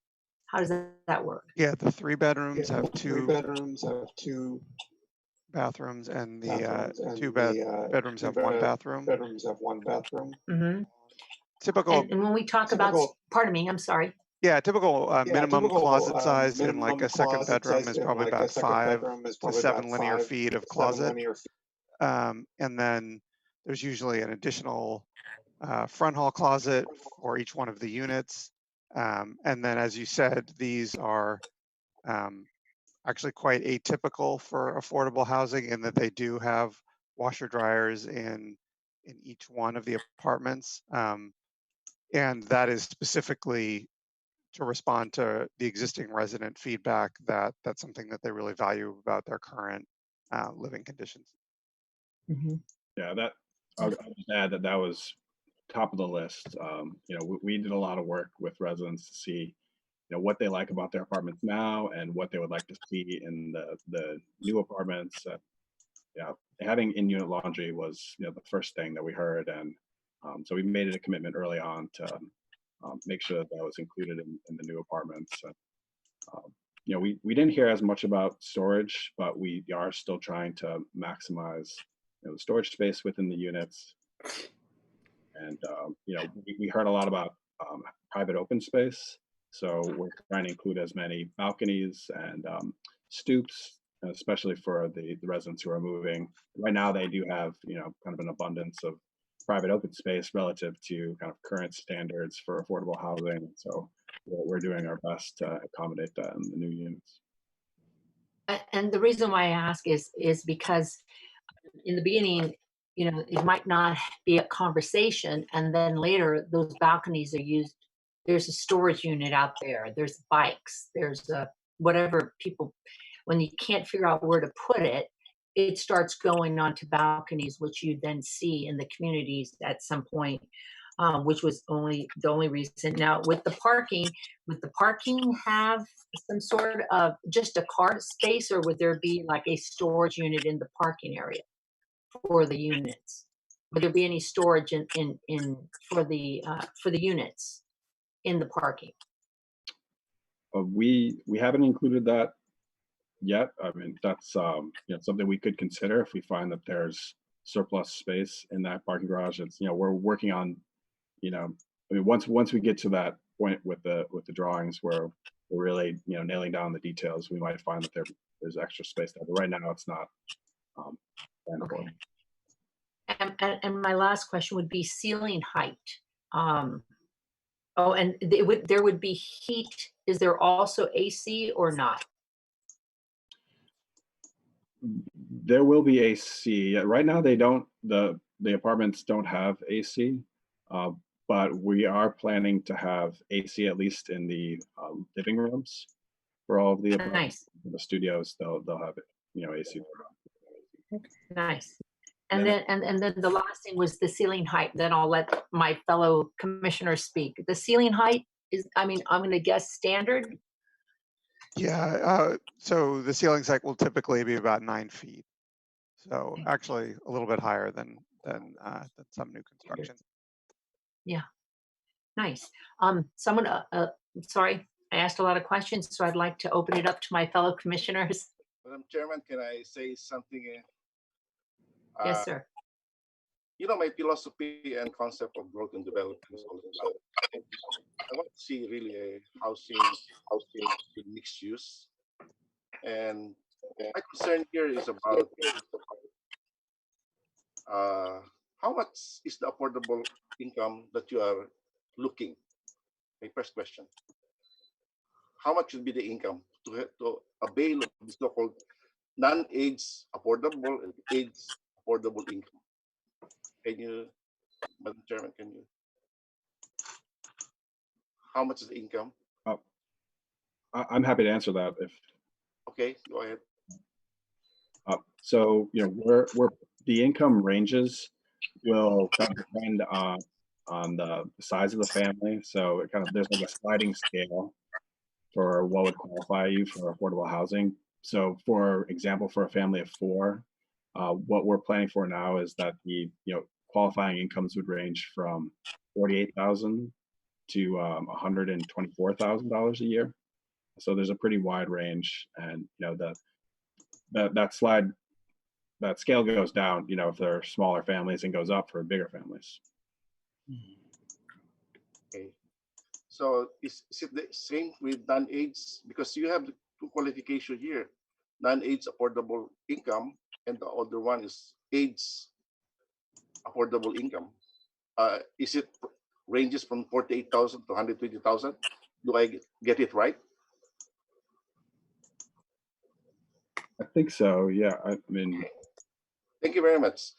how does that work? Yeah, the 3 bedrooms have two bathrooms, and the 2 bedrooms have 1 bathroom. Mm-hmm. Typical. And when we talk about, pardon me, I'm sorry. Yeah, typical minimum closet size in like a 2nd bedroom is probably about 5 to 7 linear feet of closet. And then there's usually an additional front hall closet for each one of the units. And then, as you said, these are actually quite atypical for affordable housing in that they do have washer dryers in each one of the apartments. And that is specifically to respond to the existing resident feedback that that's something that they really value about their current living conditions. Yeah, that I'll just add that that was top of the list. You know, we did a lot of work with residents to see, you know, what they like about their apartments now and what they would like to see in the new apartments. Yeah, having in-unit laundry was, you know, the first thing that we heard, and so we made it a commitment early on to make sure that that was included in the new apartments. You know, we didn't hear as much about storage, but we are still trying to maximize, you know, the storage space within the units. And you know, we heard a lot about private open space, so we're trying to include as many balconies and stoops, especially for the residents who are moving. Right now, they do have, you know, kind of an abundance of private open space relative to kind of current standards for affordable housing. So we're doing our best to accommodate that in the new units. And the reason why I ask is because in the beginning, you know, it might not be a conversation, and then later those balconies are used. There's a storage unit out there. There's bikes. There's a whatever people. When you can't figure out where to put it, it starts going onto balconies, which you then see in the communities at some point, which was the only reason. Now with the parking, would the parking have some sort of just a car space, or would there be like a storage unit in the parking area for the units? Would there be any storage in for the units in the parking? We haven't included that yet. I mean, that's you know, something we could consider if we find that there's surplus space in that parking garage. It's, you know, we're working on, you know, I mean, once we get to that point with the drawings where we're really, you know, nailing down the details, we might find that there's extra space there. But right now, it's not. Okay. And my last question would be ceiling height. Oh, and there would be heat. Is there also AC or not? There will be AC. Right now, they don't. The apartments don't have AC, but we are planning to have AC at least in the living rooms for all of the apartments. Nice. The studios, they'll have it, you know, AC. Nice. And then the last thing was the ceiling height. Then I'll let my fellow commissioners speak. The ceiling height is, I mean, I'm going to guess standard. Yeah, so the ceiling height will typically be about 9 feet. So actually a little bit higher than some new construction. Yeah, nice. Someone, sorry, I asked a lot of questions, so I'd like to open it up to my fellow commissioners. Madam Chairman, can I say something? Yes, sir. You know, my philosophy and concept of growth and development is all about, I want to see really a housing with mixed use. And my concern here is about how much is the affordable income that you are looking? My first question. How much should be the income to avail of the so-called non-age affordable and age affordable income? Can you, Madam Chairman, can you? How much is the income? I'm happy to answer that if. Okay, go ahead. So, you know, we're the income ranges will kind of depend on the size of the family. So it kind of, there's like a sliding scale for what would qualify you for affordable housing. So for example, for a family of 4, what we're planning for now is that the, you know, qualifying incomes would range from $48,000 to $124,000 a year. So there's a pretty wide range, and you know that scale goes down, you know, if they're smaller families, and goes up for bigger families. Okay. So is it the same with non-age? Because you have the 2 qualifications here, non-age affordable income, and the other one is age affordable income. is it ranges from 48,000 to 120,000? Do I get it right? I think so. Yeah. I mean, Thank you very much.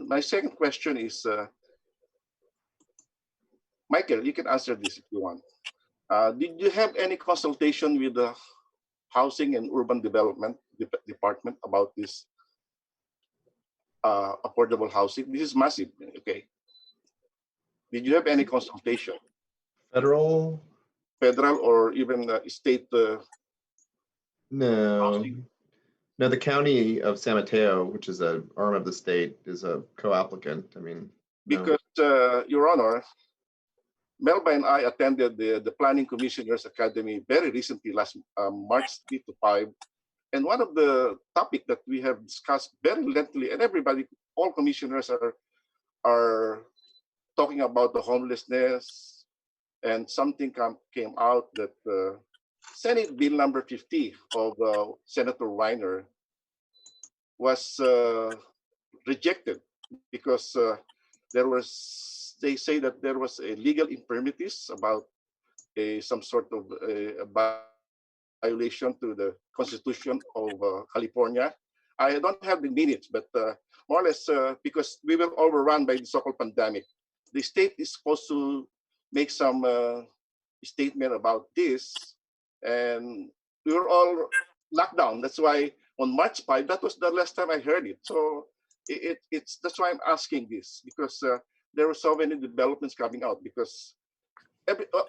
My second question is, Michael, you can answer this if you want. Did you have any consultation with the Housing and Urban Development Department about this affordable housing? This is massive, okay? Did you have any consultation? Federal? Federal or even state No. housing? No, the county of San Mateo, which is an arm of the state, is a co-applicant. I mean, no. Because, Your Honor, Melba and I attended the Planning Commissioners Academy very recently, last March 3 to 5. And one of the topics that we have discussed very lengthily, and everybody, all commissioners are talking about the homelessness, and something came out that Senate Bill number 50 of Senator Weiner was rejected because they say that there was a legal infirmities about some sort of a violation to the Constitution of California. I don't have the minutes, but more or less because we were overrun by the so-called pandemic. The state is supposed to make some statement about this, and we were all locked down. That's why on March 5, that was the last time I heard it. So it's that's why I'm asking this, because there were so many developments coming out, because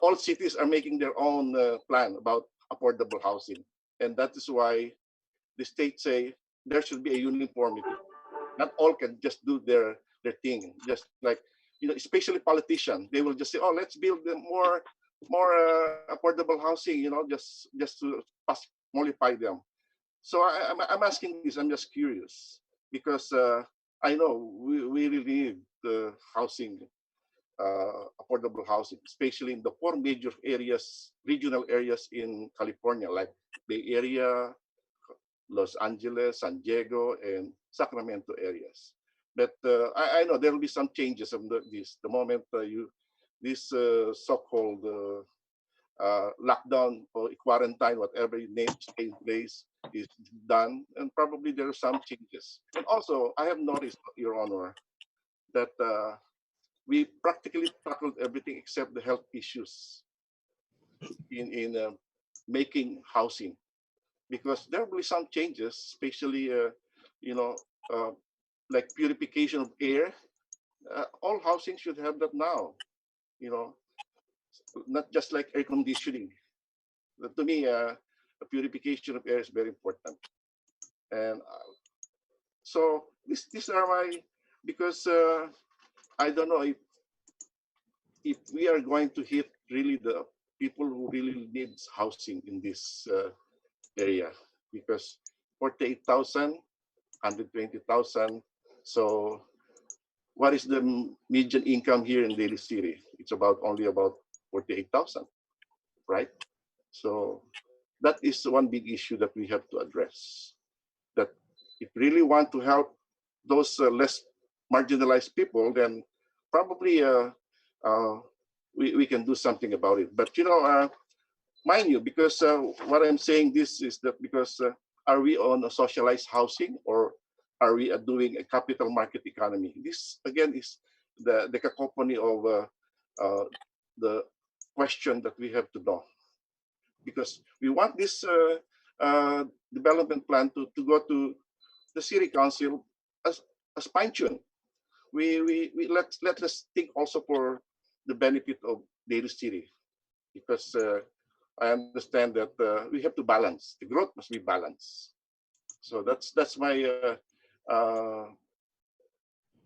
all cities are making their own plan about affordable housing. And that is why the states say there should be a uniformity. Not all can just do their thing. Just like, especially politicians, they will just say, oh, let's build more affordable housing, just to mollify them. So I'm asking this, I'm just curious, because I know we really need the housing, affordable housing, especially in the 4 major areas, regional areas in California, like Bay Area, Los Angeles, San Diego, and Sacramento areas. But I know there will be some changes of the moment this so-called lockdown or quarantine, whatever you name, stay in place, is done, and probably there are some changes. And also, I have noticed, Your Honor, that we practically tackled everything except the health issues in making housing, because there will be some changes, especially like purification of air. All housing should have that now, not just like air conditioning. But to me, purification of air is very important. And so these are my, because I don't know if we are going to hit really the people who really needs housing in this area, because 48,000, 120,000. So what is the median income here in Daly City? It's only about 48,000, right? So that is one big issue that we have to address. That if we really want to help those less marginalized people, then probably we can do something about it. But mind you, because what I'm saying this is that because are we on a socialized housing, or are we doing a capital market economy? This again is the cacophony of the question that we have to know, because we want this development plan to go to the city council as fine-tuned. Let us think also for the benefit of Daly City, because I understand that we have to balance. The growth must be balanced. So that's my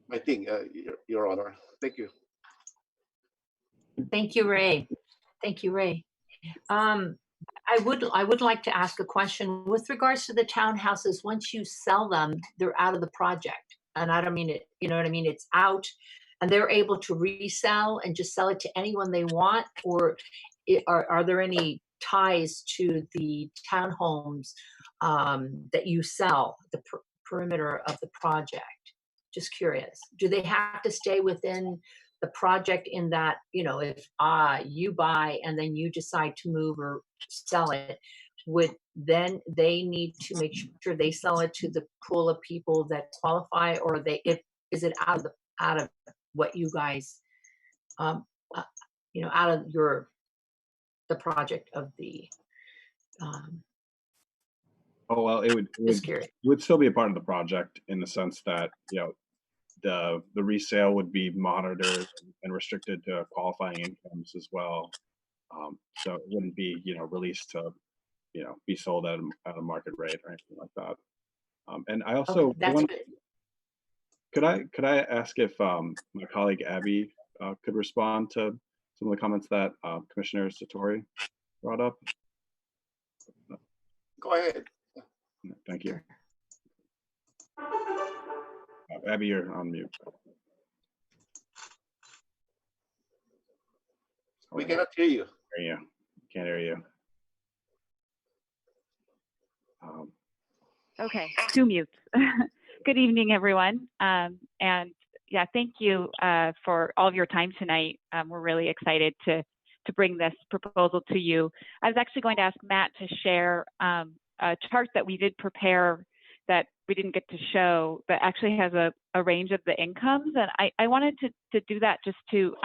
my thing, Your Honor. Thank you. Thank you, Ray. Thank you, Ray. I would like to ask a question with regards to the townhouses. Once you sell them, they're out of the project, and I don't mean it. You know what I mean? It's out, and they're able to resell and just sell it to anyone they want, or are there any ties to the townhomes that you sell, the perimeter of the project? Just curious. Do they have to stay within the project in that, you know, if you buy and then you decide to move or sell it, would then they need to make sure they sell it to the pool of people that qualify, or is it out of what you guys, you know, out of the project of the, Oh, well, it would still be a part of the project in the sense that, you know, the resale would be monitored and restricted to qualifying incomes as well. So it wouldn't be, you know, released to, you know, be sold at a market rate or anything like that. And I also could I ask if my colleague Abby could respond to some of the comments that Commissioner Satori brought up? Go ahead. Thank you. Abby, you're on mute. We cannot hear you. Can't hear you. Okay, 2 mutes. Good evening, everyone. And yeah, thank you for all of your time tonight. We're really excited to bring this proposal to you. I was actually going to ask Matt to share a chart that we did prepare that we didn't get to show, but actually has a range of the incomes. And I wanted to do that just to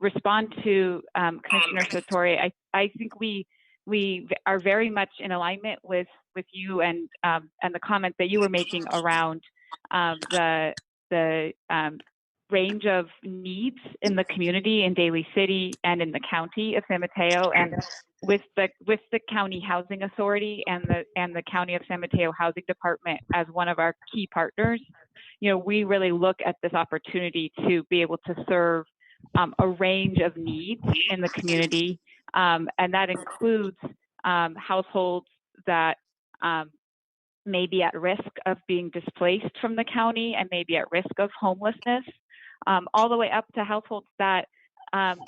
respond to Commissioner Satori. I think we are very much in alignment with you and the comment that you were making around the range of needs in the community in Daly City and in the county of San Mateo, and with the county housing authority and the county of San Mateo housing department as one of our key partners. You know, we really look at this opportunity to be able to serve a range of needs in the community, and that includes households that may be at risk of being displaced from the county and may be at risk of homelessness, all the way up to households that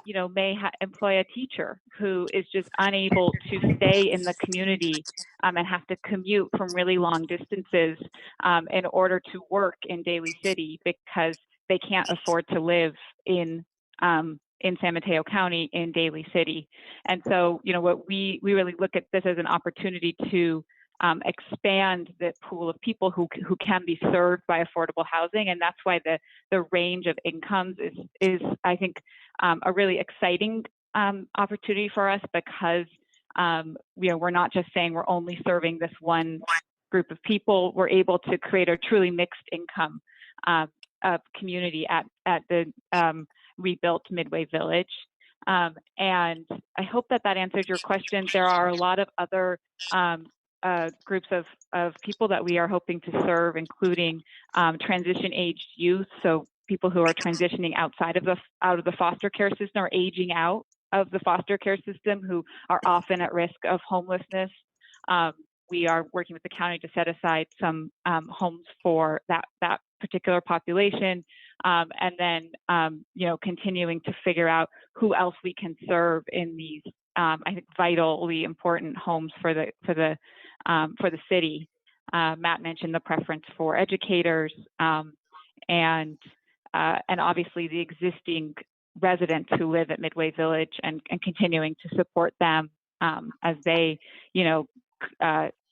you know, may employ a teacher who is just unable to stay in the community and have to commute from really long distances in order to work in Daly City because they can't afford to live in San Mateo County in Daly City. And so, you know, what we really look at this as an opportunity to expand the pool of people who can be served by affordable housing. And that's why the range of incomes is I think, a really exciting opportunity for us, because you know, we're not just saying we're only serving this one group of people. We're able to create a truly mixed income community at the rebuilt Midway Village. And I hope that answers your question. There are a lot of other groups of people that we are hoping to serve, including transition-aged youth, so people who are transitioning out of the foster care system or aging out of the foster care system, who are often at risk of homelessness. We are working with the county to set aside some homes for that particular population, and then you know, continuing to figure out who else we can serve in these I think vitally important homes for the city. Matt mentioned the preference for educators, and obviously the existing residents who live at Midway Village, and continuing to support them as they, you know,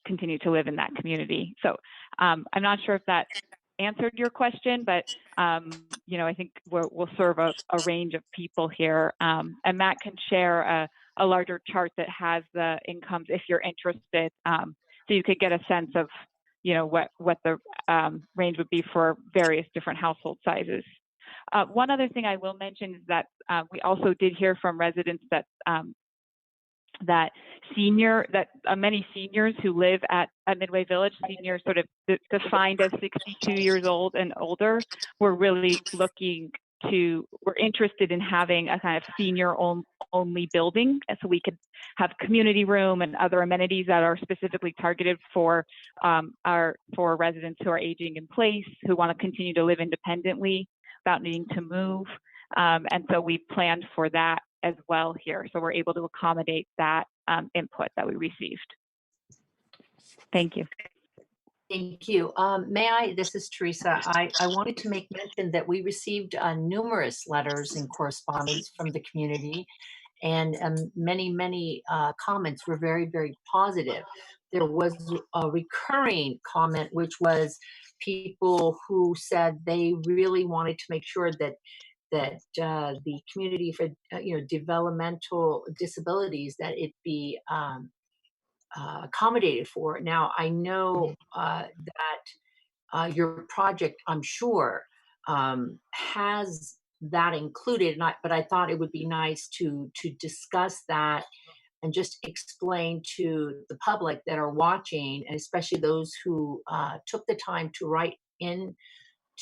continue to live in that community. So I'm not sure if that answered your question, but you know, I think we'll serve a range of people here, and Matt can share a larger chart that has the incomes if you're interested, so you could get a sense of, you know, what the range would be for various different household sizes. One other thing I will mention is that we also did hear from residents that many seniors who live at Midway Village, seniors sort of defined as 62 years old and older, were really we're interested in having a kind of senior only building, and so we could have community room and other amenities that are specifically targeted for residents who are aging in place, who want to continue to live independently without needing to move. And so we planned for that as well here. So we're able to accommodate that input that we received. Thank you. Thank you. This is Teresa. I wanted to make mention that we received numerous letters and correspondence from the community, and many comments were very, very positive. There was a recurring comment, which was people who said they really wanted to make sure that the community for developmental disabilities, that it be accommodated for. Now, I know that your project, I'm sure, has that included, but I thought it would be nice to discuss that and just explain to the public that are watching, and especially those who took the time to write in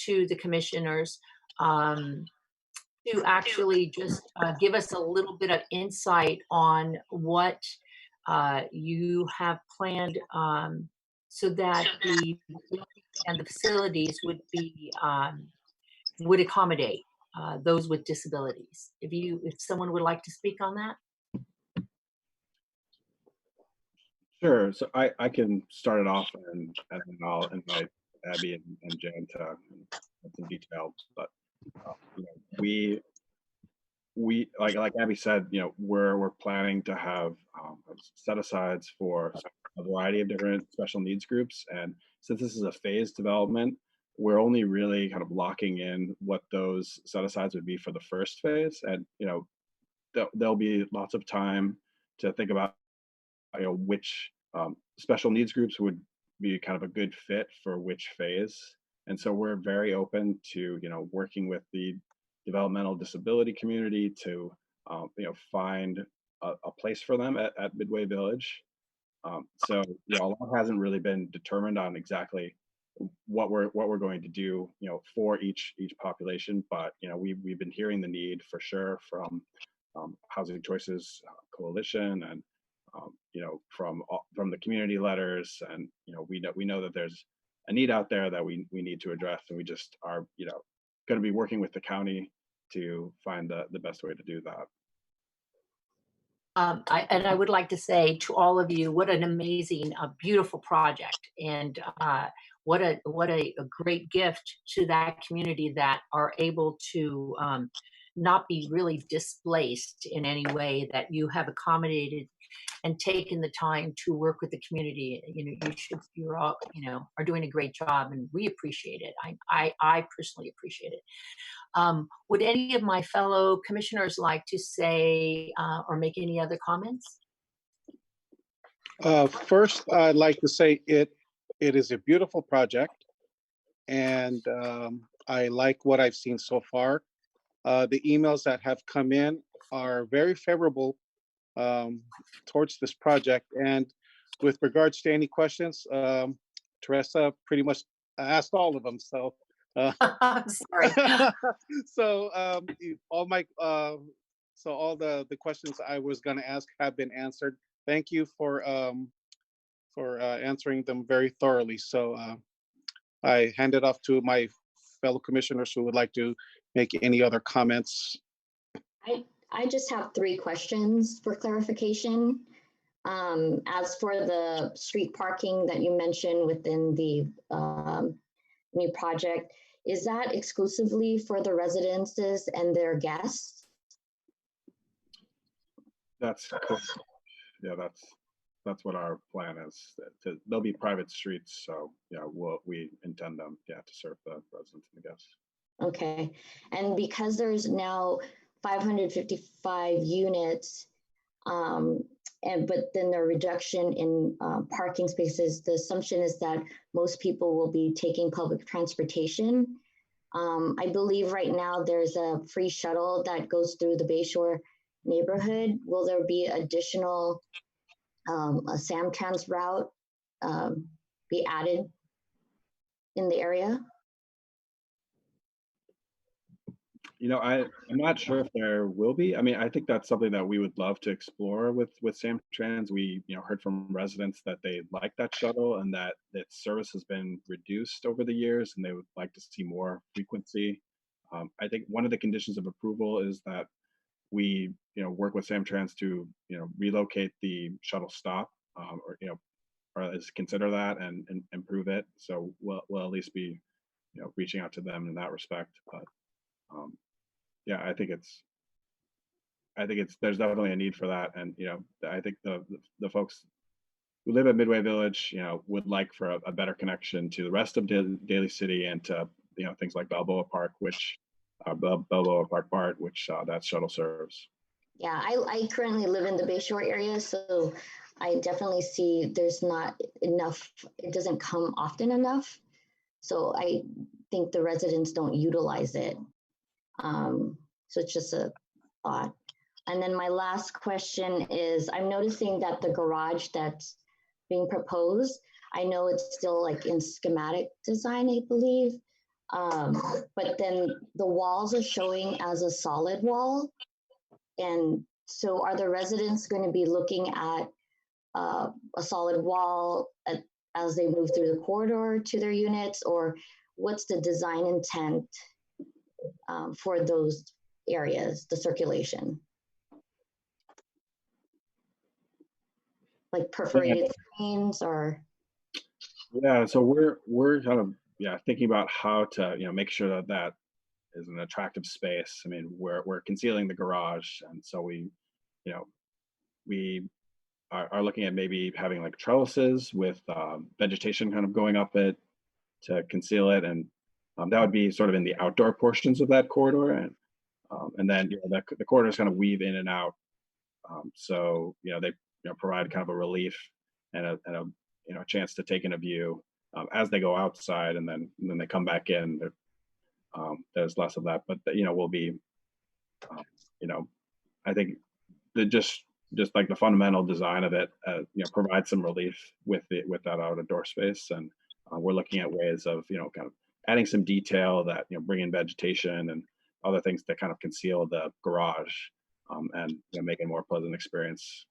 to the commissioners, to actually just give us a little bit of insight on what you have planned, so that the and the facilities would accommodate those with disabilities. If someone would like to speak on that. Sure. So I can start it off, and then I'll invite Abby and Jan to have some detail. But you know, we like Abby said, you know, we're planning to have set asides for a variety of different special needs groups, and since this is a phased development, we're only really kind of locking in what those set asides would be for the first phase, and you know, there'll be lots of time to think about, you know, which special needs groups would be kind of a good fit for which phase. And so we're very open to, you know, working with the developmental disability community to, you know, find a place for them at Midway Village. So, you know, a lot hasn't really been determined on exactly what we're going to do, you know, for each population. But, you know, we've been hearing the need for sure from Housing Choices Coalition, and you know, from the community letters, and you know, we know that there's a need out there that we need to address, and we just are, you know, going to be working with the county to find the best way to do that. I would like to say to all of you, what an amazing, beautiful project, and what a great gift to that community that are able to not be really displaced in any way, that you have accommodated and taken the time to work with the community. You know, you're all, you know, are doing a great job, and we appreciate it. I personally appreciate it. Would any of my fellow commissioners like to say or make any other comments? First, I'd like to say it is a beautiful project, and I like what I've seen so far. The emails that have come in are very favorable towards this project. And with regards to any questions, Teresa pretty much asked all of them. So, I'm sorry. so all the questions I was going to ask have been answered. Thank you for answering them very thoroughly. So I hand it off to my fellow commissioners who would like to make any other comments. I just have 3 questions for clarification. As for the street parking that you mentioned within the new project, is that exclusively for the residences and their guests? That's yeah, that's what our plan is. There'll be private streets, so yeah, we intend them, yeah, to serve the residents and the guests. Okay, and because there's now 555 units, but then the reduction in parking spaces, the assumption is that most people will be taking public transportation. I believe right now there's a free shuttle that goes through the Bayshore neighborhood. Will there be additional a Samtrans route be added in the area? You know, I'm not sure if there will be. I mean, I think that's something that we would love to explore with Samtrans. We, you know, heard from residents that they like that shuttle and that service has been reduced over the years, and they would like to see more frequency. I think one of the conditions of approval is that we, you know, work with Samtrans to, you know, relocate the shuttle stop, or, you know, or is consider that and improve it. So we'll at least be, reaching out to them in that respect. But yeah, I think it's there's definitely a need for that. And, I think the folks who live at Midway Village, would like for a better connection to the rest of Daly City and to, things like Balboa Park, which Balboa Park BART, which that shuttle serves. Yeah, I currently live in the Bayshore area, so I definitely see there's not enough, it doesn't come often enough. So I think the residents don't utilize it. So it's just a thought. And then my last question is, I'm noticing that the garage that's being proposed, I know it's still like in schematic design, I believe. But then the walls are showing as a solid wall. And so are the residents going to be looking at a solid wall as they move through the corridor to their units, or what's the design intent for those areas, the circulation? Like perforated screens or? Yeah, so we're kind of thinking about how to make sure that is an attractive space. I mean, we're concealing the garage, and so we are looking at maybe having like trellises with vegetation kind of going up it to conceal it, and that would be sort of in the outdoor portions of that corridor, and then the corridors kind of weave in and out, so they provide kind of a relief and a chance to take in a view as they go outside, and then they come back in. There's less of that, but we'll be, I think that just like the fundamental design of it, provide some relief with that outdoor space, and we're looking at ways of kind of adding some detail that bring in vegetation and other things to kind of conceal the garage, and make it a more pleasant experience.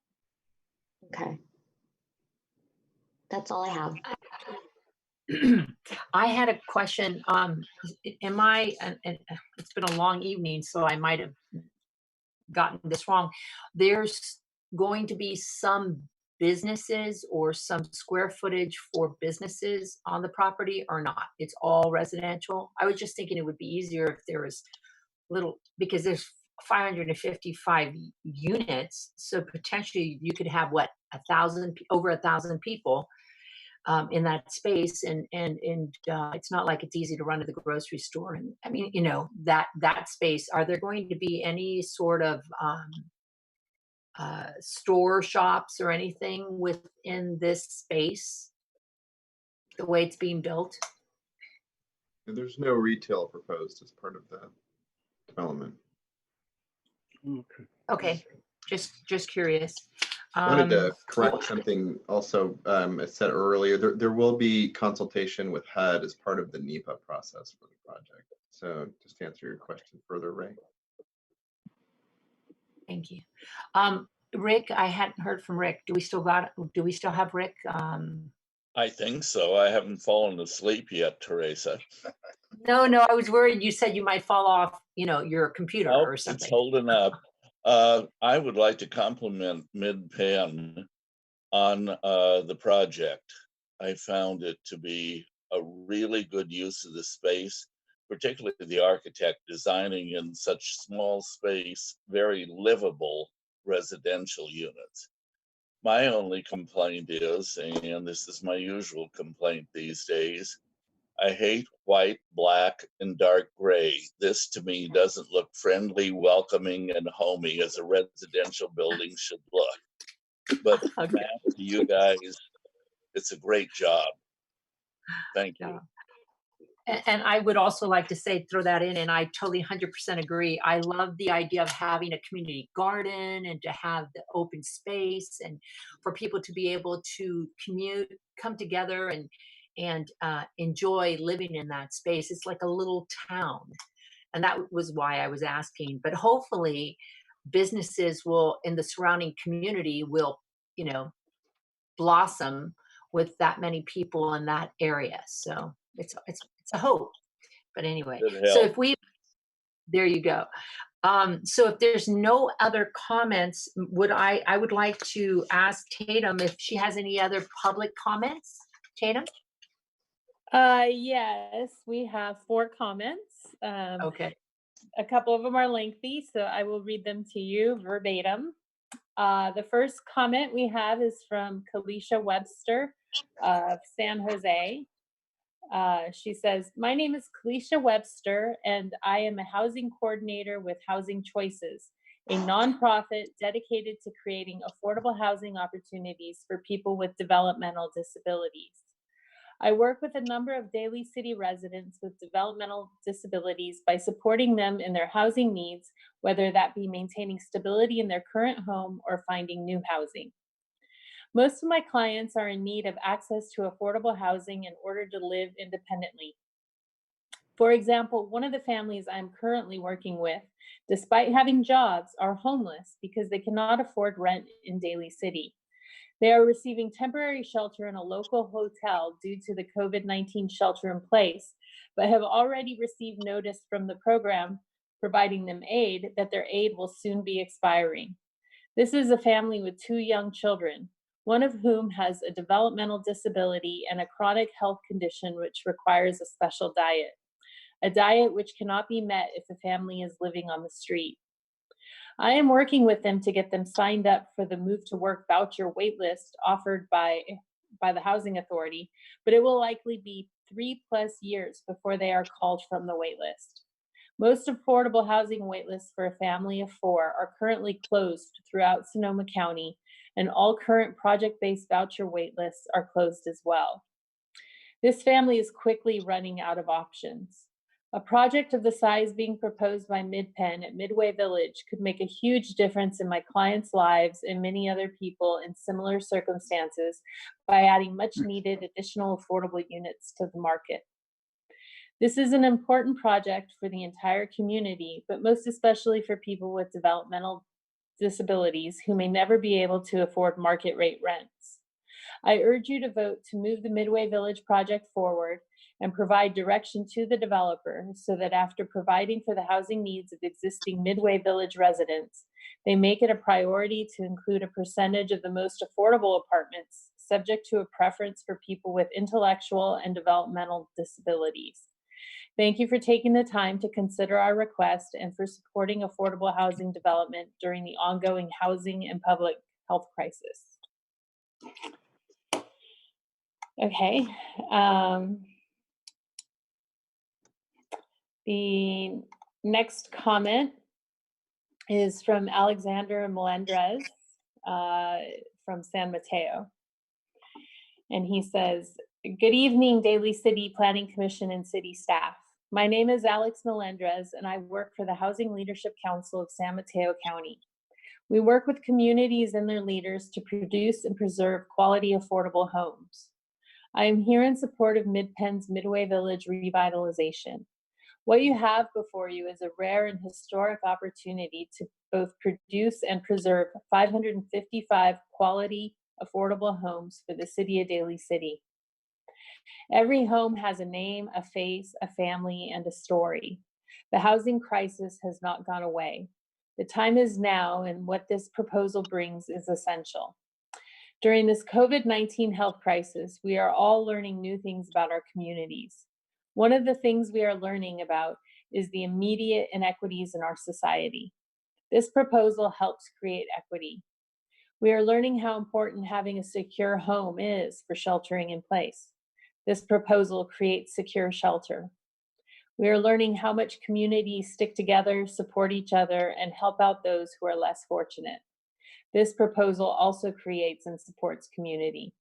Okay, that's all I have. I had a question. And it's been a long evening, so I might have gotten this wrong. There's going to be some businesses or some square footage for businesses on the property or not? It's all residential. I was just thinking it would be easier if there was because there's 555 units. So potentially you could have over 1,000 people in that space, and it's not like it's easy to run to the grocery store. And I mean, that space. Are there going to be any sort of store shops or anything within this space, the way it's being built? There's no retail proposed as part of the development. Okay, just curious. I wanted to correct something also. I said earlier, there will be consultation with HUD as part of the NEPA process for the project. So just to answer your question further, Ray. Thank you. Rick, I hadn't heard from Rick. Do we still have Rick? I think so. I haven't fallen asleep yet, Teresa. No, I was worried. You said you might fall off, your computer or something. It's holding up. I would like to compliment Mid-Penn on the project. I found it to be a really good use of the space, particularly the architect designing in such small space, very livable residential units. My only complaint is, and this is my usual complaint these days, I hate white, black, and dark gray. This to me doesn't look friendly, welcoming, and homey as a residential building should look. But Okay. Matt, to you guys, it's a great job. Thank you. And I would also like to throw that in, and I totally 100% agree. I love the idea of having a community garden and to have the open space and for people to be able to come together and enjoy living in that space. It's like a little town. And that was why I was asking. But hopefully businesses in the surrounding community will, blossom with that many people in that area. So it's a hope. But anyway, so there you go. So if there's no other comments, I would like to ask Tatum if she has any other public comments. Tatum? Yes, we have 4 comments. Okay. A couple of them are lengthy, so I will read them to you verbatim. The first comment we have is from Kalisha Webster of San Jose. She says, "My name is Kalisha Webster, and I am a housing coordinator with Housing Choices, a nonprofit dedicated to creating affordable housing opportunities for people with developmental disabilities. I work with a number of Daly City residents with developmental disabilities by supporting them in their housing needs, whether that be maintaining stability in their current home or finding new housing. Most of my clients are in need of access to affordable housing in order to live independently. For example, one of the families I'm currently working with, despite having jobs, are homeless because they cannot afford rent in Daly City. They are receiving temporary shelter in a local hotel due to the COVID-19 shelter in place, but have already received notice from the program providing them aid that their aid will soon be expiring. This is a family with 2 young children, one of whom has a developmental disability and a chronic health condition which requires a special diet, a diet which cannot be met if the family is living on the street. I am working with them to get them signed up for the Move to Work voucher waitlist offered by the Housing Authority, but it will likely be 3+ years before they are called from the waitlist. Most affordable housing waitlists for a family of 4 are currently closed throughout Sonoma County, and all current project-based voucher waitlists are closed as well. This family is quickly running out of options. A project of the size being proposed by MidPen at Midway Village could make a huge difference in my clients' lives and many other people in similar circumstances by adding much needed additional affordable units to the market. This is an important project for the entire community, but most especially for people with developmental disabilities who may never be able to afford market rate rents. I urge you to vote to move the Midway Village project forward and provide direction to the developer so that after providing for the housing needs of existing Midway Village residents, they make it a priority to include a percentage of the most affordable apartments, subject to a preference for people with intellectual and developmental disabilities. Thank you for taking the time to consider our request and for supporting affordable housing development during the ongoing housing and public health crisis." Okay. The next comment is from Alexander Melendrez from San Mateo. And he says, "Good evening, Daly City Planning Commission and city staff. My name is Alex Melendrez, and I work for the Housing Leadership Council of San Mateo County. We work with communities and their leaders to produce and preserve quality, affordable homes. I am here in support of MidPen's Midway Village revitalization. What you have before you is a rare and historic opportunity to both produce and preserve 555 quality, affordable homes for the city of Daly City. Every home has a name, a face, a family, and a story. The housing crisis has not gone away. The time is now, and what this proposal brings is essential. During this COVID-19 health crisis, we are all learning new things about our communities. One of the things we are learning about is the immediate inequities in our society. This proposal helps create equity. We are learning how important having a secure home is for sheltering in place. This proposal creates secure shelter. We are learning how much communities stick together, support each other, and help out those who are less fortunate. This proposal also creates and supports community.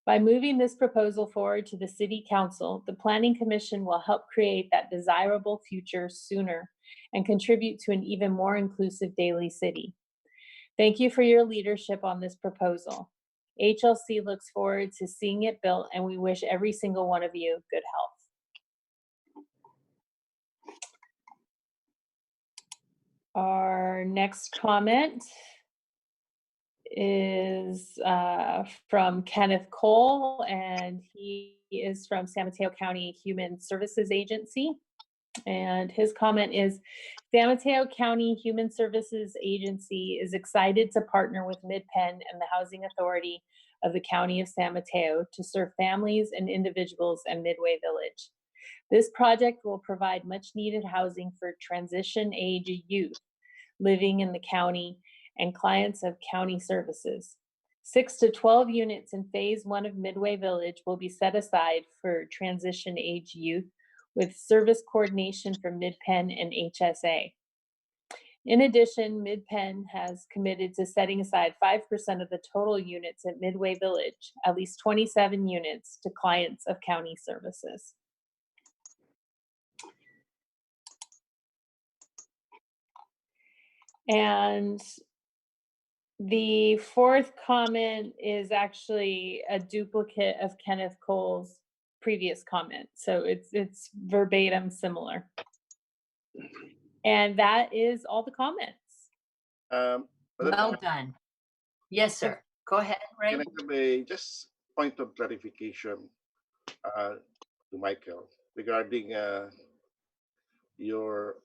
By moving this proposal forward to the City Council, the Planning Commission will help create that desirable future sooner and contribute to an even more inclusive Daly City. Thank you for your leadership on this proposal. HLC looks forward to seeing it built, and we wish every single one of you good health." Our next comment is from Kenneth Cole, and he is from San Mateo County Human Services Agency. And his comment is, San Mateo County Human Services Agency is excited to partner with MidPenn and the Housing Authority of the County of San Mateo to serve families and individuals in Midway Village. This project will provide much needed housing for transition age youth living in the county and clients of county services. 6 to 12 units in phase 1 of Midway Village will be set aside for transition age youth with service coordination from MidPenn and HSA. In addition, MidPenn has committed to setting aside 5% of the total units at Midway Village, at least 27 units, to clients of county services. And the fourth comment is actually a duplicate of Kenneth Cole's previous comment. So it's verbatim similar. And that is all the comments. Well done. Yes, sir. Go ahead, Ray. Can I have a just point of clarification to Michael regarding your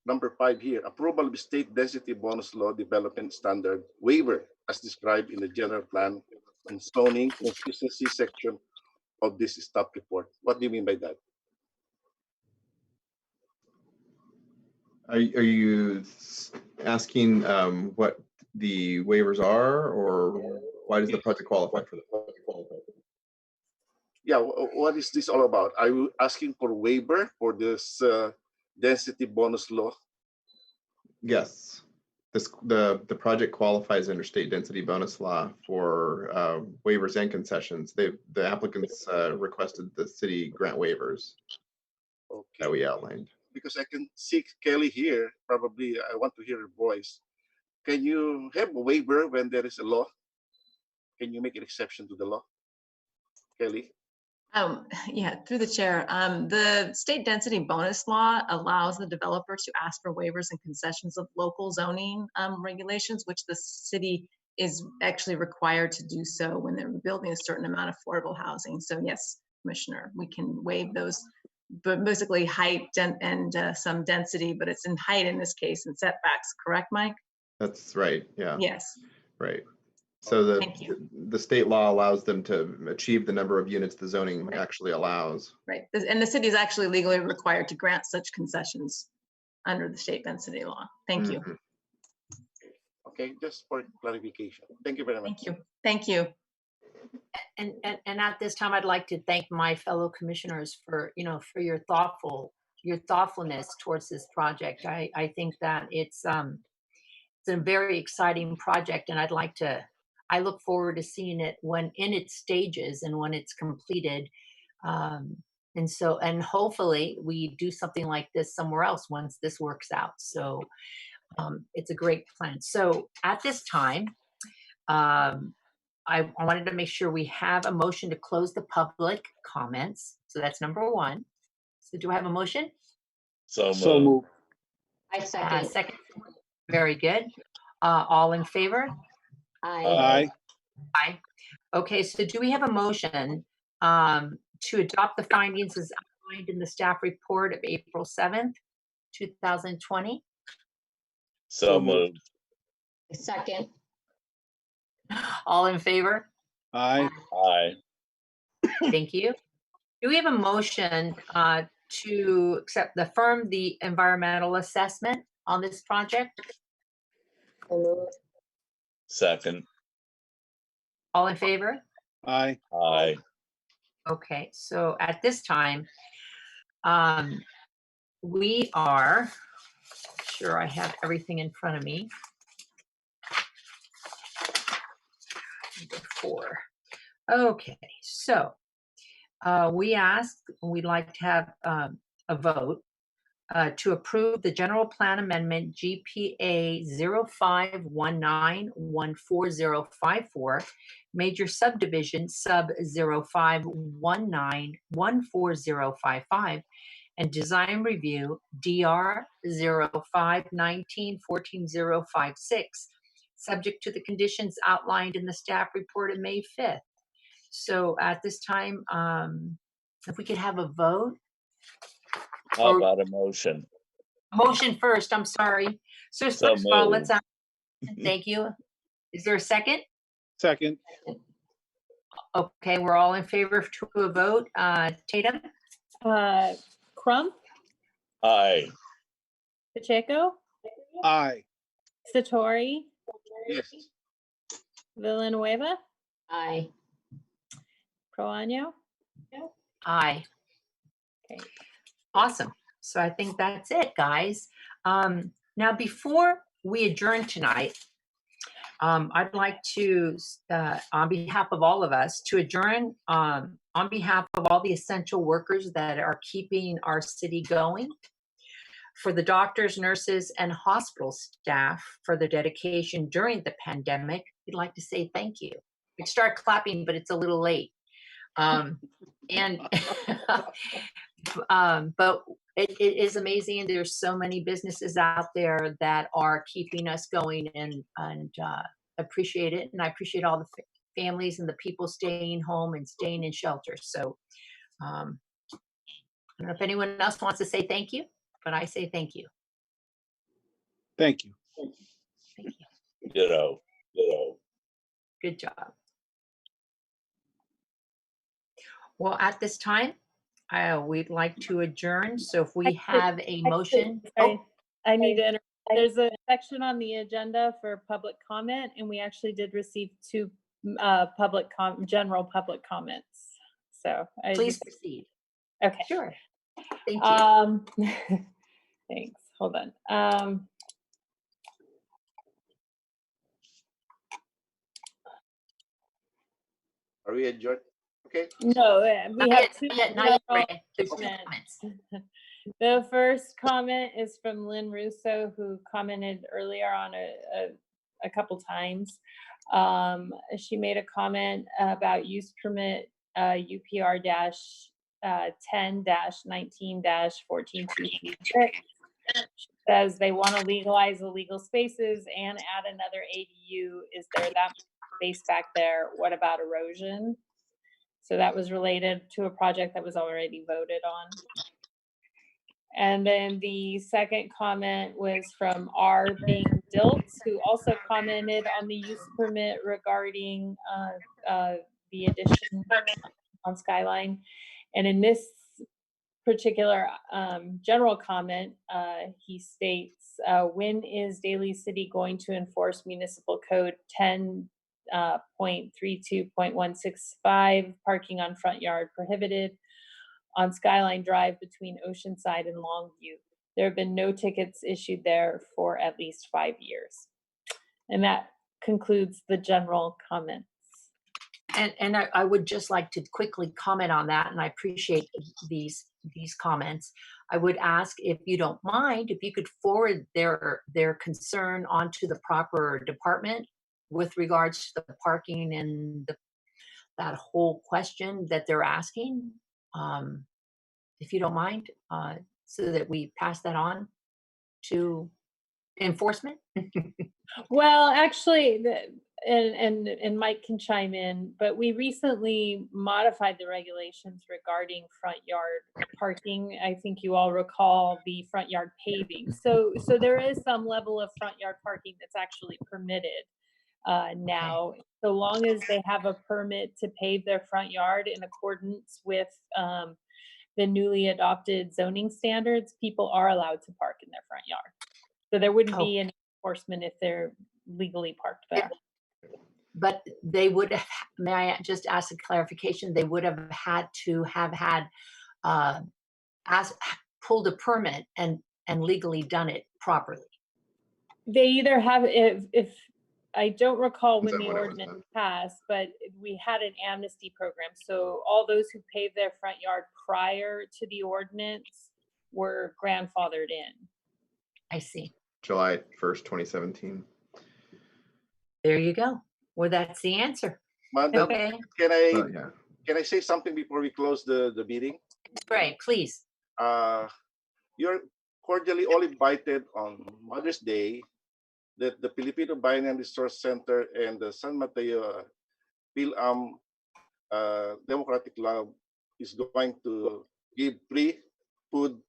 number 5 here, approval of state density bonus law development standard waiver as described in the general plan and zoning consistency section of this staff report. What do you mean by that? Are you asking what the waivers are, or why does the project qualify for that? Yeah, what is this all about? Are you asking for waiver for this density bonus law? Yes, the project qualifies under state density bonus law for waivers and concessions. The applicants requested the city grant waivers that we outlined. Because I can see Kelly here, probably I want to hear her voice. Can you have a waiver when there is a law? Can you make an exception to the law? Kelly? Yeah, through the chair. The state density bonus law allows the developer to ask for waivers and concessions of local zoning regulations, which the city is actually required to do so when they're building a certain amount of affordable housing. So yes, Commissioner, we can waive those, but basically height and some density, but it's in height in this case and setbacks, correct, Mike? That's right, yeah. Yes. Right. So the state law allows them to achieve the number of units the zoning actually allows. Right, and the city is actually legally required to grant such concessions under the state density law. Thank you. Okay, just for clarification. Thank you very much. Thank you. Thank you. And at this time, I'd like to thank my fellow commissioners for your thoughtfulness towards this project. I think that it's a very exciting project, and I look forward to seeing it when in its stages and when it's completed. And hopefully we do something like this somewhere else once this works out. So it's a great plan. So at this time, I wanted to make sure we have a motion to close the public comments. So that's number 1. So do I have a motion? So moved. I second. Second. Very good. All in favor? Aye. Aye. Okay, so do we have a motion to adopt the findings as outlined in the staff report of April 7th, 2020? So moved. Second. All in favor? Aye. Aye. Thank you. Do we have a motion to affirm the environmental assessment on this project? Second. All in favor? Aye. Aye. Okay, so at this time, we are, sure I have everything in front of me. Number 4. Okay, so we'd like to have a vote to approve the general plan amendment GPA 0519-14054, major subdivision sub 0519-14055, and design review DR 0519-14056, subject to the conditions outlined in the staff report of May 5th. So at this time, if we could have a vote How about a motion? Motion first, I'm sorry. So So first of all, let's, moved. thank you. Is there a second? Second. Okay, we're all in favor to a vote. Tatum? Crump, Aye. Pacheco, Aye. Satori, Yes. Villanueva, Aye. Proano. Aye. Okay. Awesome. So I think that's it, guys. Now, before we adjourn tonight, I'd like to, on behalf of all of us, to adjourn on behalf of all the essential workers that are keeping our city going, for the doctors, nurses, and hospital staff for their dedication during the pandemic. We'd like to say thank you. We'd start clapping, but it's a little late. And but it is amazing. There's so many businesses out there that are keeping us going, and appreciate it. And I appreciate all the families and the people staying home and staying in shelters. So I don't know if anyone else wants to say thank you, but I say thank you. Thank you. Thank you. Ditto. Good job. Well, at this time, we'd like to adjourn. So if we have a motion. I need to enter. There's a section on the agenda for public comment, and we actually did receive two general public comments. So Please proceed. Okay. Sure. Thank you. Thanks. Hold on. Are we adjourned? Okay. No, we have two. Not yet. There's two comments. The first comment is from Lynn Russo, who commented earlier on a couple times. She made a comment about use permit UPR 10-19-1426. She says they want to legalize illegal spaces and add another ADU. Is there that space back there? What about erosion? So that was related to a project that was already voted on. And then the second comment was from R. Being Dilts, who also commented on the use permit regarding the addition on Skyline. And in this particular general comment, he states, when is Daly City going to enforce Municipal Code 10.32.165, parking on front yard prohibited on Skyline Drive between Oceanside and Longview? There have been no tickets issued there for at least 5 years. And that concludes the general comments. And I would just like to quickly comment on that, and I appreciate these comments. I would ask, if you don't mind, if you could forward their concern onto the proper department with regards to the parking and that whole question that they're asking, if you don't mind, so that we pass that on to enforcement. Well, actually, and Mike can chime in, but we recently modified the regulations regarding front yard parking. I think you all recall the front yard paving. So there is some level of front yard parking that's actually permitted now, so long as they have a permit to pave their front yard in accordance with the newly adopted zoning standards. People are allowed to park in their front yard. So there wouldn't be any enforcement if they're legally parked there. But they would have, may I just ask a clarification? They would have had to have had pulled a permit and legally done it properly. They either have, if I don't recall when the ordinance passed, but we had an amnesty program. So all those who paved their front yard prior to the ordinance were grandfathered in. I see. July 1st, 2017. There you go. Well, that's the answer. Okay. Can I say something before we close the meeting? Right, please. You're cordially all invited on Mother's Day that the Filipino Buying and Resource Center and the San Mateo PhilAm Democratic Club is going to give free food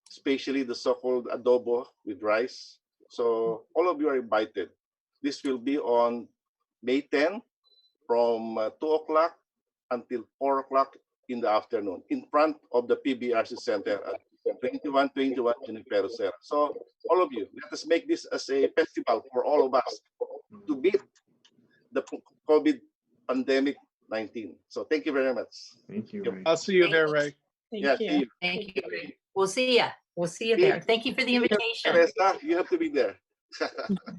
especially the so-called adobo with rice. So all of you are invited. This will be on May 10 from 2 o'clock until 4 o'clock in the afternoon in front of the PBRC Center at 2121 Junipero Serra. So all of you, let us make this as a festival for all of us to beat the COVID pandemic 19. So thank you very much. Thank you, Ray. I'll see you there, Ray. Yeah, see you. Thank you. We'll see ya. We'll see you there. Thank you for the invitation. Teresa, you have to be there.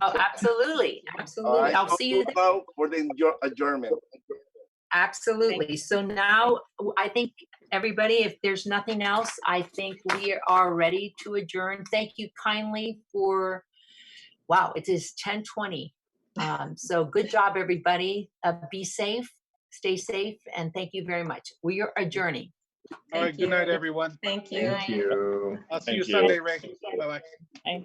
Oh, absolutely. All Absolutely. right, I'll so see you there. now for the adjournment. Absolutely. So now I think everybody, if there's nothing else, I think we are ready to adjourn. Thank you kindly for, wow, it is 10:20. So good job, everybody. Be safe, stay safe, and thank you very much. We are adjourning. All right, good night, everyone. Thank you. Thank you. I'll see you Thank you. Sunday, Ray. Bye-bye. Bye.